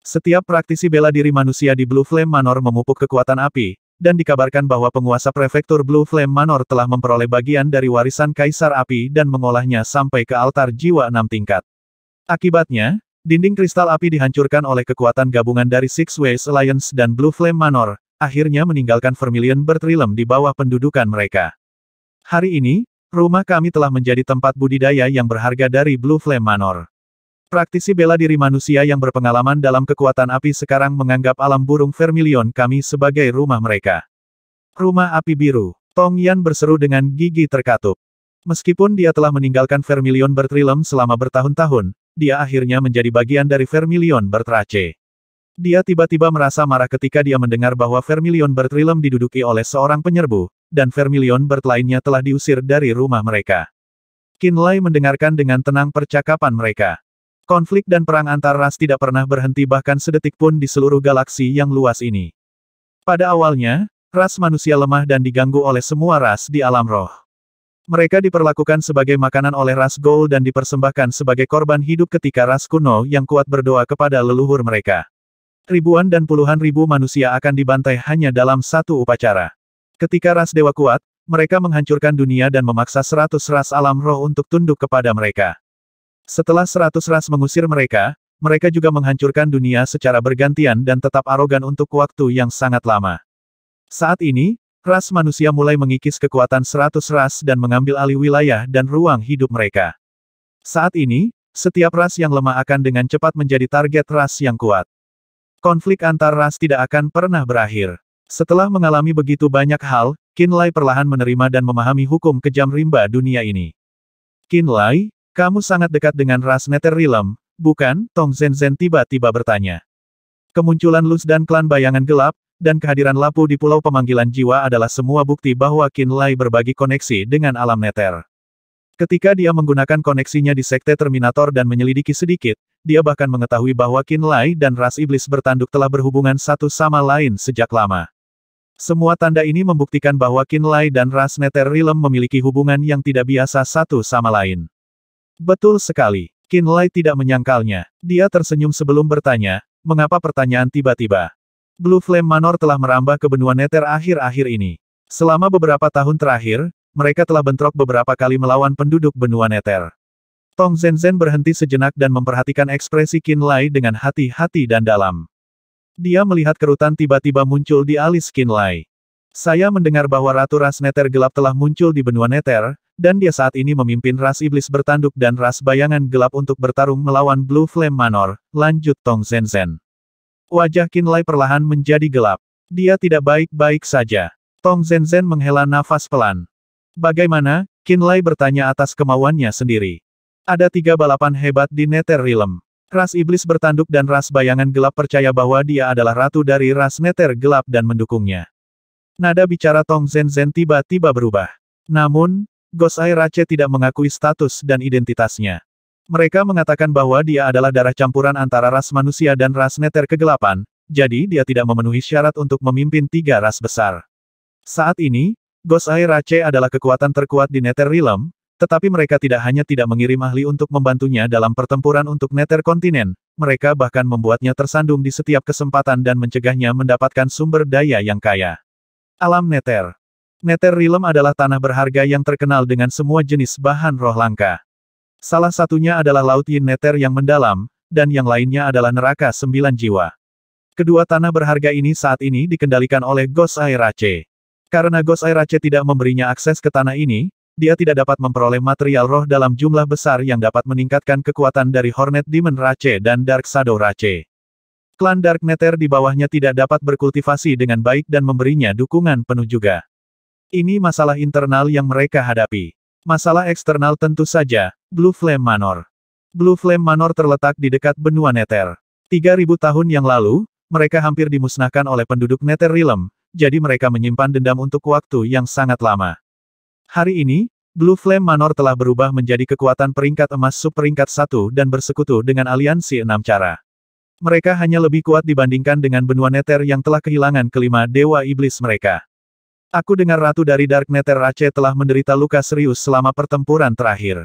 Setiap praktisi bela diri manusia di Blue Flame Manor memupuk kekuatan api, dan dikabarkan bahwa penguasa prefektur Blue Flame Manor telah memperoleh bagian dari warisan Kaisar Api dan mengolahnya sampai ke altar jiwa 6 tingkat. Akibatnya, dinding kristal api dihancurkan oleh kekuatan gabungan dari Six Ways Alliance dan Blue Flame Manor, akhirnya meninggalkan Vermilion Bertrilem di bawah pendudukan mereka. Hari ini, rumah kami telah menjadi tempat budidaya yang berharga dari Blue Flame Manor. Praktisi bela diri manusia yang berpengalaman dalam kekuatan api sekarang menganggap alam burung Vermilion kami sebagai rumah mereka. Rumah api biru. Tong Yan berseru dengan gigi terkatup. Meskipun dia telah meninggalkan Vermilion Bertrilem selama bertahun-tahun, dia akhirnya menjadi bagian dari Vermilion Bertrace. Dia tiba-tiba merasa marah ketika dia mendengar bahwa Vermilion Bertrilem diduduki oleh seorang penyerbu, dan Vermilion Bert lainnya telah diusir dari rumah mereka. Qin Lai mendengarkan dengan tenang percakapan mereka. Konflik dan perang antar ras tidak pernah berhenti bahkan sedetik pun di seluruh galaksi yang luas ini. Pada awalnya, ras manusia lemah dan diganggu oleh semua ras di alam roh. Mereka diperlakukan sebagai makanan oleh ras Ghoul dan dipersembahkan sebagai korban hidup ketika ras kuno yang kuat berdoa kepada leluhur mereka. Ribuan dan puluhan ribu manusia akan dibantai hanya dalam satu upacara. Ketika ras dewa kuat, mereka menghancurkan dunia dan memaksa 100 ras alam roh untuk tunduk kepada mereka. Setelah 100 ras mengusir mereka, mereka juga menghancurkan dunia secara bergantian dan tetap arogan untuk waktu yang sangat lama. Saat ini, ras manusia mulai mengikis kekuatan 100 ras dan mengambil alih wilayah dan ruang hidup mereka. Saat ini, setiap ras yang lemah akan dengan cepat menjadi target ras yang kuat. Konflik antar ras tidak akan pernah berakhir. Setelah mengalami begitu banyak hal, Qin Lai perlahan menerima dan memahami hukum kejam rimba dunia ini. Qin Lai, kamu sangat dekat dengan ras Nether Realm, bukan? Tong Zenzhen tiba-tiba bertanya. Kemunculan Luz dan klan bayangan gelap, dan kehadiran Lapu di Pulau Pemanggilan Jiwa adalah semua bukti bahwa Qin Lai berbagi koneksi dengan alam neter. Ketika dia menggunakan koneksinya di Sekte Terminator dan menyelidiki sedikit, dia bahkan mengetahui bahwa Qin Lai dan ras iblis bertanduk telah berhubungan satu sama lain sejak lama. Semua tanda ini membuktikan bahwa Qin Lai dan ras Nether Realm memiliki hubungan yang tidak biasa satu sama lain. Betul sekali. Qin Lai tidak menyangkalnya. Dia tersenyum sebelum bertanya, mengapa pertanyaan tiba-tiba? Blue Flame Manor telah merambah ke benua Nether akhir-akhir ini. Selama beberapa tahun terakhir, mereka telah bentrok beberapa kali melawan penduduk benua Nether. Tong Zenzhen berhenti sejenak dan memperhatikan ekspresi Qin Lai dengan hati-hati dan dalam. Dia melihat kerutan tiba-tiba muncul di alis Qin Lai. Saya mendengar bahwa Ratu Ras Nether Gelap telah muncul di benua Nether, dan dia saat ini memimpin ras iblis bertanduk dan ras bayangan gelap untuk bertarung melawan Blue Flame Manor, lanjut Tong Zenzhen. Wajah Qin Lai perlahan menjadi gelap. Dia tidak baik-baik saja. Tong Zenzhen menghela nafas pelan. Bagaimana? Qin Lai bertanya atas kemauannya sendiri. Ada 3 balapan hebat di Nether Realm. Ras iblis bertanduk dan ras bayangan gelap percaya bahwa dia adalah ratu dari ras Nether Gelap dan mendukungnya. Nada bicara Tong Zenzhen tiba-tiba berubah. Namun, Gosai Rache tidak mengakui status dan identitasnya. Mereka mengatakan bahwa dia adalah darah campuran antara ras manusia dan ras Nether Kegelapan, jadi dia tidak memenuhi syarat untuk memimpin 3 ras besar. Saat ini, Gosai Rache adalah kekuatan terkuat di Nether Realm, tetapi mereka tidak hanya tidak mengirim ahli untuk membantunya dalam pertempuran untuk Nether Kontinen, mereka bahkan membuatnya tersandung di setiap kesempatan dan mencegahnya mendapatkan sumber daya yang kaya. Alam Nether. Nether Realm adalah tanah berharga yang terkenal dengan semua jenis bahan roh langka. Salah satunya adalah Laut Yin Nether yang mendalam, dan yang lainnya adalah Neraka 9 Jiwa. Kedua tanah berharga ini saat ini dikendalikan oleh Gosai Rache. Karena Gosai Rache tidak memberinya akses ke tanah ini, dia tidak dapat memperoleh material roh dalam jumlah besar yang dapat meningkatkan kekuatan dari Hornet Demon Rache dan Dark Shadow Rache. Klan Dark Nether di bawahnya tidak dapat berkultivasi dengan baik dan memberinya dukungan penuh juga. Ini masalah internal yang mereka hadapi. Masalah eksternal tentu saja, Blue Flame Manor. Blue Flame Manor terletak di dekat benua Nether. 3000 tahun yang lalu, mereka hampir dimusnahkan oleh penduduk Nether Realm, jadi mereka menyimpan dendam untuk waktu yang sangat lama. Hari ini, Blue Flame Manor telah berubah menjadi kekuatan peringkat emas sub peringkat 1 dan bersekutu dengan aliansi 6 cara. Mereka hanya lebih kuat dibandingkan dengan benua Nether yang telah kehilangan kelima dewa iblis mereka. Aku dengar ratu dari Dark Nether Rache telah menderita luka serius selama pertempuran terakhir.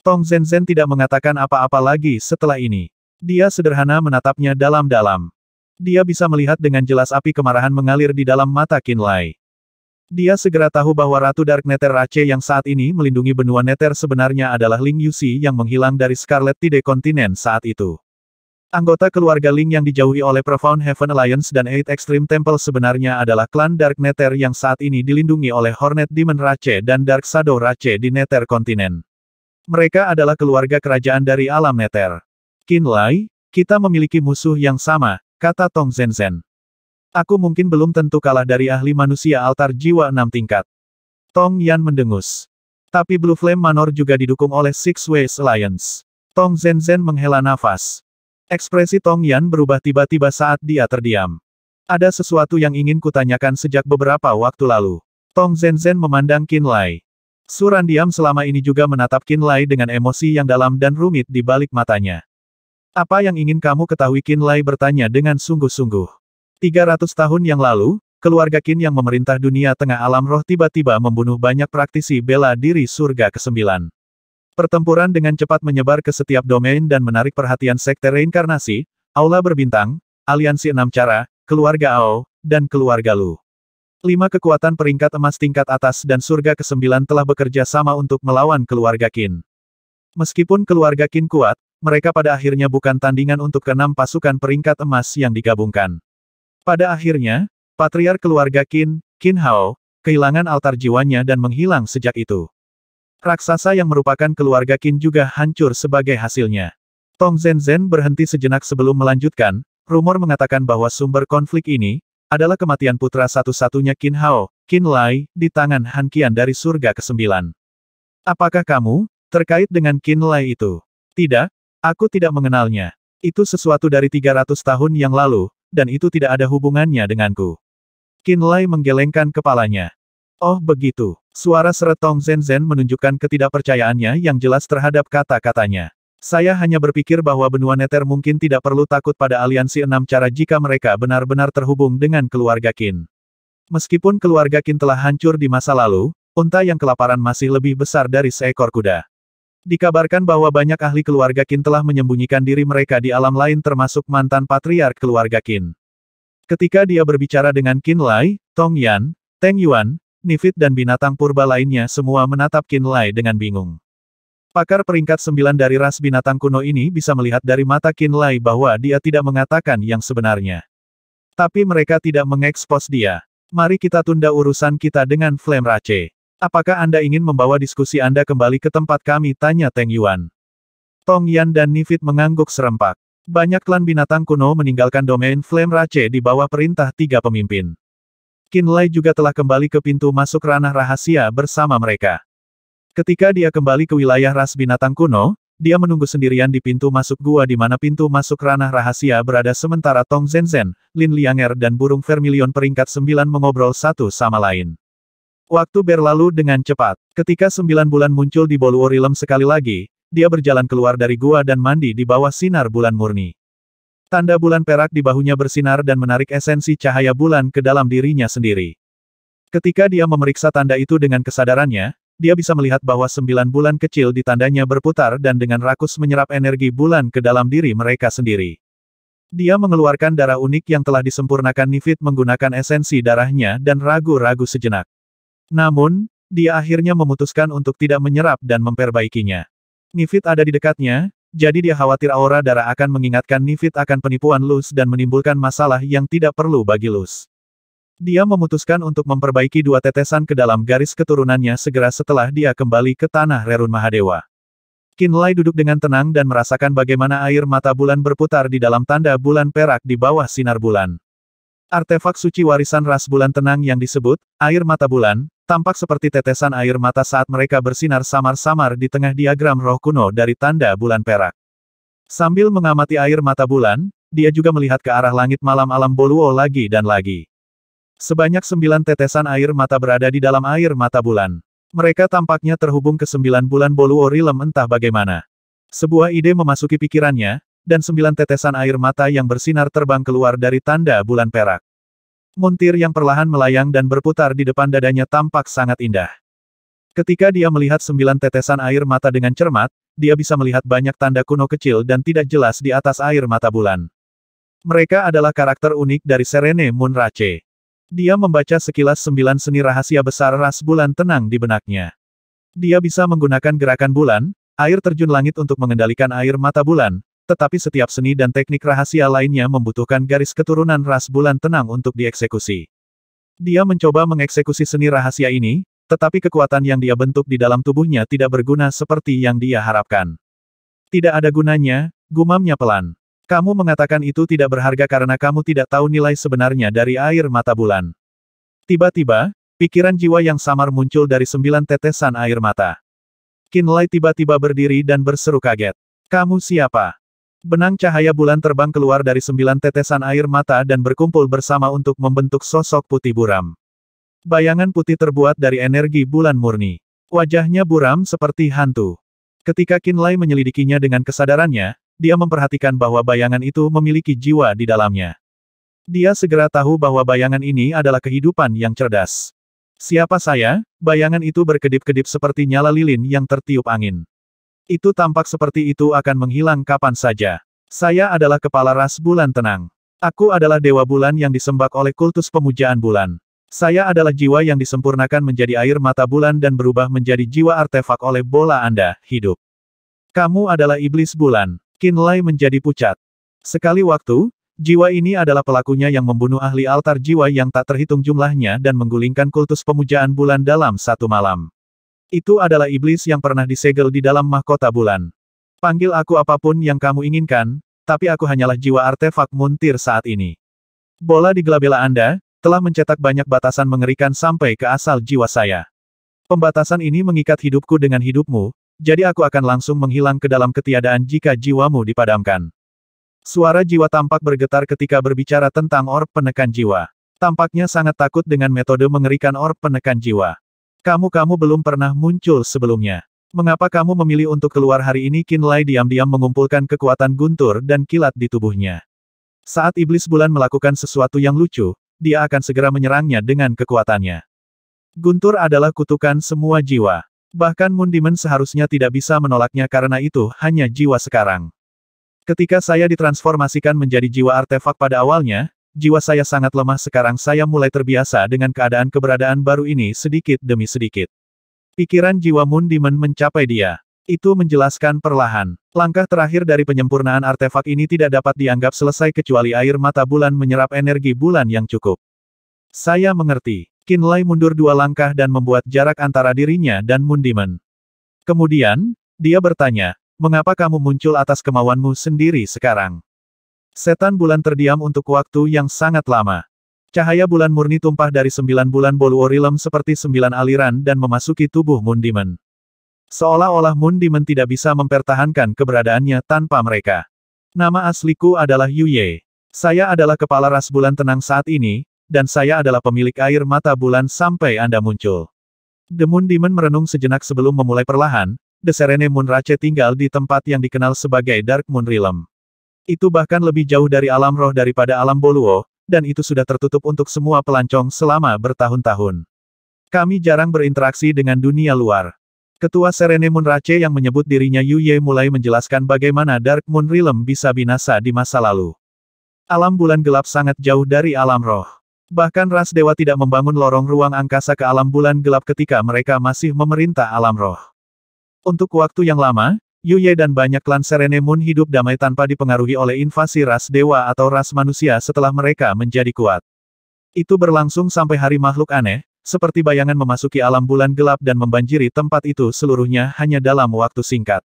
Tong Zenzhen tidak mengatakan apa-apa lagi setelah ini. Dia sederhana menatapnya dalam-dalam. Dia bisa melihat dengan jelas api kemarahan mengalir di dalam mata Qin Lai. Dia segera tahu bahwa Ratu Dark Nether Rache yang saat ini melindungi benua Nether sebenarnya adalah Ling Yuxi yang menghilang dari Scarlet Tide Kontinen saat itu. Anggota keluarga Ling yang dijauhi oleh Profound Heaven Alliance dan Eight Extreme Temple sebenarnya adalah klan Dark Nether yang saat ini dilindungi oleh Hornet Demon Rache dan Dark Shadow Rache di Nether Kontinen. Mereka adalah keluarga kerajaan dari alam Nether. Qin Lai, kita memiliki musuh yang sama, kata Tong Zenzhen. Aku mungkin belum tentu kalah dari ahli manusia altar jiwa 6 tingkat. Tong Yan mendengus. Tapi Blue Flame Manor juga didukung oleh Six Ways Alliance. Tong Zenzhen menghela nafas. Ekspresi Tong Yan berubah tiba-tiba saat dia terdiam. Ada sesuatu yang ingin kutanyakan sejak beberapa waktu lalu. Tong Zenzhen memandang Qin Lai. Suran diam selama ini juga menatap Qin Lai dengan emosi yang dalam dan rumit di balik matanya. Apa yang ingin kamu ketahui? Qin Lai bertanya dengan sungguh-sungguh. 300 tahun yang lalu, keluarga Qin yang memerintah dunia tengah alam roh tiba-tiba membunuh banyak praktisi bela diri surga ke-9. Pertempuran dengan cepat menyebar ke setiap domain dan menarik perhatian sekte reinkarnasi, Aula Berbintang, Aliansi 6 Cara, Keluarga Ao, dan Keluarga Lu. 5 kekuatan peringkat emas tingkat atas dan surga ke-9 telah bekerja sama untuk melawan keluarga Qin. Meskipun keluarga Qin kuat, mereka pada akhirnya bukan tandingan untuk ke-6 pasukan peringkat emas yang digabungkan. Pada akhirnya, patriark keluarga Qin, Qin Hao, kehilangan altar jiwanya dan menghilang sejak itu. Raksasa yang merupakan keluarga Qin juga hancur sebagai hasilnya. Tong Zenzhen berhenti sejenak sebelum melanjutkan, rumor mengatakan bahwa sumber konflik ini adalah kematian putra satu-satunya Qin Hao, Qin Lai, di tangan Han Qian dari surga ke-9. Apakah kamu terkait dengan Qin Lai itu? Tidak, aku tidak mengenalnya. Itu sesuatu dari 300 tahun yang lalu, dan itu tidak ada hubungannya denganku. Qin Lai menggelengkan kepalanya. Oh begitu. Suara seret Tong Zenzhen menunjukkan ketidakpercayaannya yang jelas terhadap kata-katanya. Saya hanya berpikir bahwa benua Nether mungkin tidak perlu takut pada aliansi 6 cara jika mereka benar-benar terhubung dengan keluarga Qin. Meskipun keluarga Qin telah hancur di masa lalu, unta yang kelaparan masih lebih besar dari seekor kuda. Dikabarkan bahwa banyak ahli keluarga Qin telah menyembunyikan diri mereka di alam lain termasuk mantan patriark keluarga Qin. Ketika dia berbicara dengan Qin Lai, Tong Yan, Teng Yuan, Nifit dan binatang purba lainnya semua menatap Qin Lai dengan bingung. Pakar peringkat 9 dari ras binatang kuno ini bisa melihat dari mata Qin Lai bahwa dia tidak mengatakan yang sebenarnya. Tapi mereka tidak mengekspos dia. Mari kita tunda urusan kita dengan Flame Rache. Apakah Anda ingin membawa diskusi Anda kembali ke tempat kami? Tanya Teng Yuan. Tong Yan dan Nifit mengangguk serempak. Banyak klan binatang kuno meninggalkan domain Flame Rache di bawah perintah 3 pemimpin. Qin Lai juga telah kembali ke pintu masuk ranah rahasia bersama mereka. Ketika dia kembali ke wilayah ras binatang kuno, dia menunggu sendirian di pintu masuk gua di mana pintu masuk ranah rahasia berada sementara Tong Zenzhen, Lin Lianger dan burung vermilion peringkat 9 mengobrol satu sama lain. Waktu berlalu dengan cepat. Ketika 9 bulan muncul di Boluo Realm sekali lagi, dia berjalan keluar dari gua dan mandi di bawah sinar bulan murni. Tanda bulan perak di bahunya bersinar dan menarik esensi cahaya bulan ke dalam dirinya sendiri. Ketika dia memeriksa tanda itu dengan kesadarannya, dia bisa melihat bahwa 9 bulan kecil di tandanya berputar dan dengan rakus menyerap energi bulan ke dalam diri mereka sendiri. Dia mengeluarkan darah unik yang telah disempurnakan Nifit menggunakan esensi darahnya dan ragu-ragu sejenak. Namun, dia akhirnya memutuskan untuk tidak menyerap dan memperbaikinya. Nifit ada di dekatnya, jadi dia khawatir aura darah akan mengingatkan Nifit akan penipuan Luz dan menimbulkan masalah yang tidak perlu bagi Luz. Dia memutuskan untuk memperbaiki 2 tetesan ke dalam garis keturunannya segera setelah dia kembali ke tanah Rerun Mahadewa. Qin Lai duduk dengan tenang dan merasakan bagaimana air mata bulan berputar di dalam tanda bulan perak di bawah sinar bulan. Artefak suci warisan ras bulan tenang yang disebut air mata bulan, tampak seperti tetesan air mata saat mereka bersinar samar-samar di tengah diagram roh kuno dari tanda bulan perak. Sambil mengamati air mata bulan, dia juga melihat ke arah langit malam alam Boluo lagi dan lagi. Sebanyak 9 tetesan air mata berada di dalam air mata bulan. Mereka tampaknya terhubung ke 9 bulan Boluo Realm entah bagaimana. Sebuah ide memasuki pikirannya, dan 9 tetesan air mata yang bersinar terbang keluar dari tanda bulan perak. Muntir yang perlahan melayang dan berputar di depan dadanya tampak sangat indah. Ketika dia melihat 9 tetesan air mata dengan cermat, dia bisa melihat banyak tanda kuno kecil dan tidak jelas di atas air mata bulan. Mereka adalah karakter unik dari Serene Moon Rache. Dia membaca sekilas 9 seni rahasia besar ras bulan tenang di benaknya. Dia bisa menggunakan gerakan bulan, air terjun langit untuk mengendalikan air mata bulan, tetapi setiap seni dan teknik rahasia lainnya membutuhkan garis keturunan ras bulan tenang untuk dieksekusi. Dia mencoba mengeksekusi seni rahasia ini, tetapi kekuatan yang dia bentuk di dalam tubuhnya tidak berguna seperti yang dia harapkan. Tidak ada gunanya, gumamnya pelan. Kamu mengatakan itu tidak berharga karena kamu tidak tahu nilai sebenarnya dari air mata bulan. Tiba-tiba, pikiran jiwa yang samar muncul dari 9 tetesan air mata. Qin Lai tiba-tiba berdiri dan berseru kaget. Kamu siapa? Benang cahaya bulan terbang keluar dari 9 tetesan air mata dan berkumpul bersama untuk membentuk sosok putih buram. Bayangan putih terbuat dari energi bulan murni. Wajahnya buram seperti hantu. Ketika Qin Lai menyelidikinya dengan kesadarannya, dia memperhatikan bahwa bayangan itu memiliki jiwa di dalamnya. Dia segera tahu bahwa bayangan ini adalah kehidupan yang cerdas. Siapa saya? Bayangan itu berkedip-kedip seperti nyala lilin yang tertiup angin. Itu tampak seperti itu akan menghilang kapan saja. Saya adalah kepala ras bulan tenang. Aku adalah dewa bulan yang disembah oleh kultus pemujaan bulan. Saya adalah jiwa yang disempurnakan menjadi air mata bulan dan berubah menjadi jiwa artefak oleh bola Anda, hidup. Kamu adalah iblis bulan. Qin Lai menjadi pucat. Sekali waktu, jiwa ini adalah pelakunya yang membunuh ahli altar jiwa yang tak terhitung jumlahnya dan menggulingkan kultus pemujaan bulan dalam satu malam. Itu adalah iblis yang pernah disegel di dalam mahkota bulan. Panggil aku apapun yang kamu inginkan, tapi aku hanyalah jiwa artefak muntir saat ini. Bola di gelabela Anda, telah mencetak banyak batasan mengerikan sampai ke asal jiwa saya. Pembatasan ini mengikat hidupku dengan hidupmu, jadi aku akan langsung menghilang ke dalam ketiadaan jika jiwamu dipadamkan. Suara jiwa tampak bergetar ketika berbicara tentang orb penekan jiwa. Tampaknya sangat takut dengan metode mengerikan orb penekan jiwa. Kamu belum pernah muncul sebelumnya. Mengapa kamu memilih untuk keluar hari ini? Qinlai diam-diam mengumpulkan kekuatan guntur dan kilat di tubuhnya. Saat iblis bulan melakukan sesuatu yang lucu, dia akan segera menyerangnya dengan kekuatannya. Guntur adalah kutukan semua jiwa. Bahkan Moon Demon seharusnya tidak bisa menolaknya karena itu hanya jiwa sekarang. Ketika saya ditransformasikan menjadi jiwa artefak pada awalnya, jiwa saya sangat lemah. Sekarang saya mulai terbiasa dengan keberadaan baru ini sedikit demi sedikit. Pikiran jiwa Moon Demon mencapai dia. Itu menjelaskan perlahan. Langkah terakhir dari penyempurnaan artefak ini tidak dapat dianggap selesai kecuali air mata bulan menyerap energi bulan yang cukup. Saya mengerti. Qinlai mundur 2 langkah dan membuat jarak antara dirinya dan Moon Demon. Kemudian, dia bertanya, mengapa kamu muncul atas kemauanmu sendiri sekarang? Setan bulan terdiam untuk waktu yang sangat lama. Cahaya bulan murni tumpah dari 9 bulan bolu Orilem seperti 9 aliran dan memasuki tubuh Moon Demon. Seolah-olah Moon Demon tidak bisa mempertahankan keberadaannya tanpa mereka. Nama asliku adalah Yu Ye. Saya adalah kepala ras bulan tenang saat ini, dan saya adalah pemilik air mata bulan sampai Anda muncul. The Moon Demon merenung sejenak sebelum memulai perlahan. The Serene Moon Rache tinggal di tempat yang dikenal sebagai Dark Moon Realm. Itu bahkan lebih jauh dari alam roh daripada alam Boluo, dan itu sudah tertutup untuk semua pelancong selama bertahun-tahun. Kami jarang berinteraksi dengan dunia luar. Ketua Serene Moon Rache yang menyebut dirinya Yu Ye mulai menjelaskan bagaimana Dark Moon Realm bisa binasa di masa lalu. Alam bulan gelap sangat jauh dari alam roh. Bahkan ras dewa tidak membangun lorong ruang angkasa ke alam bulan gelap ketika mereka masih memerintah alam roh. Untuk waktu yang lama, Yu Ye dan banyak klan Serene Moon hidup damai tanpa dipengaruhi oleh invasi ras dewa atau ras manusia setelah mereka menjadi kuat. Itu berlangsung sampai hari makhluk aneh, seperti bayangan memasuki alam bulan gelap dan membanjiri tempat itu seluruhnya hanya dalam waktu singkat.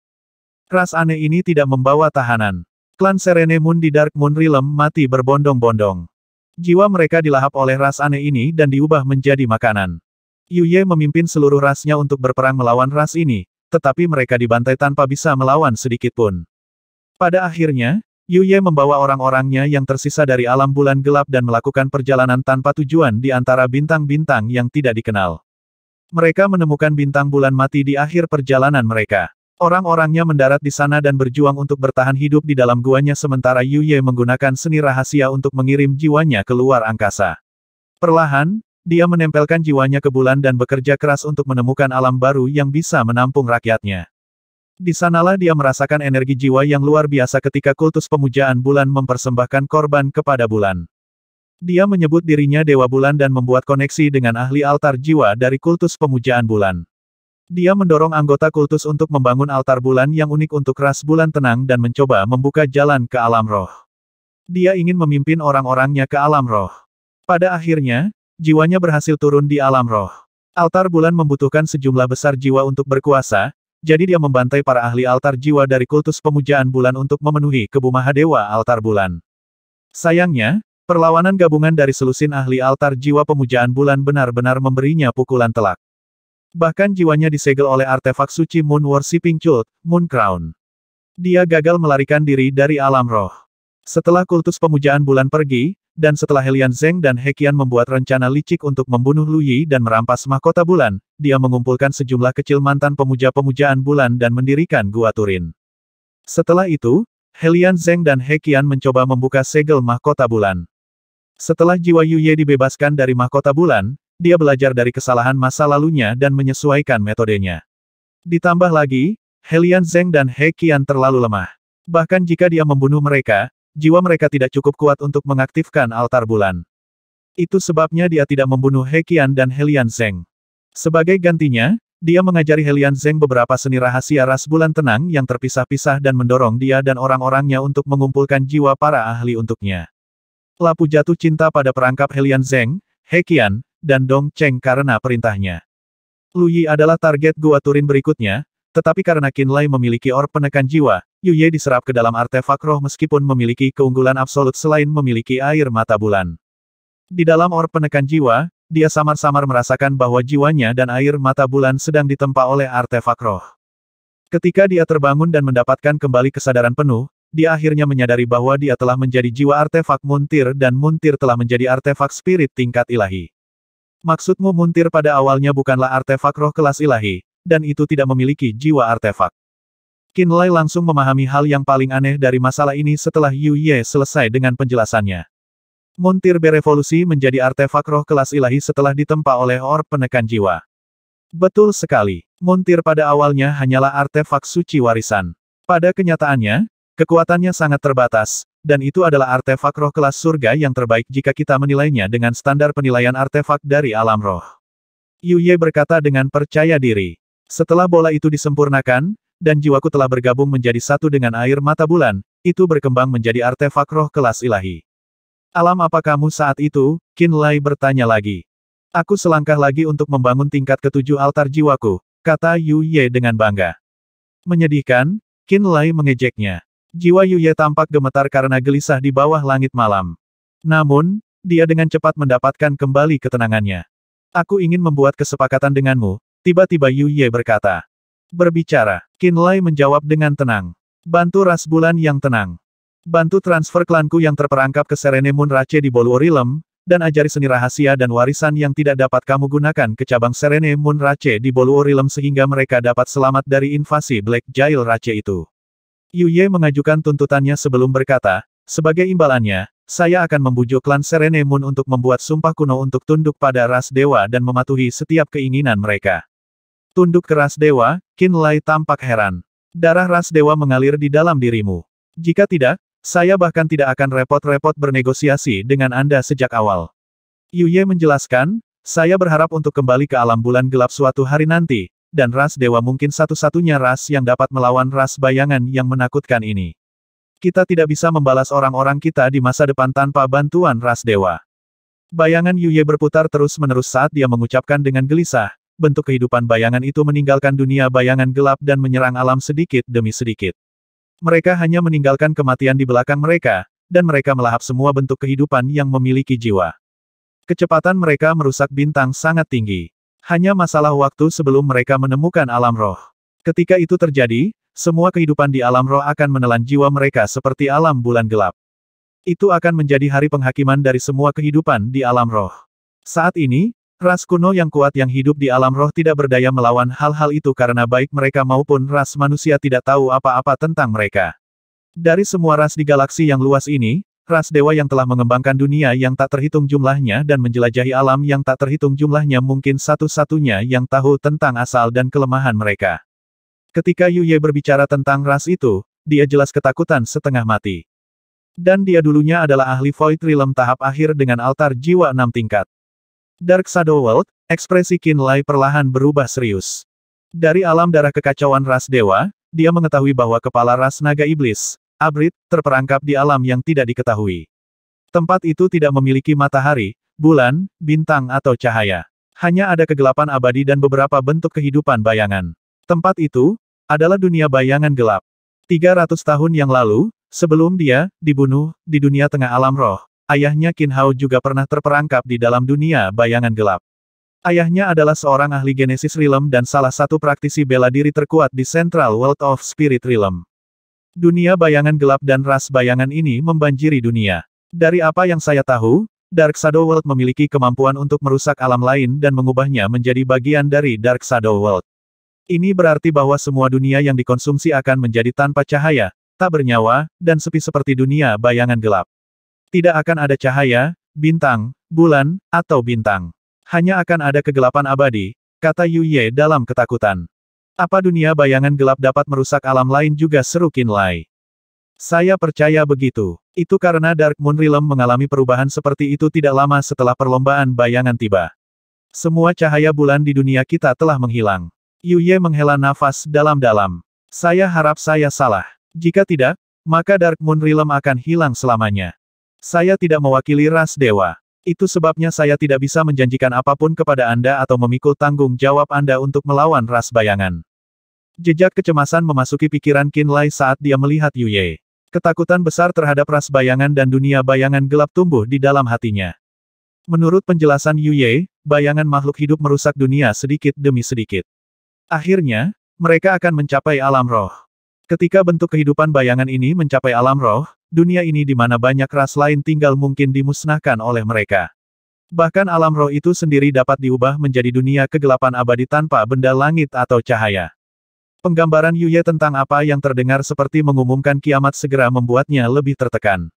Ras aneh ini tidak membawa tahanan. Klan Serene Moon di Dark Moon Realm mati berbondong-bondong. Jiwa mereka dilahap oleh ras aneh ini dan diubah menjadi makanan. Yu Ye memimpin seluruh rasnya untuk berperang melawan ras ini, tetapi mereka dibantai tanpa bisa melawan sedikitpun. Pada akhirnya, Yu Ye membawa orang-orangnya yang tersisa dari alam bulan gelap dan melakukan perjalanan tanpa tujuan di antara bintang-bintang yang tidak dikenal. Mereka menemukan bintang bulan mati di akhir perjalanan mereka. Orang-orangnya mendarat di sana dan berjuang untuk bertahan hidup di dalam guanya sementara Yu Ye menggunakan seni rahasia untuk mengirim jiwanya ke luar angkasa. Perlahan, dia menempelkan jiwanya ke bulan dan bekerja keras untuk menemukan alam baru yang bisa menampung rakyatnya. Di sanalah dia merasakan energi jiwa yang luar biasa ketika kultus pemujaan bulan mempersembahkan korban kepada bulan. Dia menyebut dirinya Dewa Bulan dan membuat koneksi dengan ahli altar jiwa dari kultus pemujaan bulan. Dia mendorong anggota kultus untuk membangun altar bulan yang unik untuk ras bulan tenang dan mencoba membuka jalan ke alam roh. Dia ingin memimpin orang-orangnya ke alam roh. Pada akhirnya, jiwanya berhasil turun di alam roh. Altar bulan membutuhkan sejumlah besar jiwa untuk berkuasa, jadi dia membantai para ahli altar jiwa dari kultus pemujaan bulan untuk memenuhi kebumahadewa altar bulan. Sayangnya, perlawanan gabungan dari selusin ahli altar jiwa pemujaan bulan benar-benar memberinya pukulan telak. Bahkan jiwanya disegel oleh artefak suci Moon Worshipping Cult, Moon Crown. Dia gagal melarikan diri dari alam roh. Setelah kultus pemujaan bulan pergi, dan setelah Helian Zeng dan Heqian membuat rencana licik untuk membunuh Lu Yi dan merampas mahkota bulan, dia mengumpulkan sejumlah kecil mantan pemuja pemujaan bulan dan mendirikan Gua Turin. Setelah itu, Helian Zeng dan Heqian mencoba membuka segel mahkota bulan. Setelah jiwa Yu Ye dibebaskan dari mahkota bulan, dia belajar dari kesalahan masa lalunya dan menyesuaikan metodenya. Ditambah lagi, Helian Zeng dan Heqian terlalu lemah. Bahkan jika dia membunuh mereka, jiwa mereka tidak cukup kuat untuk mengaktifkan altar bulan. Itu sebabnya dia tidak membunuh Heqian dan Helian Zeng. Sebagai gantinya, dia mengajari Helian Zeng beberapa seni rahasia ras bulan tenang yang terpisah-pisah dan mendorong dia dan orang-orangnya untuk mengumpulkan jiwa para ahli untuknya. Lapu jatuh cinta pada perangkap Helian Zeng, Heqian, dan Dong Cheng karena perintahnya. Lu Yi adalah target Gua Turin berikutnya, tetapi karena Qinlai memiliki orb penekan jiwa, Yu Ye diserap ke dalam artefak roh meskipun memiliki keunggulan absolut selain memiliki air mata bulan. Di dalam orb penekan jiwa, dia samar-samar merasakan bahwa jiwanya dan air mata bulan sedang ditempa oleh artefak roh. Ketika dia terbangun dan mendapatkan kembali kesadaran penuh, dia akhirnya menyadari bahwa dia telah menjadi jiwa artefak Muntir dan Muntir telah menjadi artefak spirit tingkat ilahi. Maksudmu Muntir pada awalnya bukanlah artefak roh kelas ilahi, dan itu tidak memiliki jiwa artefak. Qin Lai langsung memahami hal yang paling aneh dari masalah ini setelah Yu Ye selesai dengan penjelasannya. Muntir berevolusi menjadi artefak roh kelas ilahi setelah ditempa oleh orb penekan jiwa. Betul sekali, Muntir pada awalnya hanyalah artefak suci warisan. Pada kenyataannya, kekuatannya sangat terbatas, dan itu adalah artefak roh kelas surga yang terbaik jika kita menilainya dengan standar penilaian artefak dari alam roh. Yu Ye berkata dengan percaya diri. Setelah bola itu disempurnakan, dan jiwaku telah bergabung menjadi satu dengan air mata bulan, itu berkembang menjadi artefak roh kelas ilahi. Alam apa kamu saat itu? Qin Lai bertanya lagi. Aku selangkah lagi untuk membangun tingkat ketujuh altar jiwaku, kata Yu Ye dengan bangga. Menyedihkan, Qin Lai mengejeknya. Jiwa Yu Ye tampak gemetar karena gelisah di bawah langit malam. Namun, dia dengan cepat mendapatkan kembali ketenangannya. Aku ingin membuat kesepakatan denganmu, tiba-tiba Yu Ye berkata. Berbicara, Qin Lai menjawab dengan tenang. Bantu ras bulan yang tenang. Bantu transfer klanku yang terperangkap ke Serene Moon Rache di Boluo Realm, dan ajari seni rahasia dan warisan yang tidak dapat kamu gunakan ke cabang Serene Moon Rache di Boluo Realm sehingga mereka dapat selamat dari invasi Black Jail Rache itu. Yu Ye mengajukan tuntutannya sebelum berkata, sebagai imbalannya, saya akan membujuk klan Serene Moon untuk membuat sumpah kuno untuk tunduk pada ras dewa dan mematuhi setiap keinginan mereka. Tunduk ke ras dewa, Qin Lai tampak heran. Darah ras dewa mengalir di dalam dirimu. Jika tidak, saya bahkan tidak akan repot-repot bernegosiasi dengan Anda sejak awal. Yu Ye menjelaskan, saya berharap untuk kembali ke alam bulan gelap suatu hari nanti, dan ras dewa mungkin satu-satunya ras yang dapat melawan ras bayangan yang menakutkan ini. Kita tidak bisa membalas orang-orang kita di masa depan tanpa bantuan ras dewa. Bayangan Yu Ye berputar terus-menerus saat dia mengucapkan dengan gelisah, bentuk kehidupan bayangan itu meninggalkan dunia bayangan gelap dan menyerang alam sedikit demi sedikit. Mereka hanya meninggalkan kematian di belakang mereka, dan mereka melahap semua bentuk kehidupan yang memiliki jiwa. Kecepatan mereka merusak bintang sangat tinggi. Hanya masalah waktu sebelum mereka menemukan alam roh. Ketika itu terjadi, semua kehidupan di alam roh akan menelan jiwa mereka seperti alam bulan gelap. Itu akan menjadi hari penghakiman dari semua kehidupan di alam roh. Saat ini, ras kuno yang kuat yang hidup di alam roh tidak berdaya melawan hal-hal itu karena baik mereka maupun ras manusia tidak tahu apa-apa tentang mereka. Dari semua ras di galaksi yang luas ini, ras dewa yang telah mengembangkan dunia yang tak terhitung jumlahnya dan menjelajahi alam yang tak terhitung jumlahnya mungkin satu-satunya yang tahu tentang asal dan kelemahan mereka. Ketika Yu Ye berbicara tentang ras itu, dia jelas ketakutan setengah mati. Dan dia dulunya adalah ahli Void Realm tahap akhir dengan altar jiwa 6 tingkat. Dark Shadow World, ekspresi Qin Lai perlahan berubah serius. Dari alam darah kekacauan ras dewa, dia mengetahui bahwa kepala ras naga iblis, Abrit, terperangkap di alam yang tidak diketahui. Tempat itu tidak memiliki matahari, bulan, bintang atau cahaya. Hanya ada kegelapan abadi dan beberapa bentuk kehidupan bayangan. Tempat itu adalah dunia bayangan gelap. 300 tahun yang lalu, sebelum dia dibunuh di dunia tengah alam roh, ayahnya Qin Hao juga pernah terperangkap di dalam dunia bayangan gelap. Ayahnya adalah seorang ahli Genesis Realm dan salah satu praktisi bela diri terkuat di Central World of Spirit Realm. Dunia bayangan gelap dan ras bayangan ini membanjiri dunia. Dari apa yang saya tahu, Dark Shadow World memiliki kemampuan untuk merusak alam lain dan mengubahnya menjadi bagian dari Dark Shadow World. Ini berarti bahwa semua dunia yang dikonsumsi akan menjadi tanpa cahaya, tak bernyawa, dan sepi seperti dunia bayangan gelap. Tidak akan ada cahaya, bintang, bulan, atau bintang. Hanya akan ada kegelapan abadi, kata Yu Ye dalam ketakutan. Apa dunia bayangan gelap dapat merusak alam lain juga, seru Qin Lai. Saya percaya begitu. Itu karena Dark Moon Realm mengalami perubahan seperti itu tidak lama setelah perlombaan bayangan tiba. Semua cahaya bulan di dunia kita telah menghilang. Yu Ye menghela nafas dalam-dalam. Saya harap saya salah. Jika tidak, maka Dark Moon Realm akan hilang selamanya. Saya tidak mewakili ras dewa. Itu sebabnya saya tidak bisa menjanjikan apapun kepada Anda atau memikul tanggung jawab Anda untuk melawan ras bayangan. Jejak kecemasan memasuki pikiran Qin Lai saat dia melihat Yu Ye. Ketakutan besar terhadap ras bayangan dan dunia bayangan gelap tumbuh di dalam hatinya. Menurut penjelasan Yu Ye, bayangan makhluk hidup merusak dunia sedikit demi sedikit. Akhirnya, mereka akan mencapai alam roh. Ketika bentuk kehidupan bayangan ini mencapai alam roh, dunia ini di mana banyak ras lain tinggal mungkin dimusnahkan oleh mereka. Bahkan alam roh itu sendiri dapat diubah menjadi dunia kegelapan abadi tanpa benda langit atau cahaya. Penggambaran Yuye tentang apa yang terdengar seperti mengumumkan kiamat segera membuatnya lebih tertekan.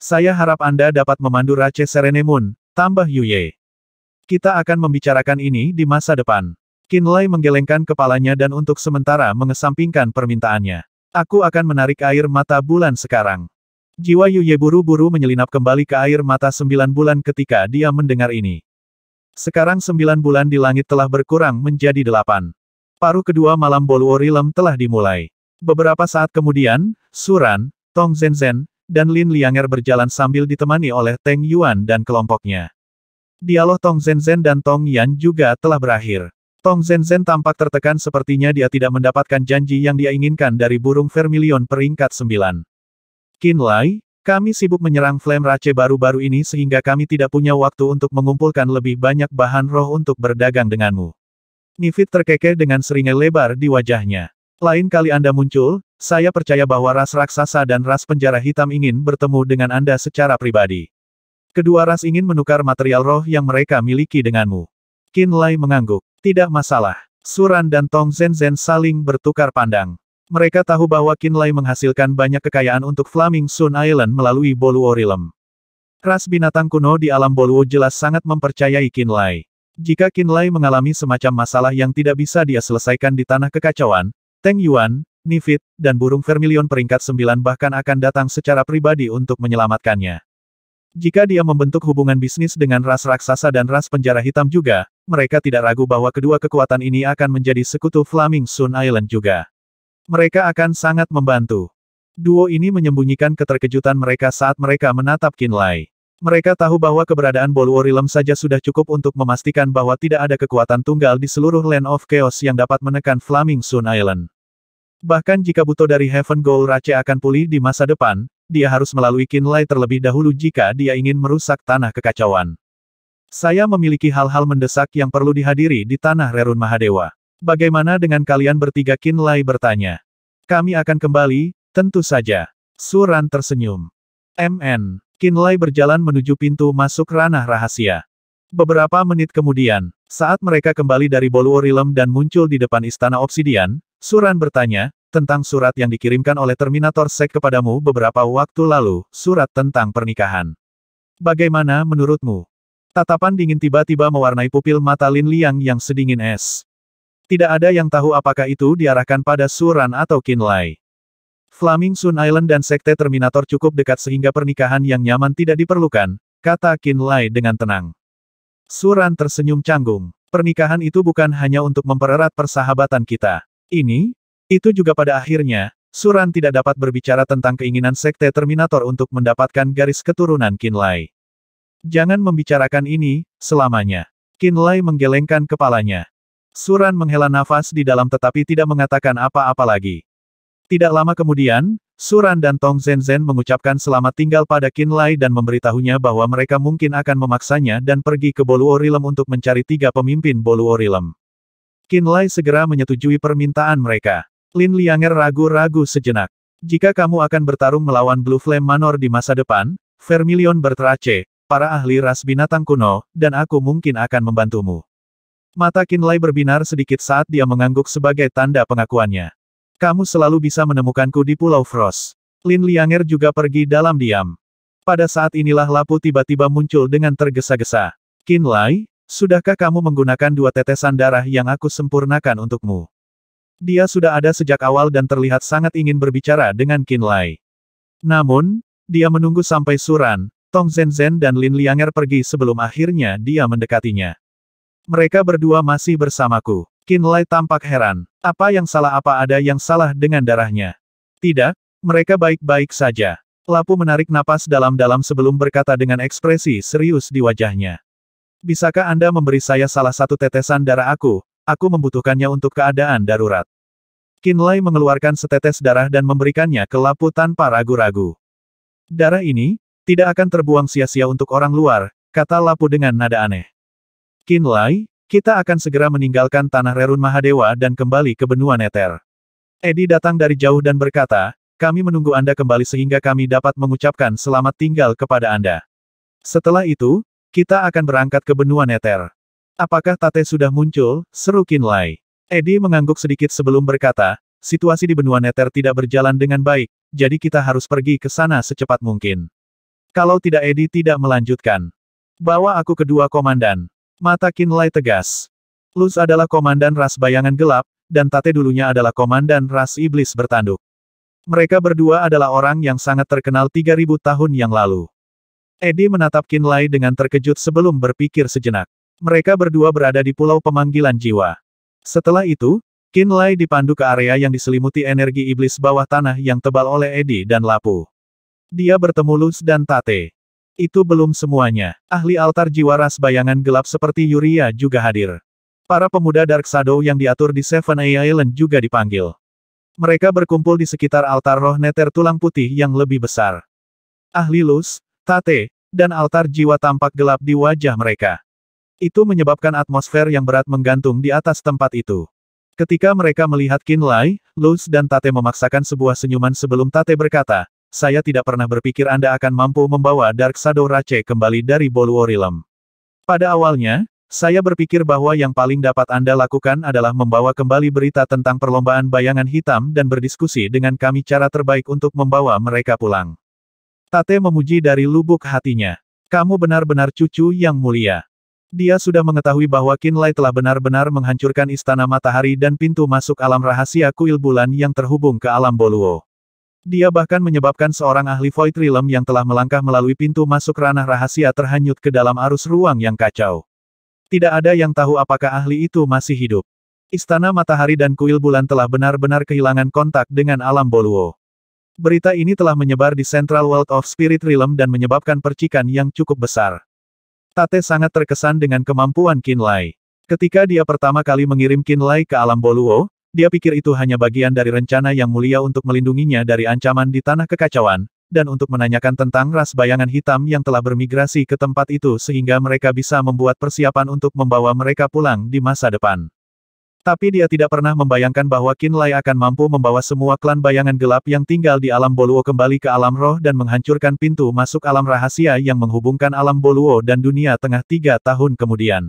Saya harap Anda dapat memandu Rache Serene Moon, tambah Yuye. Kita akan membicarakan ini di masa depan. Qinlai menggelengkan kepalanya dan untuk sementara mengesampingkan permintaannya. Aku akan menarik air mata bulan sekarang. Jiwa Yuye buru-buru menyelinap kembali ke air mata 9 bulan ketika dia mendengar ini. Sekarang 9 bulan di langit telah berkurang menjadi 8. Paruh kedua malam Boluo Realm telah dimulai. Beberapa saat kemudian, Suran, Tong Zenzhen, dan Lin Lianger berjalan sambil ditemani oleh Teng Yuan dan kelompoknya. Dialog Tong Zenzhen dan Tong Yan juga telah berakhir. Tong Zenzhen tampak tertekan sepertinya dia tidak mendapatkan janji yang dia inginkan dari burung vermilion peringkat 9. Qinlai, kami sibuk menyerang Flame Rache baru-baru ini sehingga kami tidak punya waktu untuk mengumpulkan lebih banyak bahan roh untuk berdagang denganmu. Nifit terkekeh dengan seringai lebar di wajahnya. Lain kali Anda muncul, saya percaya bahwa ras raksasa dan ras penjara hitam ingin bertemu dengan Anda secara pribadi. Kedua ras ingin menukar material roh yang mereka miliki denganmu. Qinlai mengangguk. Tidak masalah. Suran dan Tong Zenzhen saling bertukar pandang. Mereka tahu bahwa Qinlai menghasilkan banyak kekayaan untuk Flaming Sun Island melalui Boluo Realm. Ras binatang kuno di alam Boluo jelas sangat mempercayai Qinlai. Jika Qinlai mengalami semacam masalah yang tidak bisa dia selesaikan di tanah kekacauan, Teng Yuan, Nifit, dan burung vermilion peringkat 9 bahkan akan datang secara pribadi untuk menyelamatkannya. Jika dia membentuk hubungan bisnis dengan ras raksasa dan ras penjara hitam juga, mereka tidak ragu bahwa kedua kekuatan ini akan menjadi sekutu Flaming Sun Island juga. Mereka akan sangat membantu. Duo ini menyembunyikan keterkejutan mereka saat mereka menatap Qinlai. Mereka tahu bahwa keberadaan Boluo Realm saja sudah cukup untuk memastikan bahwa tidak ada kekuatan tunggal di seluruh Land of Chaos yang dapat menekan Flaming Sun Island. Bahkan jika buto dari Heaven Goal Rache akan pulih di masa depan, dia harus melalui Qinlai terlebih dahulu jika dia ingin merusak tanah kekacauan. Saya memiliki hal-hal mendesak yang perlu dihadiri di tanah Rerun Mahadewa. Bagaimana dengan kalian bertiga? Qinlai bertanya. Kami akan kembali, tentu saja. Suran tersenyum. MN. Qinlai berjalan menuju pintu masuk ranah rahasia. Beberapa menit kemudian, saat mereka kembali dari Boluo Realm dan muncul di depan Istana Obsidian, Suran bertanya, tentang surat yang dikirimkan oleh Terminator Sek kepadamu beberapa waktu lalu, surat tentang pernikahan. Bagaimana menurutmu? Tatapan dingin tiba-tiba mewarnai pupil mata Lin Liang yang sedingin es. Tidak ada yang tahu apakah itu diarahkan pada Suran atau Qinlai. Flaming Sun Island dan Sekte Terminator cukup dekat sehingga pernikahan yang nyaman tidak diperlukan, kata Qinlai dengan tenang. Suran tersenyum canggung. Pernikahan itu bukan hanya untuk mempererat persahabatan kita. Itu juga pada akhirnya, Suran tidak dapat berbicara tentang keinginan Sekte Terminator untuk mendapatkan garis keturunan Qinlai. Jangan membicarakan ini, selamanya. Qinlai menggelengkan kepalanya. Suran menghela nafas di dalam tetapi tidak mengatakan apa-apa lagi. Tidak lama kemudian, Suran dan Tong Zenzhen mengucapkan selamat tinggal pada Qinlai dan memberitahunya bahwa mereka mungkin akan memaksanya dan pergi ke Boluo Realm untuk mencari 3 pemimpin Boluo Realm. Qinlai segera menyetujui permintaan mereka. Lin Lianger ragu-ragu sejenak. Jika kamu akan bertarung melawan Blue Flame Manor di masa depan, Vermilion Rache, para ahli ras binatang kuno, dan aku mungkin akan membantumu. Mata Qinlai berbinar sedikit saat dia mengangguk sebagai tanda pengakuannya. Kamu selalu bisa menemukanku di Pulau Frost. Lin Lianger juga pergi dalam diam. Pada saat inilah Lapu tiba-tiba muncul dengan tergesa-gesa. Qinlai, sudahkah kamu menggunakan 2 tetesan darah yang aku sempurnakan untukmu? Dia sudah ada sejak awal dan terlihat sangat ingin berbicara dengan Qinlai. Namun, dia menunggu sampai Suran, Tong Zenzhen dan Lin Lianger pergi sebelum akhirnya dia mendekatinya. Mereka berdua masih bersamaku. Qinlai tampak heran. Apa yang salah? Apa ada yang salah dengan darahnya? Tidak, mereka baik-baik saja. Lapu menarik napas dalam-dalam sebelum berkata dengan ekspresi serius di wajahnya. Bisakah Anda memberi saya salah satu tetesan darah aku? Aku membutuhkannya untuk keadaan darurat. Qinlai mengeluarkan setetes darah dan memberikannya ke Lapu tanpa ragu-ragu. Darah ini, tidak akan terbuang sia-sia untuk orang luar, kata Lapu dengan nada aneh. Qinlai, kita akan segera meninggalkan tanah Rerun Mahadewa dan kembali ke benua Nether. Eddie datang dari jauh dan berkata, kami menunggu Anda kembali sehingga kami dapat mengucapkan selamat tinggal kepada Anda. Setelah itu, kita akan berangkat ke benua Nether. Apakah Tate sudah muncul? Seru Qinlai. Eddie mengangguk sedikit sebelum berkata, situasi di benua Nether tidak berjalan dengan baik, jadi kita harus pergi ke sana secepat mungkin. Kalau tidak Eddie tidak melanjutkan. Bawa aku kedua komandan. Mata Qinlai tegas. Luz adalah komandan ras bayangan gelap, dan Tate dulunya adalah komandan ras iblis bertanduk. Mereka berdua adalah orang yang sangat terkenal 3000 tahun yang lalu. Eddie menatap Qinlai dengan terkejut sebelum berpikir sejenak. Mereka berdua berada di pulau pemanggilan jiwa. Setelah itu, Qinlai dipandu ke area yang diselimuti energi iblis bawah tanah yang tebal oleh Eddie dan Lapu. Dia bertemu Luz dan Tate. Itu belum semuanya. Ahli altar jiwa ras bayangan gelap seperti Yuria juga hadir. Para pemuda Dark Shadow yang diatur di Seven Island juga dipanggil. Mereka berkumpul di sekitar altar roh Nether tulang putih yang lebih besar. Ahli Luz, Tate, dan altar jiwa tampak gelap di wajah mereka. Itu menyebabkan atmosfer yang berat menggantung di atas tempat itu. Ketika mereka melihat Qinlai, Luz dan Tate memaksakan sebuah senyuman sebelum Tate berkata, saya tidak pernah berpikir Anda akan mampu membawa Dark Shadow Rache kembali dari Boluo Realm. Pada awalnya, saya berpikir bahwa yang paling dapat Anda lakukan adalah membawa kembali berita tentang perlombaan bayangan hitam dan berdiskusi dengan kami cara terbaik untuk membawa mereka pulang. Tate memuji dari lubuk hatinya. Kamu benar-benar cucu yang mulia. Dia sudah mengetahui bahwa Qinlai telah benar-benar menghancurkan Istana Matahari dan pintu masuk alam rahasia kuil bulan yang terhubung ke alam Boluo. Dia bahkan menyebabkan seorang ahli Void Realm yang telah melangkah melalui pintu masuk ranah rahasia terhanyut ke dalam arus ruang yang kacau. Tidak ada yang tahu apakah ahli itu masih hidup. Istana Matahari dan kuil bulan telah benar-benar kehilangan kontak dengan alam Boluo. Berita ini telah menyebar di Central World of Spirit Realm dan menyebabkan percikan yang cukup besar. Tate sangat terkesan dengan kemampuan Qinlai. Ketika dia pertama kali mengirim Qinlai ke alam Boluo, dia pikir itu hanya bagian dari rencana yang mulia untuk melindunginya dari ancaman di tanah kekacauan, dan untuk menanyakan tentang ras bayangan hitam yang telah bermigrasi ke tempat itu sehingga mereka bisa membuat persiapan untuk membawa mereka pulang di masa depan. Tapi dia tidak pernah membayangkan bahwa Qinlai akan mampu membawa semua klan bayangan gelap yang tinggal di alam Boluo kembali ke alam roh dan menghancurkan pintu masuk alam rahasia yang menghubungkan alam Boluo dan dunia tengah 3 tahun kemudian.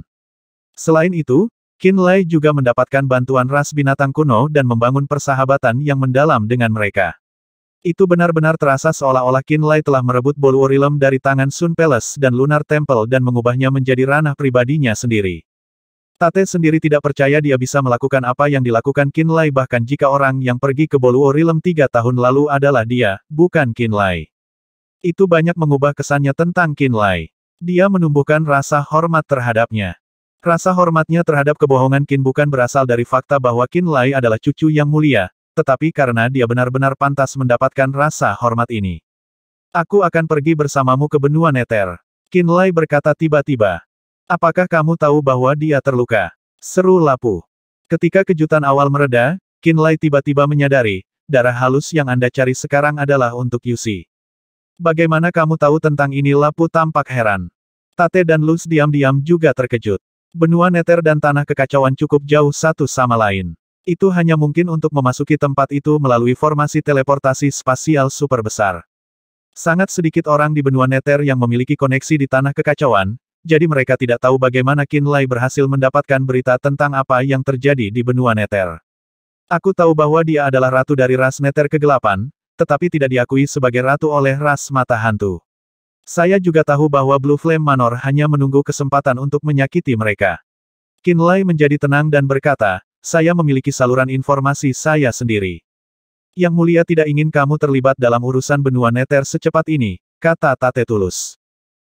Selain itu, Qinlai juga mendapatkan bantuan ras binatang kuno dan membangun persahabatan yang mendalam dengan mereka. Itu benar-benar terasa seolah-olah Qinlai telah merebut Boluo Realm dari tangan Sun Palace dan Lunar Temple dan mengubahnya menjadi ranah pribadinya sendiri. Tate sendiri tidak percaya dia bisa melakukan apa yang dilakukan Qinlai bahkan jika orang yang pergi ke Boluo Realm 3 tahun lalu adalah dia, bukan Qinlai. Itu banyak mengubah kesannya tentang Qinlai. Dia menumbuhkan rasa hormat terhadapnya. Rasa hormatnya terhadap kebohongan Qin bukan berasal dari fakta bahwa Qinlai adalah cucu yang mulia, tetapi karena dia benar-benar pantas mendapatkan rasa hormat ini. Aku akan pergi bersamamu ke benua Nether. Qinlai berkata tiba-tiba. Apakah kamu tahu bahwa dia terluka? Seru Lapu. Ketika kejutan awal mereda, Qinlai tiba-tiba menyadari, darah halus yang Anda cari sekarang adalah untuk Yusi. Bagaimana kamu tahu tentang ini? Lapu tampak heran. Tate dan Luz diam-diam juga terkejut. Benua Nether dan tanah kekacauan cukup jauh satu sama lain. Itu hanya mungkin untuk memasuki tempat itu melalui formasi teleportasi spasial super besar. Sangat sedikit orang di benua Nether yang memiliki koneksi di tanah kekacauan, jadi mereka tidak tahu bagaimana Qinlai berhasil mendapatkan berita tentang apa yang terjadi di benua Nether. Aku tahu bahwa dia adalah ratu dari ras Nether kegelapan, tetapi tidak diakui sebagai ratu oleh ras mata hantu. Saya juga tahu bahwa Blue Flame Manor hanya menunggu kesempatan untuk menyakiti mereka. Qinlai menjadi tenang dan berkata, saya memiliki saluran informasi saya sendiri. Yang mulia tidak ingin kamu terlibat dalam urusan benua Nether secepat ini, kata Tate tulus.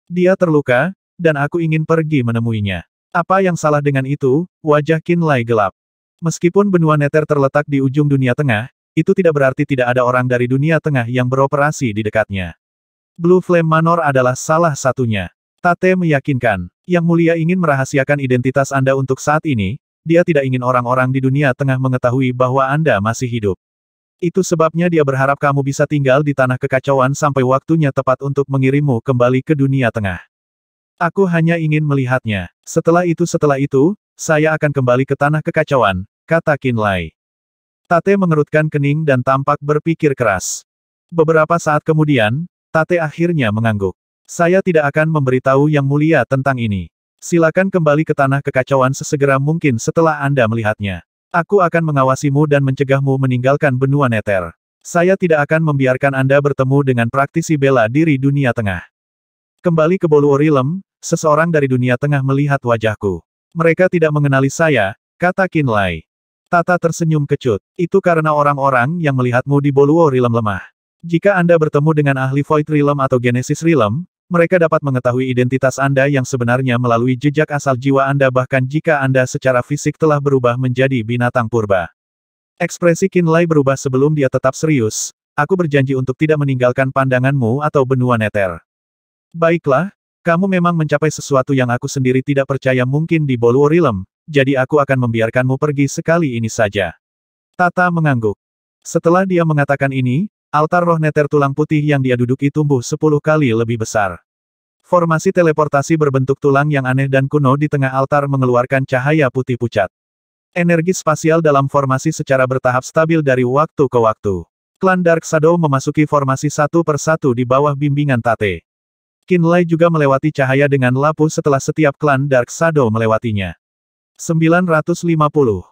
Dia terluka, dan aku ingin pergi menemuinya. Apa yang salah dengan itu? Wajah Qinlai gelap. Meskipun benua Nether terletak di ujung dunia tengah, itu tidak berarti tidak ada orang dari dunia tengah yang beroperasi di dekatnya. Blue Flame Manor adalah salah satunya. Tate meyakinkan, Yang Mulia ingin merahasiakan identitas Anda untuk saat ini, dia tidak ingin orang-orang di dunia tengah mengetahui bahwa Anda masih hidup. Itu sebabnya dia berharap kamu bisa tinggal di tanah kekacauan sampai waktunya tepat untuk mengirimmu kembali ke dunia tengah. Aku hanya ingin melihatnya. Setelah itu, saya akan kembali ke tanah kekacauan, kata Qinlai. Tate mengerutkan kening dan tampak berpikir keras. Beberapa saat kemudian, Tate akhirnya mengangguk. Saya tidak akan memberitahu Yang Mulia tentang ini. Silakan kembali ke tanah kekacauan sesegera mungkin setelah Anda melihatnya. Aku akan mengawasimu dan mencegahmu meninggalkan benua Nether. Saya tidak akan membiarkan Anda bertemu dengan praktisi bela diri dunia tengah. Kembali ke Boluo Realm, seseorang dari dunia tengah melihat wajahku. Mereka tidak mengenali saya, kata Qin Lai. Tata tersenyum kecut. Itu karena orang-orang yang melihatmu di Boluo Realm lemah. Jika Anda bertemu dengan ahli Void Realm atau Genesis Realm, mereka dapat mengetahui identitas Anda yang sebenarnya melalui jejak asal jiwa Anda bahkan jika Anda secara fisik telah berubah menjadi binatang purba. Ekspresi Qin Lai berubah sebelum dia tetap serius. Aku berjanji untuk tidak meninggalkan pandanganmu atau benua Nether. Baiklah, kamu memang mencapai sesuatu yang aku sendiri tidak percaya mungkin di Boluo Realm, jadi aku akan membiarkanmu pergi sekali ini saja. Tata mengangguk. Setelah dia mengatakan ini, altar roh Nether tulang putih yang dia duduki tumbuh 10 kali lebih besar. Formasi teleportasi berbentuk tulang yang aneh dan kuno di tengah altar mengeluarkan cahaya putih pucat. Energi spasial dalam formasi secara bertahap stabil dari waktu ke waktu. Klan Dark Shadow memasuki formasi satu persatu di bawah bimbingan Tate. Qin Lai juga melewati cahaya dengan lapu setelah setiap klan Dark Shadow melewatinya. 950.